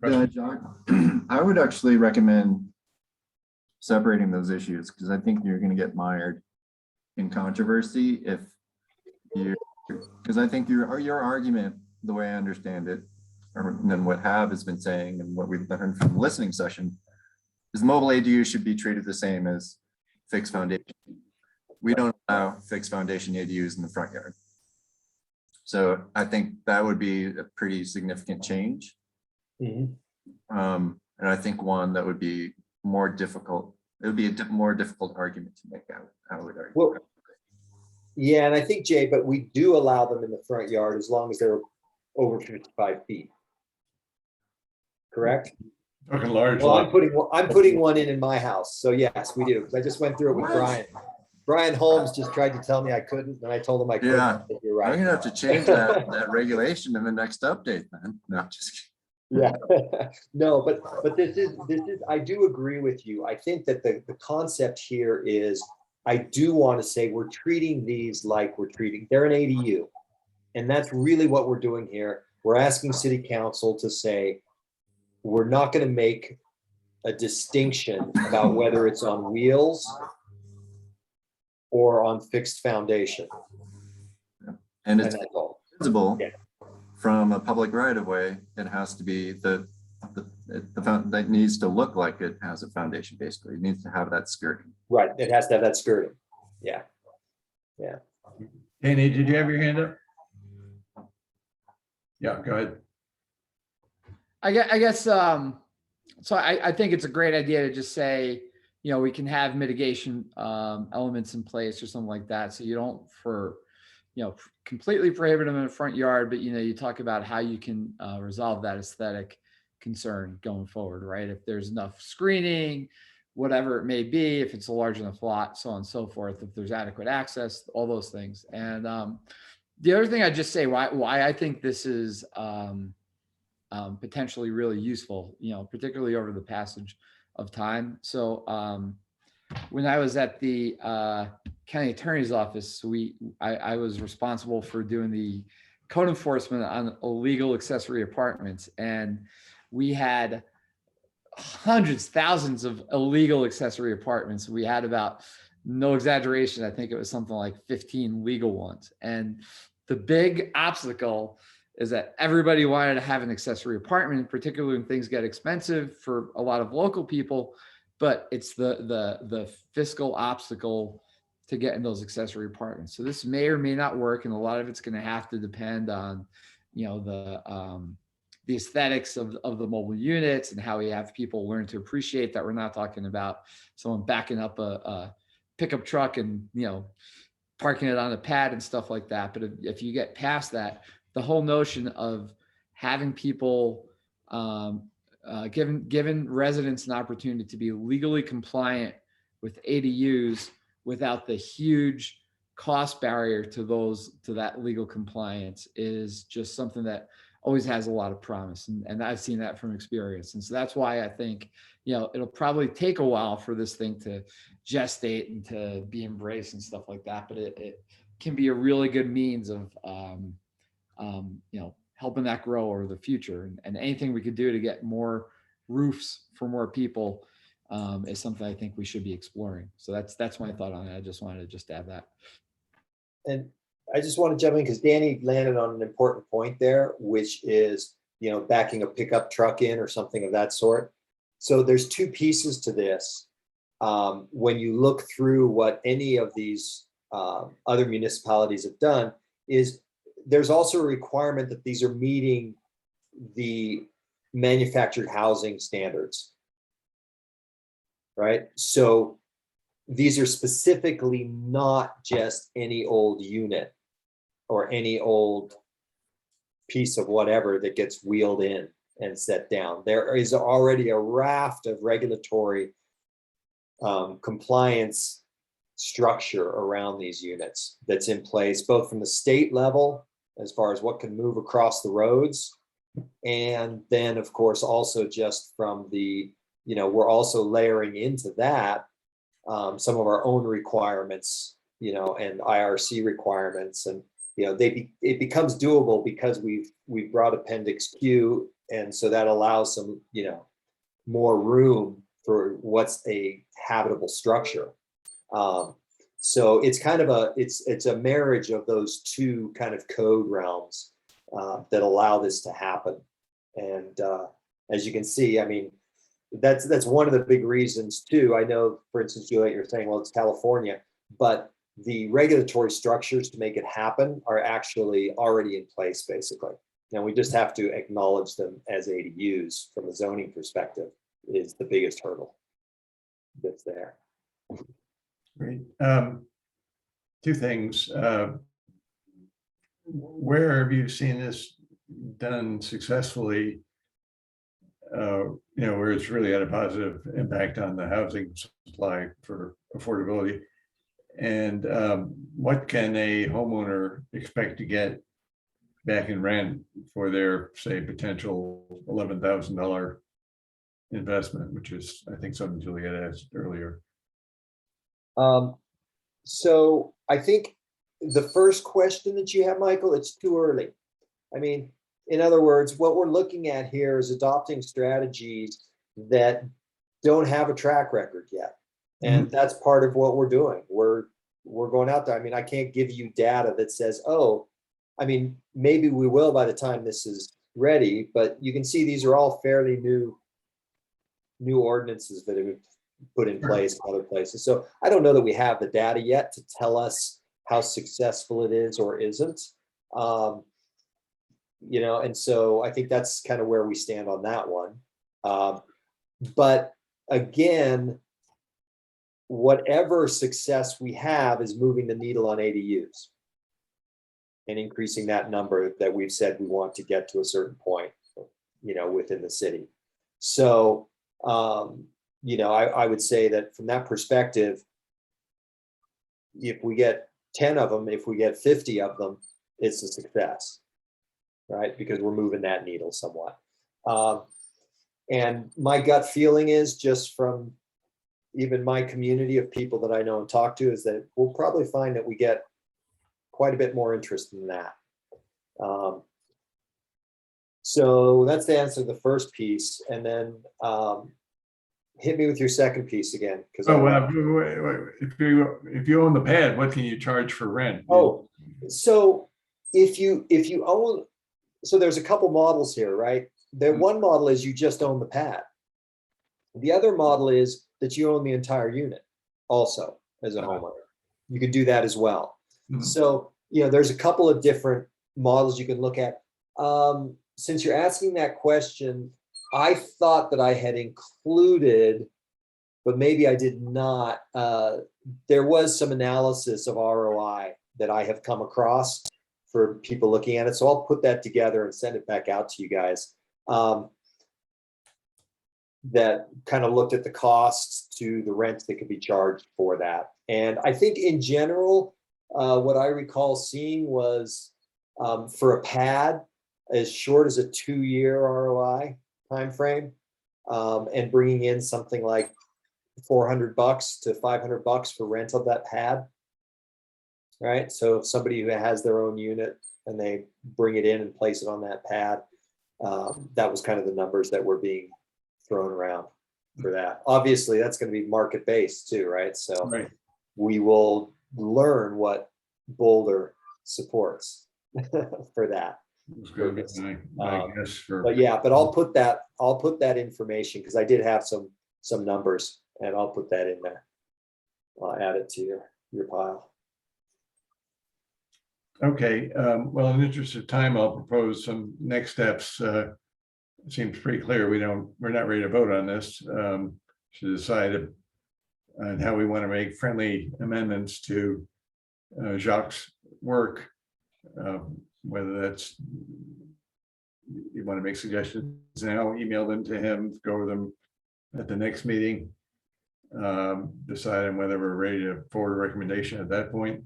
Yeah, John, I would actually recommend separating those issues because I think you're going to get mired in controversy if you, because I think your argument, the way I understand it, or then what Hav has been saying and what we've learned from the listening session, is mobile ADU should be treated the same as fixed foundation. We don't allow fixed foundation ADUs in the front yard. So I think that would be a pretty significant change. And I think one that would be more difficult. It would be a more difficult argument to make out. I would argue. Well, yeah, and I think, Jay, but we do allow them in the front yard as long as they're over 55 feet. Correct? Talking large Well, lot. I'm putting one in my house. So yes, we do. Because I just went through it with Brian. Brian Holmes just tried to tell me I couldn't, and I told him I couldn't. Yeah, You're right. I'm gonna have to change that regulation in the next update, man. No, just kidding. Yeah, no, but this is, I do agree with you. I think that the concept here is, I do want to say we're treating these like they're an ADU. And that's really what we're doing here. We're asking city council to say, we're not going to make a distinction about whether it's on wheels or on fixed foundation. And And it's that's all. visible Yeah. from a public right of way. It has to be that needs to look like it has a foundation, basically. It needs to have that skirting. Right, it has to have that skirting. Yeah. Danny, did you have your hand up? Yeah, go ahead. I guess, so I think it's a great idea to just say, you know, we can have mitigation elements in place or something like that. So you don't completely prohibit them in the front yard, but, you know, you talk about how you can resolve that aesthetic concern going forward, right? If there's enough screening, whatever it may be, if it's a large enough lot, so on and so forth, if there's adequate access, all those things. And the other thing I'd just say why I think this is potentially really useful, you know, particularly over the passage of time. So when I was at the county attorney's office, I was responsible for doing the code enforcement on illegal accessory apartments, and we had hundreds, thousands of illegal accessory apartments. We had about, no exaggeration, I think it was something like 15 legal ones. And the big obstacle is that everybody wanted to have an accessory apartment, particularly when things get expensive for a lot of local people, but it's the fiscal obstacle to get in those accessory apartments. So this may or may not work, and a lot of it's going to have to depend on, you know, the aesthetics of the mobile units and how we have people learn to appreciate that we're not talking about someone backing up a pickup truck and, you know, parking it on a pad and stuff like that. But if you get past that, the whole notion of having people, given residents an opportunity to be legally compliant with ADUs without the huge cost barrier to that legal compliance is just something that always has a lot of promise. And I've seen that from experience. And so that's why I think, you know, it'll probably take a while for this thing to gestate and to be embraced and stuff like that. But it can be a really good means of, you know, helping that grow over the future. And anything we could do to get more roofs for more people is something I think we should be exploring. So that's my thought on it. I just wanted to add that. And I just want to jump in because Danny landed on an important point there, which is, you know, backing a pickup truck in or something of that sort. So there's two pieces to this. When you look through what any of these other municipalities have done, is there's also a requirement that these are meeting the manufactured housing standards, right? So these are specifically not just any old unit or any old piece of whatever that gets wheeled in and set down. There is already a raft of regulatory compliance structure around these units that's in place, both from the state level, as far as what can move across the roads, and then of course also just from the, you know, we're also layering into that some of our own requirements, you know, and IRC requirements, and you know, it becomes doable because we've brought Appendix Q, and so that allows some, you know, more room for what's a habitable structure. So it's kind of it's a marriage of those two kind of code realms that allow this to happen. And as you can see, I mean, that's one of the big reasons too. I know, for instance, Juliet, you're saying, well, it's California, but the regulatory structures to make it happen are actually already in place, basically. Now we just have to acknowledge them as ADUs from a zoning perspective is the biggest hurdle that's there. Great. Two things. Where have you seen this done successfully? You know, where it's really had a positive impact on the housing supply for affordability. And what can a homeowner expect to get back in rent for their, say, potential $11,000 investment, which is, I think, something Juliet asked earlier. So I think the first question that you have, Michael, it's too early. I mean, in other words, what we're looking at here is adopting strategies that don't have a track record yet. And that's part of what we're doing. We're going out there. I mean, I can't give you data that says, oh, I mean, maybe we will by the time this is ready, but you can see these are all fairly new ordinances that have been put in place in other places. So I don't know that we have the data yet to tell us how successful it is or isn't. You know, and so I think that's kind of where we stand on that one. But again, whatever success we have is moving the needle on ADUs and increasing that number that we've said we want to get to a certain point, you know, within the city. So, you know, I would say that from that perspective, if we get 10 of them, if we get 50 of them, it's a success, right? Because we're moving that needle somewhat. And my gut feeling is, just from even my community of people that I know and talk to, is that we'll probably find that we get quite a bit more interest in that. So that's the answer to the first piece. And then hit me with your second piece again. Because if you own the pad, what can you charge for rent? Oh, so if you own, so there's a couple models here, right? The one model is you just own the pad. The other model is that you own the entire unit also as a homeowner. You can do that as well. So, you know, there's a couple of different models you can look at. Since you're asking that question, I thought that I had included, but maybe I did not. There was some analysis of ROI that I have come across for people looking at it. So I'll put that together and send it back out to you guys. That kind of looked at the costs to the rent that could be charged for that. And I think in general, what I recall seeing was for a pad as short as a 2-year ROI timeframe, and bringing in something like $400 to $500 for rent of that pad. Right. So if somebody who has their own unit and they bring it in and place it on that pad, that was kind of the numbers that were being thrown around for that. Obviously, that's going to be market based too, right? So we will learn what Boulder supports for that. But yeah, but I'll put that information, because I did have some numbers, and I'll put that in there. I'll add it to your pile. Okay, well, in the interest of time, I'll propose some next steps. It seems pretty clear we're not ready to vote on this. To decide on how we want to make friendly amendments to Jacques' work, whether that's, you want to make suggestions now, email them to him, go over them at the next meeting, decide on whether we're ready to forward a recommendation at that point.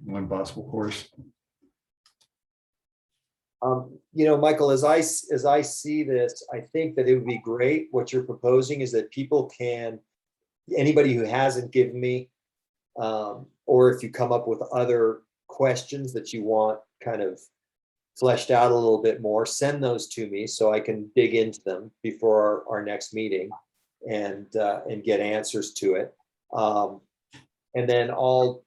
One possible course. You know, Michael, as I see this, I think that it would be great. What you're proposing is that people can, anybody who hasn't given me, or if you come up with other questions that you want kind of fleshed out a little bit more, send those to me so I can dig into them before our next meeting and get answers to it. And then I'll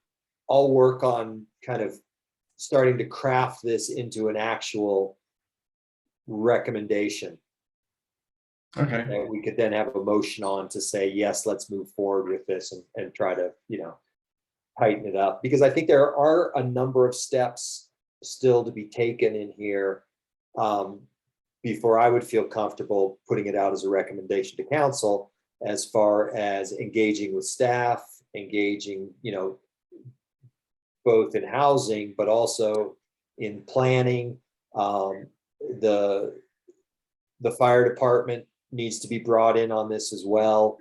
work on kind of starting to craft this into an actual recommendation. Okay. And we could then have a motion on to say, yes, let's move forward with this and try to, you know, tighten it up. Because I think there are a number of steps still to be taken in here before I would feel comfortable putting it out as a recommendation to council, as far as engaging with staff, engaging, you know, both in housing, but also in planning. The fire department needs to be brought in on this as well.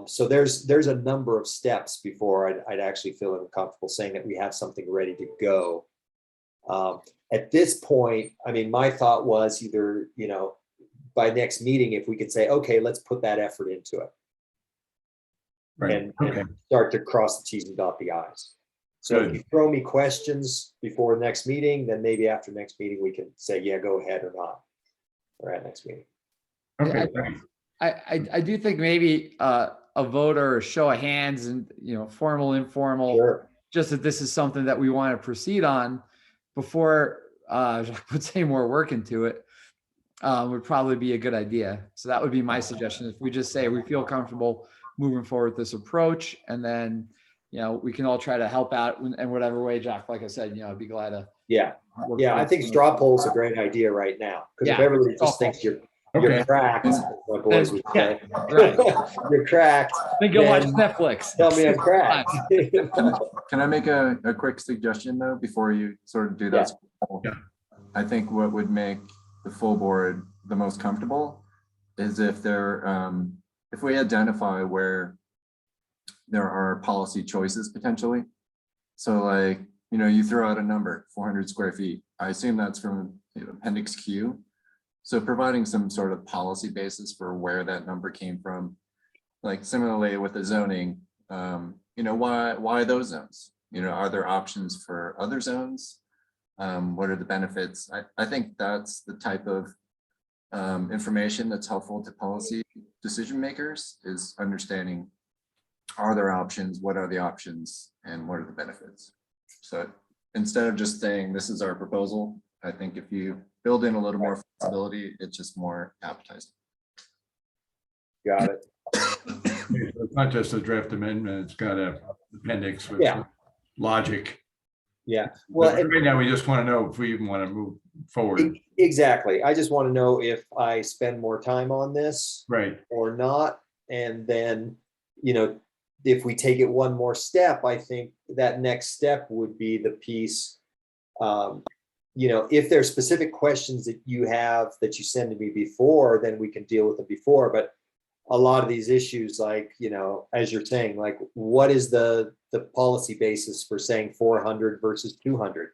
So there's a number of steps before I'd actually feel comfortable saying that we have something ready to go. At this point, I mean, my thought was either, you know, by next meeting, if we could say, okay, let's put that effort into it. Right. And start to cross the T's and dot the I's. So if you throw me questions before the next meeting, then maybe after next meeting, we can say, yeah, go ahead or not, or at next meeting. Okay. I do think maybe a vote or a show of hands and, you know, formal, informal, Sure. just that this is something that we want to proceed on before Jacques puts any more work into it, would probably be a good idea. So that would be my suggestion. If we just say we feel comfortable moving forward with this approach, and then, you know, we can all try to help out in whatever way, Jacques, like I said, you know, I'd be glad to. Yeah, work yeah, I with think you. straw poll's a great idea right now, because if Yeah, everybody straw just thinks you're Okay. cracked, as my boys would say. Right. You're cracked. Then go watch then Netflix. Tell me I'm cracked. Can I make a quick suggestion though, before you sort of do that? Yeah. I think what would make the full board the most comfortable is if if we identify where there are policy choices potentially. So like, you know, you throw out a number, 400 square feet. I assume that's from Appendix Q. So providing some sort of policy basis for where that number came from. Like similarly with the zoning, you know, why those zones? You know, are there options for other zones? What are the benefits? I think that's the type of information that's helpful to policy decision makers, is understanding, are there options, what are the options, and what are the benefits? So instead of just saying this is our proposal, I think if you build in a little more flexibility, it's just more appetizing. Got it. It's not just a draft amendment, it's got a appendix with Yeah. logic. Yeah, Well, well, right now, we just want to know if we even want to move forward. exactly. I just want to know if I spend more time on this Right, or not. And then, you know, if we take it one more step, I think that next step would be the piece. You know, if there's specific questions that you have that you send to me before, then we can deal with them before. But a lot of these issues, like, you know, as you're saying, like, what is the policy basis for saying 400 versus 200?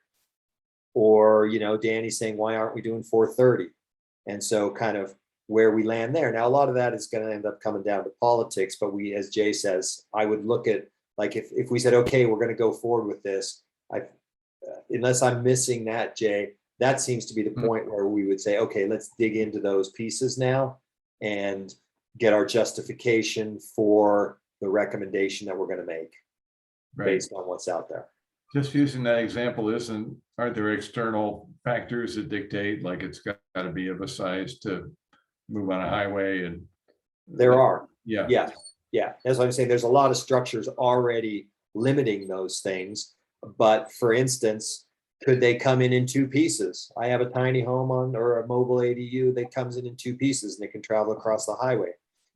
Or, you know, Danny's saying, why aren't we doing 430? And so kind of where we land there. Now, a lot of that is going to end up coming down to politics, but we, as Jay says, I would look at, like, if we said, okay, we're going to go forward with this, unless I'm missing that, Jay, that seems to be the point where we would say, okay, let's dig into those pieces now and get our justification for the recommendation that we're going to make right. based on what's out there. Just using that example, aren't there external factors that dictate, like it's got to be of a size to move on a highway? And There are. yeah, Yeah. That's what I'm saying. There's a lot of structures already limiting those things. But for instance, could they come in two pieces? I have a tiny home or a mobile ADU that comes in two pieces and they can travel across the highway.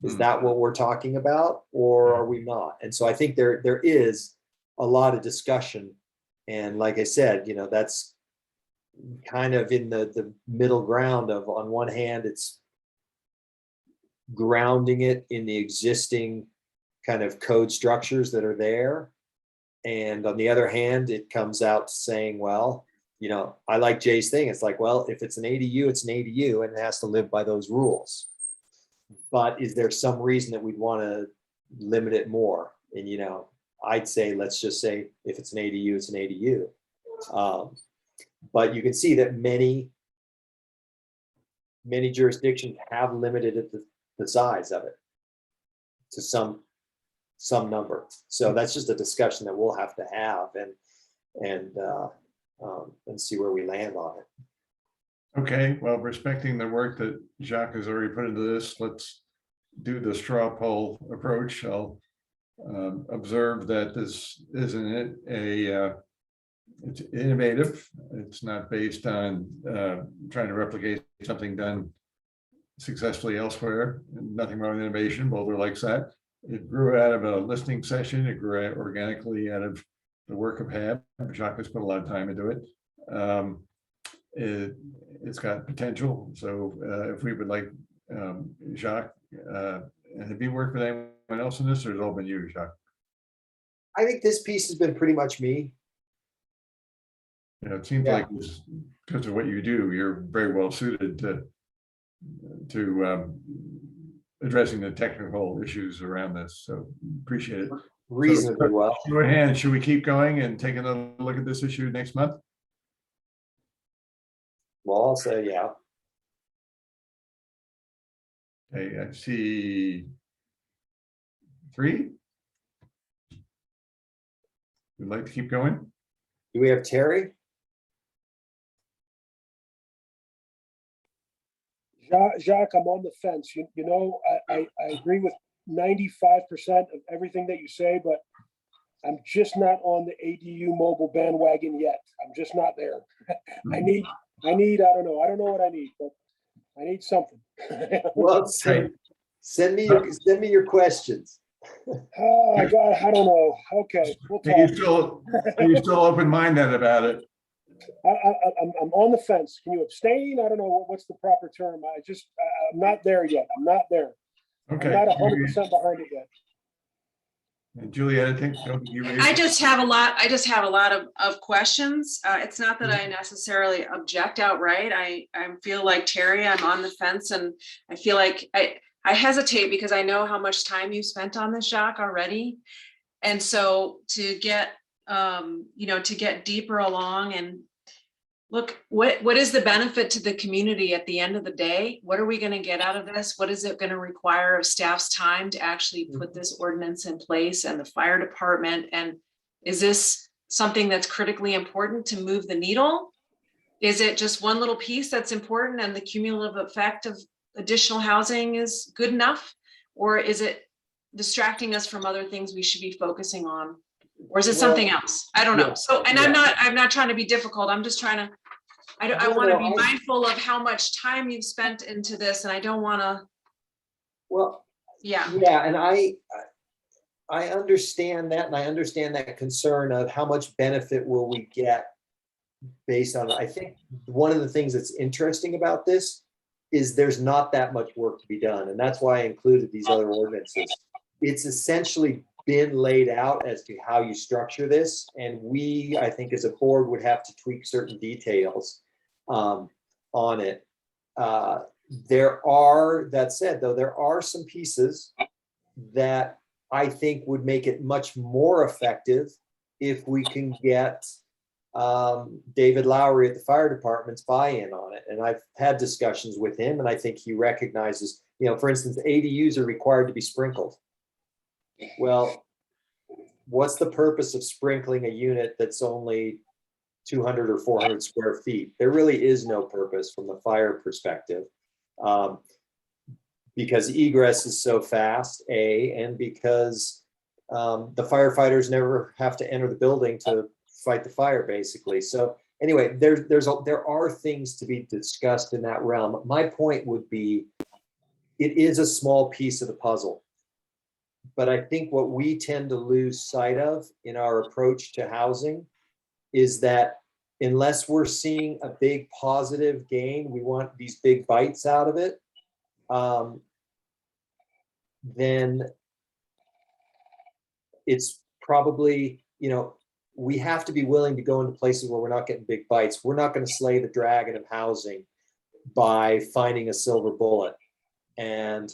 Is that what we're talking about, or are we not? And so I think there is a lot of discussion. And like I said, you know, that's kind of in the middle ground of, on one hand, it's grounding it in the existing kind of code structures that are there. And on the other hand, it comes out saying, well, you know, I like Jay's thing. It's like, well, if it's an ADU, it's an ADU and it has to live by those rules. But is there some reason that we'd want to limit it more? And, you know, I'd say, let's just say if it's an ADU, it's an ADU. But you can see that many jurisdictions have limited it the size of it to some number. So that's just a discussion that we'll have to have and see where we land on it. okay, well, respecting the work that Jacques has already put into this, let's do the straw poll approach. I'll observe that this isn't it's innovative. It's not based on trying to replicate something done successfully elsewhere. Nothing wrong with innovation. Boulder likes that. It grew out of a listening session. It grew organically out of the work of HAB. Jacques has put a lot of time into it. It's got potential. So if we would like Jacques, have you worked with anyone else in this, or has it all been you, Jacques? I think this piece has been pretty much me. You know, it seems like because of what you do, you're very well suited to addressing the technical issues around this. So appreciate it. Reasonably well. Show of hands, should we keep going and take another look at this issue next month? Well, I'll say, yeah. Okay, I see 3. Would like to keep going? Do we have Terry? Jacques, I'm on the fence. You know, I agree with 95% of everything that you say, but I'm just not on the ADU mobile bandwagon yet. I'm just not there. I need, I don't know what I need, but I need something. Well, Right. send me your questions. Oh, I don't know. Okay, we'll Are talk. you still open-minded about it? I'm on the fence. Can you abstain? I don't know what's the proper term. I'm not there yet. I'm not there. Okay. I'm not 100% behind it yet. And Juliet, I think you raised. I just have a lot of questions. It's not that I necessarily object outright. I feel like Terry, I'm on the fence, and I feel like I hesitate because I know how much time you spent on this, Jacques, already. And so to get, to get deeper along and look, what is the benefit to the community at the end of the day? What are we going to get out of this? What is it going to require of staff's time to actually put this ordinance in place, and the fire department? And is this something that's critically important to move the needle? Is it just one little piece that's important and the cumulative effect of additional housing is good enough? Or is it distracting us from other things we should be focusing on? Or is it something else? I don't know. So, and I'm not trying to be difficult. I'm just trying to, I want to be mindful of how much time you've spent into this, and I don't want to. Well, yeah, and I understand that, and I understand that concern of how much benefit will we get based on it. I think one of the things that's interesting about this is there's not that much work to be done, and that's why I included these other ordinances. It's essentially been laid out as to how you structure this, and we, I think, as a board would have to tweak certain details on it. That said, though, there are some pieces that I think would make it much more effective if we can get David Lowry at the fire department's buy-in on it. And I've had discussions with him, and I think he recognizes, for instance, ADUs are required to be sprinkled. Well, what's the purpose of sprinkling a unit that's only 200 or 400 square feet? There really is no purpose from the fire perspective, because egress is so fast, and because the firefighters never have to enter the building to fight the fire, basically. So anyway, there are things to be discussed in that realm. My point would be, it is a small piece of the puzzle. But I think what we tend to lose sight of in our approach to housing is that unless we're seeing a big positive gain, we want these big bites out of it, then it's probably, we have to be willing to go into places where we're not getting big bites. We're not going to slay the dragon of housing by finding a silver bullet. And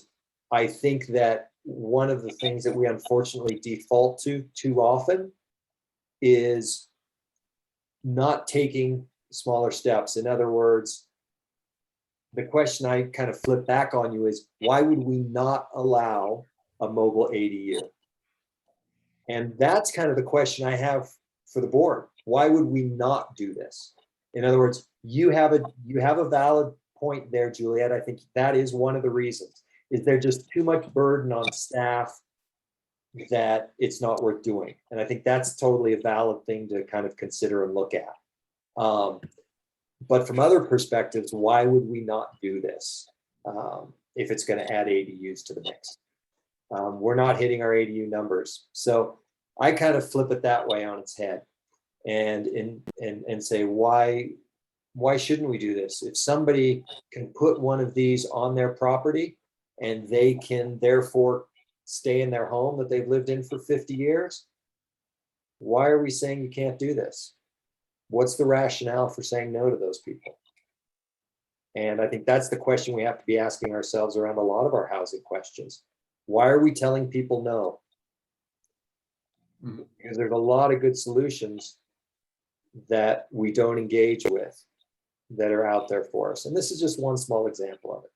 I think that one of the things that we unfortunately default to too often is not taking smaller steps. In other words, the question I kind of flip back on you is, why would we not allow a mobile ADU? And that's kind of the question I have for the board. Why would we not do this? In other words, you have a valid point there, Juliet. I think that is one of the reasons. Is there just too much burden on staff that it's not worth doing? And I think that's totally a valid thing to kind of consider and look at. But from other perspectives, why would we not do this if it's going to add ADUs to the mix? We're not hitting our ADU numbers. So I kind of flip it that way on its head and say, why shouldn't we do this? If somebody can put one of these on their property, and they can therefore stay in their home that they've lived in for 50 years, why are we saying you can't do this? What's the rationale for saying no to those people? And I think that's the question we have to be asking ourselves around a lot of our housing questions. Why are we telling people no? Because there's a lot of good solutions that we don't engage with that are out there for us. And this is just one small example of it.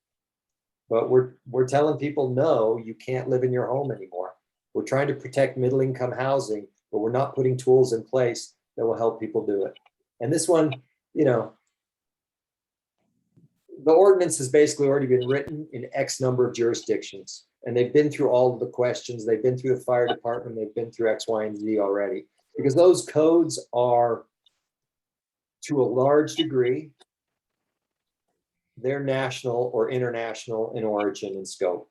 But we're telling people, no, you can't live in your home anymore. We're trying to protect middle income housing but we're not putting tools in place that will help people do it. And this one, you know, the ordinance has basically already been written in X number of jurisdictions, and they've been through all of the questions. They've been through the fire department. They've been through X, Y, and Z already, because those codes are, to a large degree, they're national or international in origin and scope.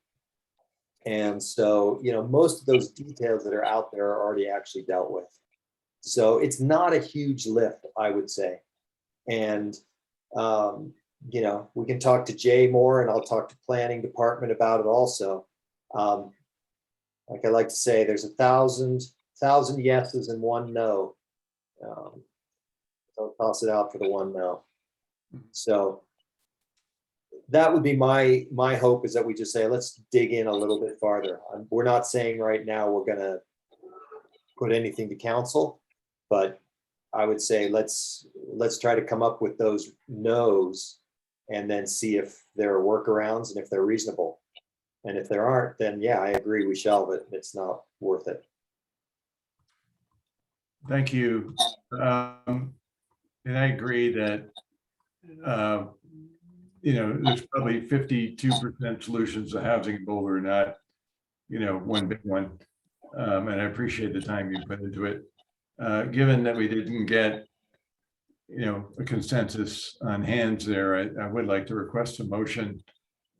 And so, you know, most of those details that are out there are already actually dealt with. So it's not a huge lift, I would say. And, you know, we can talk to Jay more, and I'll talk to planning department about it also. Like I like to say, there's 1,000 yeses and 1 no. Don't toss it out for the 1 no. So that would be my hope, is that we just say, let's dig in a little bit farther. We're not saying right now we're going to put anything to council, but I would say let's try to come up with those no's and then see if there are workarounds and if they're reasonable. And if there aren't, then yeah, I agree, we shelve it. It's not worth it. Thank you. And I agree that, you know, there's probably 52% solutions to housing in Boulder, not, you know, one big one. And I appreciate the time you put into it. Given that we didn't get, you know, a consensus on hands there, I would like to request a motion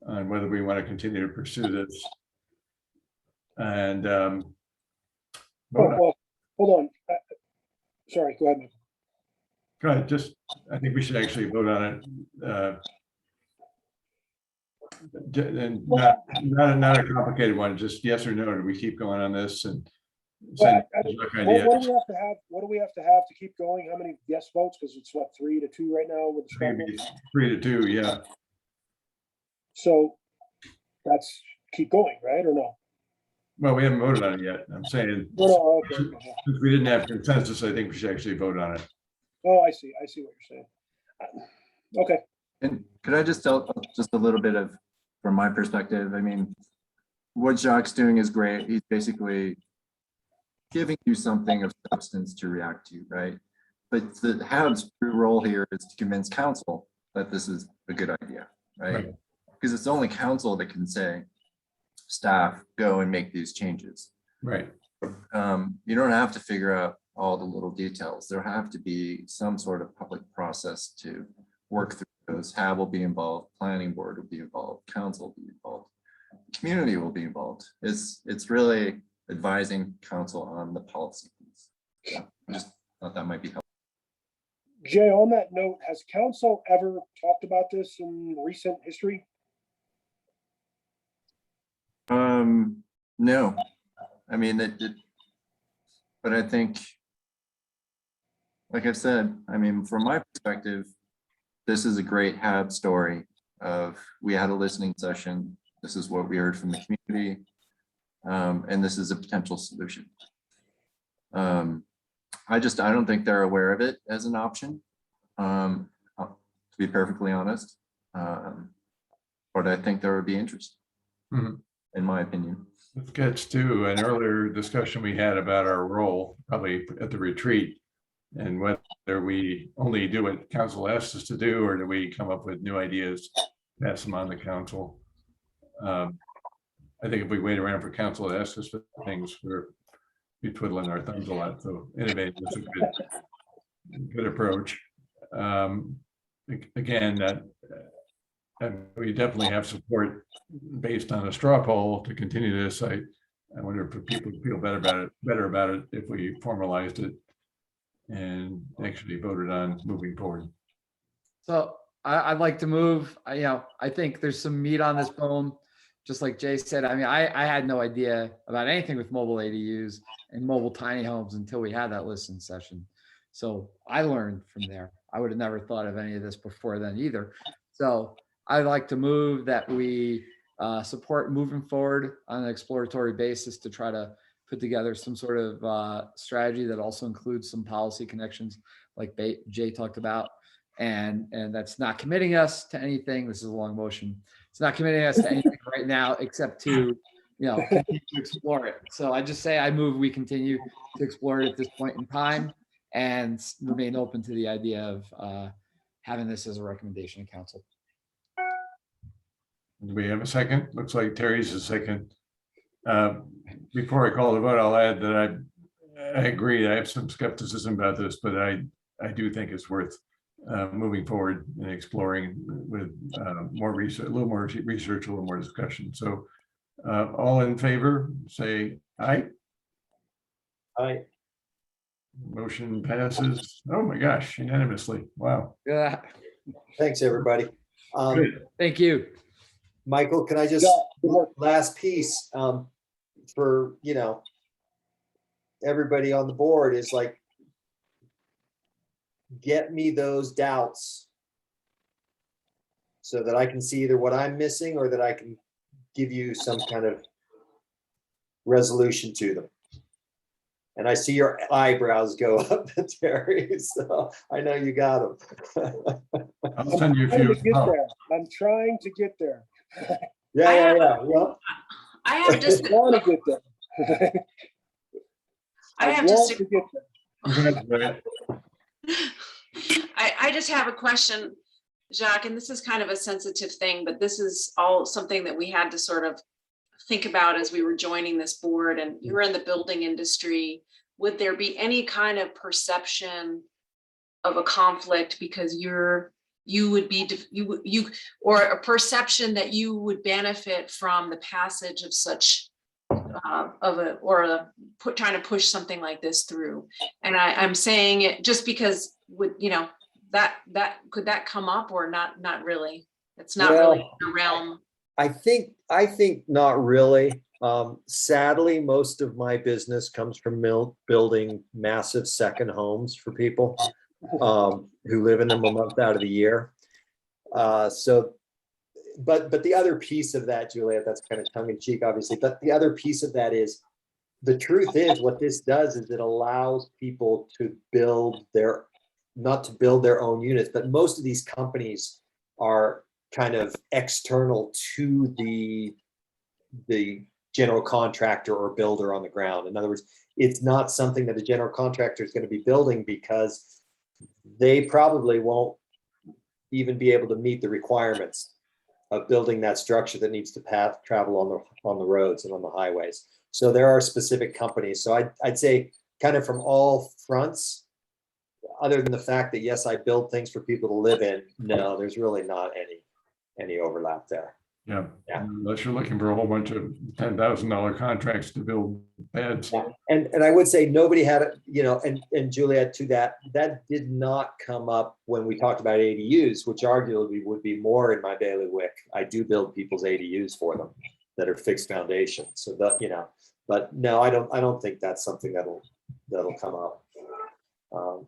on whether we want to continue to pursue this. And Well, hold on. Sorry, go ahead, Michael. go ahead. Just, I think we should actually vote on it. And not a complicated one, just yes or no. Do we keep going on this? And Well, idea. what do we have to have? What do we have to keep going? How many yes votes? Because it's what, 3-2 right now with the straw Maybe votes? 3-2, yeah. So that's keep going, right, or no? Well, we haven't voted on it yet. I'm saying, No, okay. since we didn't have consensus, I think we should actually vote on it. Oh, I see what you're saying. Okay. And could I just tell just a little bit of, from my perspective, I mean, what Jacques doing is great. He's basically giving you something of substance to react to, right? But the HAB's true role here is to convince council that this is a good idea, right? Because it's only council that can say, staff, go and make these changes. Right. You don't have to figure out all the little details. There have to be some sort of public process to work through those. HAB will be involved, planning board will be involved, council will be involved, community will be involved. It's really advising council on the policy piece. So I just thought that might be helpful. Jay, on that note, has council ever talked about this in recent history? No, I mean, but I think, like I've said, I mean, from my perspective, this is a great HAB story of, we had a listening session. This is what we heard from the community. And this is a potential solution. I don't think they're aware of it as an option, to be perfectly honest. But I think there would be interest, in my opinion. This gets to an earlier discussion we had about our role, probably at the retreat, and whether we only do what council asks us to do, or do we come up with new ideas, pass them on to council. I think if we wait around for council to ask us for things, we're be twiddling our thumbs a lot. So innovating is a good approach. Again, and we definitely have support based on a straw poll to continue this. I wonder if people feel better about it if we formalized it and actually voted on moving forward. So I'd like to move. I think there's some meat on this bone. Just like Jay said, I mean, I had no idea about anything with mobile ADUs and mobile tiny homes until we had that listening session. So I learned from there. I would have never thought of any of this before then either. So I'd like to move that we support moving forward on an exploratory basis to try to put together some sort of strategy that also includes some policy connections like Jay talked about. And that's not committing us to anything. This is a long motion. It's not committing us to anything right now, except to continue to explore it. So I just say I move we continue to explore it at this point in time and remain open to the idea of having this as a recommendation to council. Do we have a second? Looks like Terry's a second. Before I call the vote, I'll add that I agree. I have some skepticism about this, but I do think it's worth moving forward and exploring with more research, a little more research, a little more discussion. So all in favor, say aye. Aye. Motion passes. Oh my gosh, unanimously. Wow. Yeah. Thanks, everybody. Good. Thank you. Michael, can I just, Yeah, good work. last piece, for, everybody on the board is like, get me those doubts so that I can see either what I'm missing or that I can give you some kind of resolution to them. And I see your eyebrows go up, Terry, so I know you got them. I'll send you a Trying few. to get there. I'm trying to get there. Yeah. Well, I have just, I want to get there. I have want just, to get there. I just have a question, Jacques, and this is kind of a sensitive thing, but this is all something that we had to sort of think about as we were joining this board, and you're in the building industry. Would there be any kind of perception of a conflict because you would be, or a perception that you would benefit from the passage of such trying to push something like this through? And I'm saying it just because that could that come up or not really? It's not really in the realm. I think not really. Sadly, most of my business comes from building massive second homes for people who live in them a month out of the year. But the other piece of that, Juliet, that's kind of tongue in cheek, obviously, but the other piece of that is, the truth is what this does is it allows people to not to build their own units, but most of these companies are kind of external to the general contractor or builder on the ground. In other words, it's not something that a general contractor is going to be building because they probably won't even be able to meet the requirements of building that structure that needs to travel on the roads and on the highways. So there are specific companies. So I'd say kind of from all fronts, other than the fact that yes, I build things for people to live in. No, there's really not any overlap there. Yeah. Yeah. Unless you're looking for a whole bunch of $10,000 contracts to build beds. Yeah. And I would say nobody had it, and Juliet, to that did not come up when we talked about ADUs, which arguably would be more in my bailiwick. I do build people's ADUs for them that are fixed foundations. So that, but no, I don't think that's something that'll come up.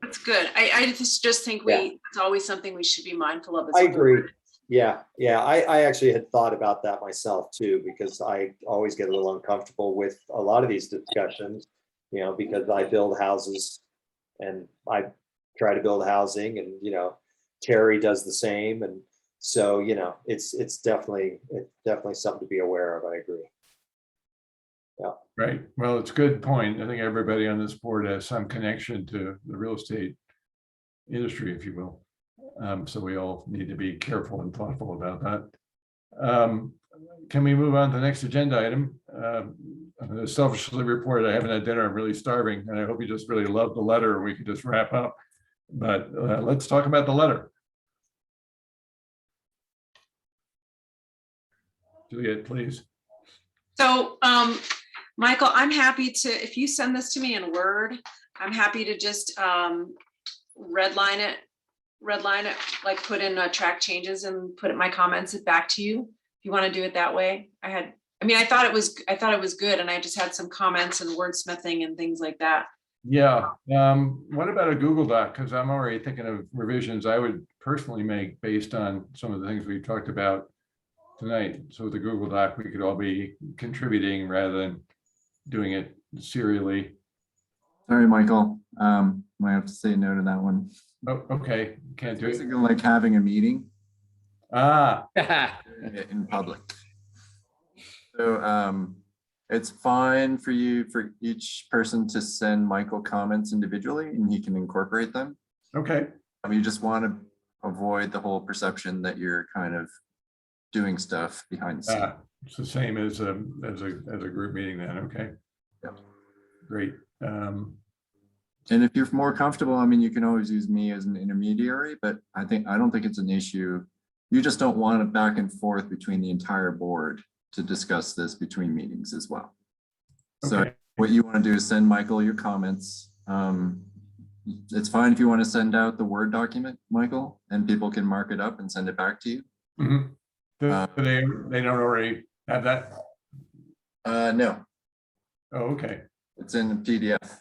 That's good. I just think it's always something we should be mindful of. I agree. Yeah. I actually had thought about that myself too, because I always get a little uncomfortable with a lot of these discussions, because I build houses and I try to build housing, and Terry does the same, and so it's definitely something to be aware of. I agree. Yeah. Right. Well, it's a good point. I think everybody on this board has some connection to the real estate industry, if you will. So we all need to be careful and thoughtful about that. Can we move on to the next agenda item? I'm going to selfishly report I haven't had dinner. I'm really starving, and I hope you just really love the letter and we can just wrap up. But let's talk about the letter. Juliet, please. So, Michael, I'm happy to, if you send this to me in Word, I'm happy to just redline it, like put in track changes and put my comments back to you. If you want to do it that way. I thought it was good, and I just had some comments and wordsmithing and things like that. Yeah. What about a Google Doc? Because I'm already thinking of revisions I would personally make based on some of the things we've talked about tonight. So with the Google Doc, we could all be contributing rather than doing it serially. Sorry, Michael. Might have to say no to that one. Oh, okay. Can't do it. Basically like having a meeting Ah, in public. So It's fine for you, for each person to send Michael comments individually and he can incorporate them. Okay, I mean, you just want to avoid the whole perception that you're kind of doing stuff behind the scenes. it's the same as a group meeting then, okay? Yep. Great. And if you're more comfortable, I mean, you can always use me as an intermediary, but I don't think it's an issue. You just don't want it back and forth between the entire board to discuss this between meetings as well. So Okay. what you want to do is send Michael your comments. It's fine if you want to send out the Word document, Michael, and people can mark it up and send it back to you. Mhm. They don't already have that? No, Oh, okay. it's in the PDF.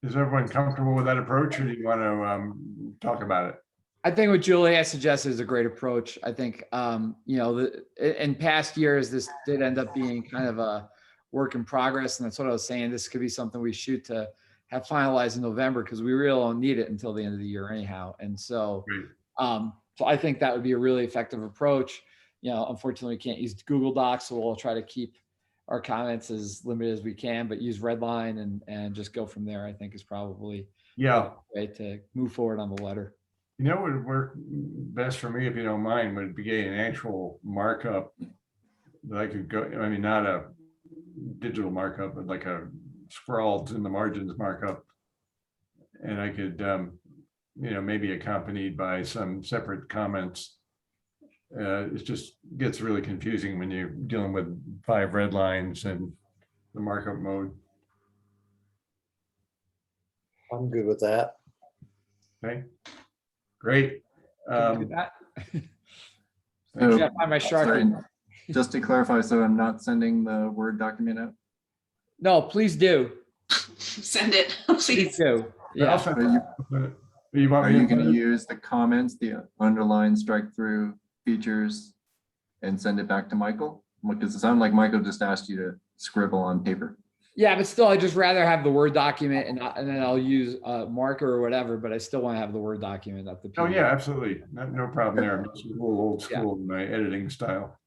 Is everyone comfortable with that approach, or do you want to talk about it? I think what Julia suggested is a great approach. I think, in past years, this did end up being kind of a work in progress. And that's what I was saying. This could be something we shoot to have finalized in November because we really don't need it until the end of the year anyhow. And so, Great. so I think that would be a really effective approach. Unfortunately, we can't use Google Docs, so we'll try to keep our comments as limited as we can, but use Redline and just go from there, I think is probably Yeah. a way to move forward on the letter. You know what would work best for me, if you don't mind, would be an actual markup that I could go, I mean, not a digital markup, but like a scrawled in the margins markup. And I could, maybe accompanied by some separate comments. It just gets really confusing when you're dealing with 5 red lines and the markup mode. I'm good with that. Okay, great. Can we do that? So, Yeah, find my shark. sorry, just to clarify, so I'm not sending the Word document out? No, please do. Send it, Please please. do. But I'll Yeah. send- Are you want Are me you to- going to use the comments, the underline, strike through features and send it back to Michael? Because it sounded like Michael just asked you to scribble on paper. Yeah, but still, I'd just rather have the Word document and then I'll use a marker or whatever, but I still want to have the Word document at the. Oh, PDF. yeah, absolutely. No problem there. I'm just a little old school in my editing style.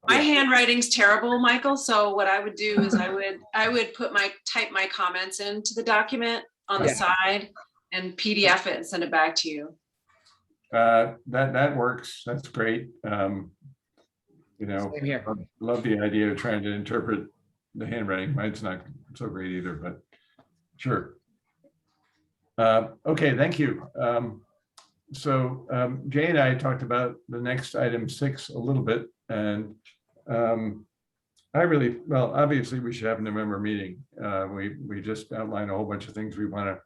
My handwriting's terrible, Michael, so what I would do is I would type my comments into the document on the Yeah. side and PDF it and send it back to you. That works. That's great. Same here. Love the idea of trying to interpret the handwriting. Mine's not so great either, but sure. Okay, thank you. So Jay and I talked about the next item 6 a little bit, and obviously we should have a November meeting. We just outlined a whole bunch of things we want to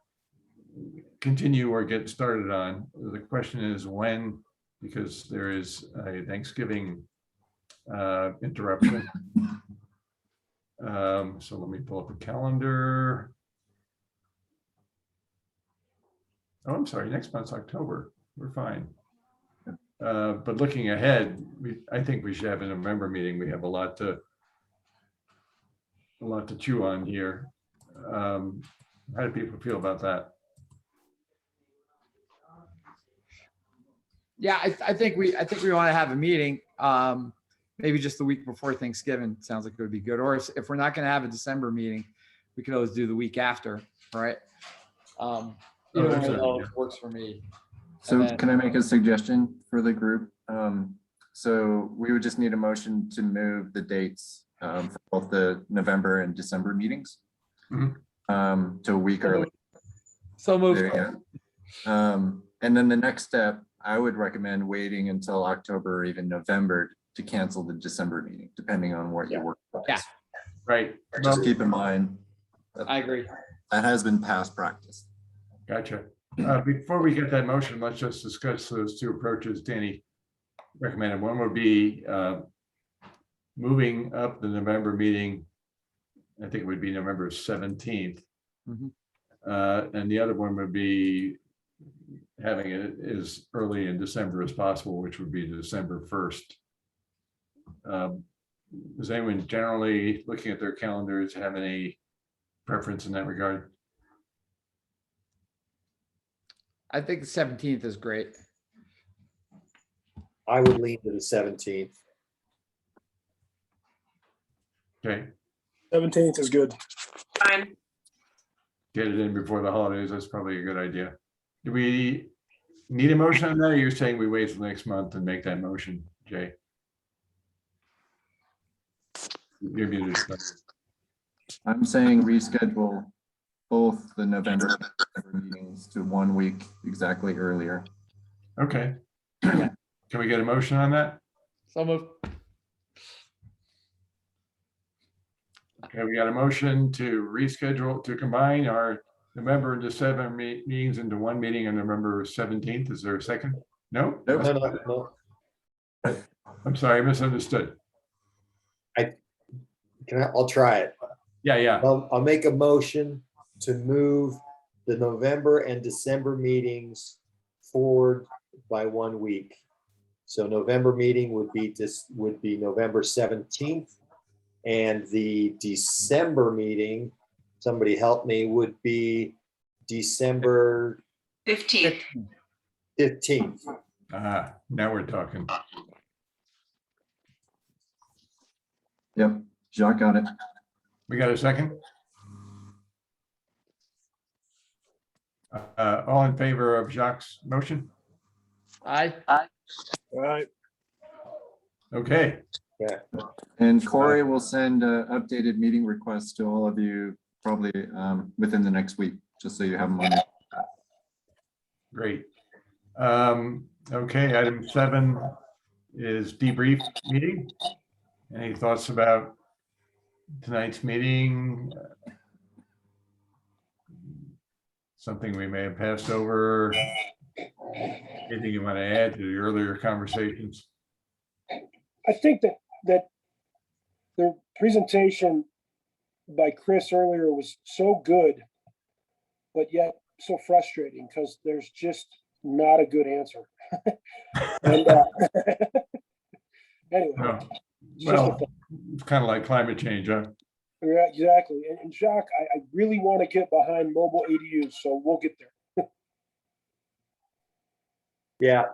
continue or get started on. The question is when, because there is a Thanksgiving interruption. So let me pull up a calendar. Oh, I'm sorry, next month's October. We're fine. But looking ahead, I think we should have a November meeting. We have a lot to chew on here. How do people feel about that? Yeah, I think we want to have a meeting. Maybe just the week before Thanksgiving sounds like it would be good. Or if we're not going to have a December meeting, we could always do the week after, right? Either one of those works for me. So And then- can I make a suggestion for the group? So we would just need a motion to move the dates for both the November and December meetings to a week early. So moved. There you go. And then the next step, I would recommend waiting until October or even November to cancel the December meeting, depending on what your work is. Yeah. Right. Just keep in mind I agree. that has been past practice. Gotcha. Before we get that motion, let's just discuss those 2 approaches Danny recommended. One would be moving up the November meeting. I think it would be November 17th. Mhm. And the other one would be having it as early in December as possible, which would be December 1st. Does anyone generally, looking at their calendars, have any preference in that regard? I think the 17th is great. I would lean to the 17th. Okay, 17th is good. Fine. get it in before the holidays. That's probably a good idea. Do we need a motion on that, or you're saying we wait till next month and make that motion, Jay? You're muted. I'm saying reschedule both the November and December meetings to 1 week exactly earlier. Okay. Can we get a motion on that? So moved. Okay, we got a motion to reschedule, to combine our November and December meetings into one meeting on November 17th. Is there a second? No? Nope. No. I'm sorry, I misunderstood. I'll try it. Yeah. I'll make a motion to move the November and December meetings forward by 1 week. So November meeting would be November 17th. And the December meeting, somebody help me, would be December 15th. 15th. Now we're talking. Yep, Jacques got it. We got a second? All in favor of Jacques' motion? Aye. All right. Okay, And Corey will send updated meeting requests to all of you probably within the next week, just so you have them on. great. Okay, item 7 is debrief meeting. Any thoughts about tonight's meeting? Something we may have passed over? Anything you want to add to the earlier conversations? I think that the presentation by Chris earlier was so good, but yet so frustrating because there's just not a good answer. And anyway, Well, it's just a well, it's kind of like climate change, huh? Yeah, exactly. And Jacques, I really want to get behind mobile ADUs, so we'll get there. Yeah,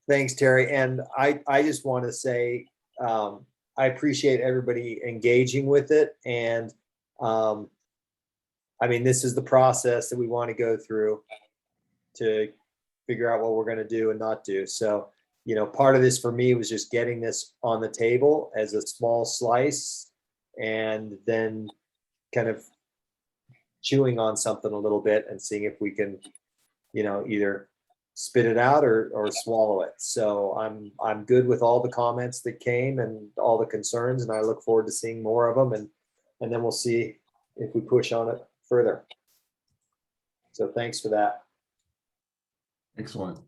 thanks, Terry. And I just want to say, I appreciate everybody engaging with it. And I mean, this is the process that we want to go through to figure out what we're going to do and not do. So, you know, part of this for me was just getting this on the table as a small slice and then kind of chewing on something a little bit and seeing if we can, you know, either spit it out or swallow it. So I'm good with all the comments that came and all the concerns, and I look forward to seeing more of them, and then we'll see if we push on it further. So thanks for that. Excellent.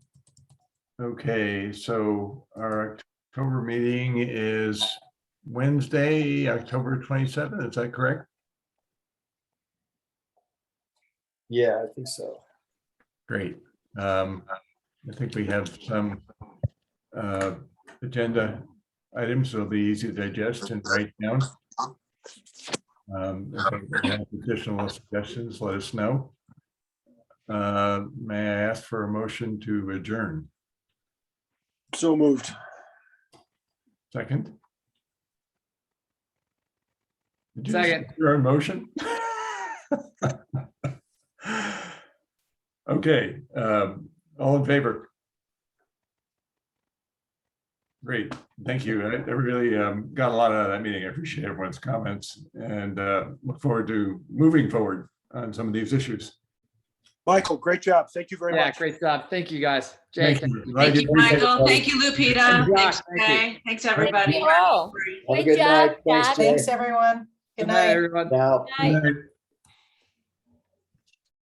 Okay, so our October meeting is Wednesday, October 27th. Is that correct? Yeah, I think so. Great. I think we have some agenda items that'll be easy to digest and write down. If anybody has additional suggestions, let us know. May I ask for a motion to adjourn? So moved. Second? Did you Second. second your own motion? Okay, all in favor? Great, thank you. I really got a lot out of that meeting. I appreciate everyone's comments and look forward to moving forward on some of these issues. Michael, great job. Thank you very Yeah, much. great job. Thank you, guys. Jay. Thank you. Thank you, Michael. Thank you, Lupita. Josh, Thanks, thank you. Jay. Thanks, everybody. you all. Have a Great good job, night. Thanks, Dad. Jay. Thanks, everyone. Good Good night, night. everyone. Now. Night. Good night.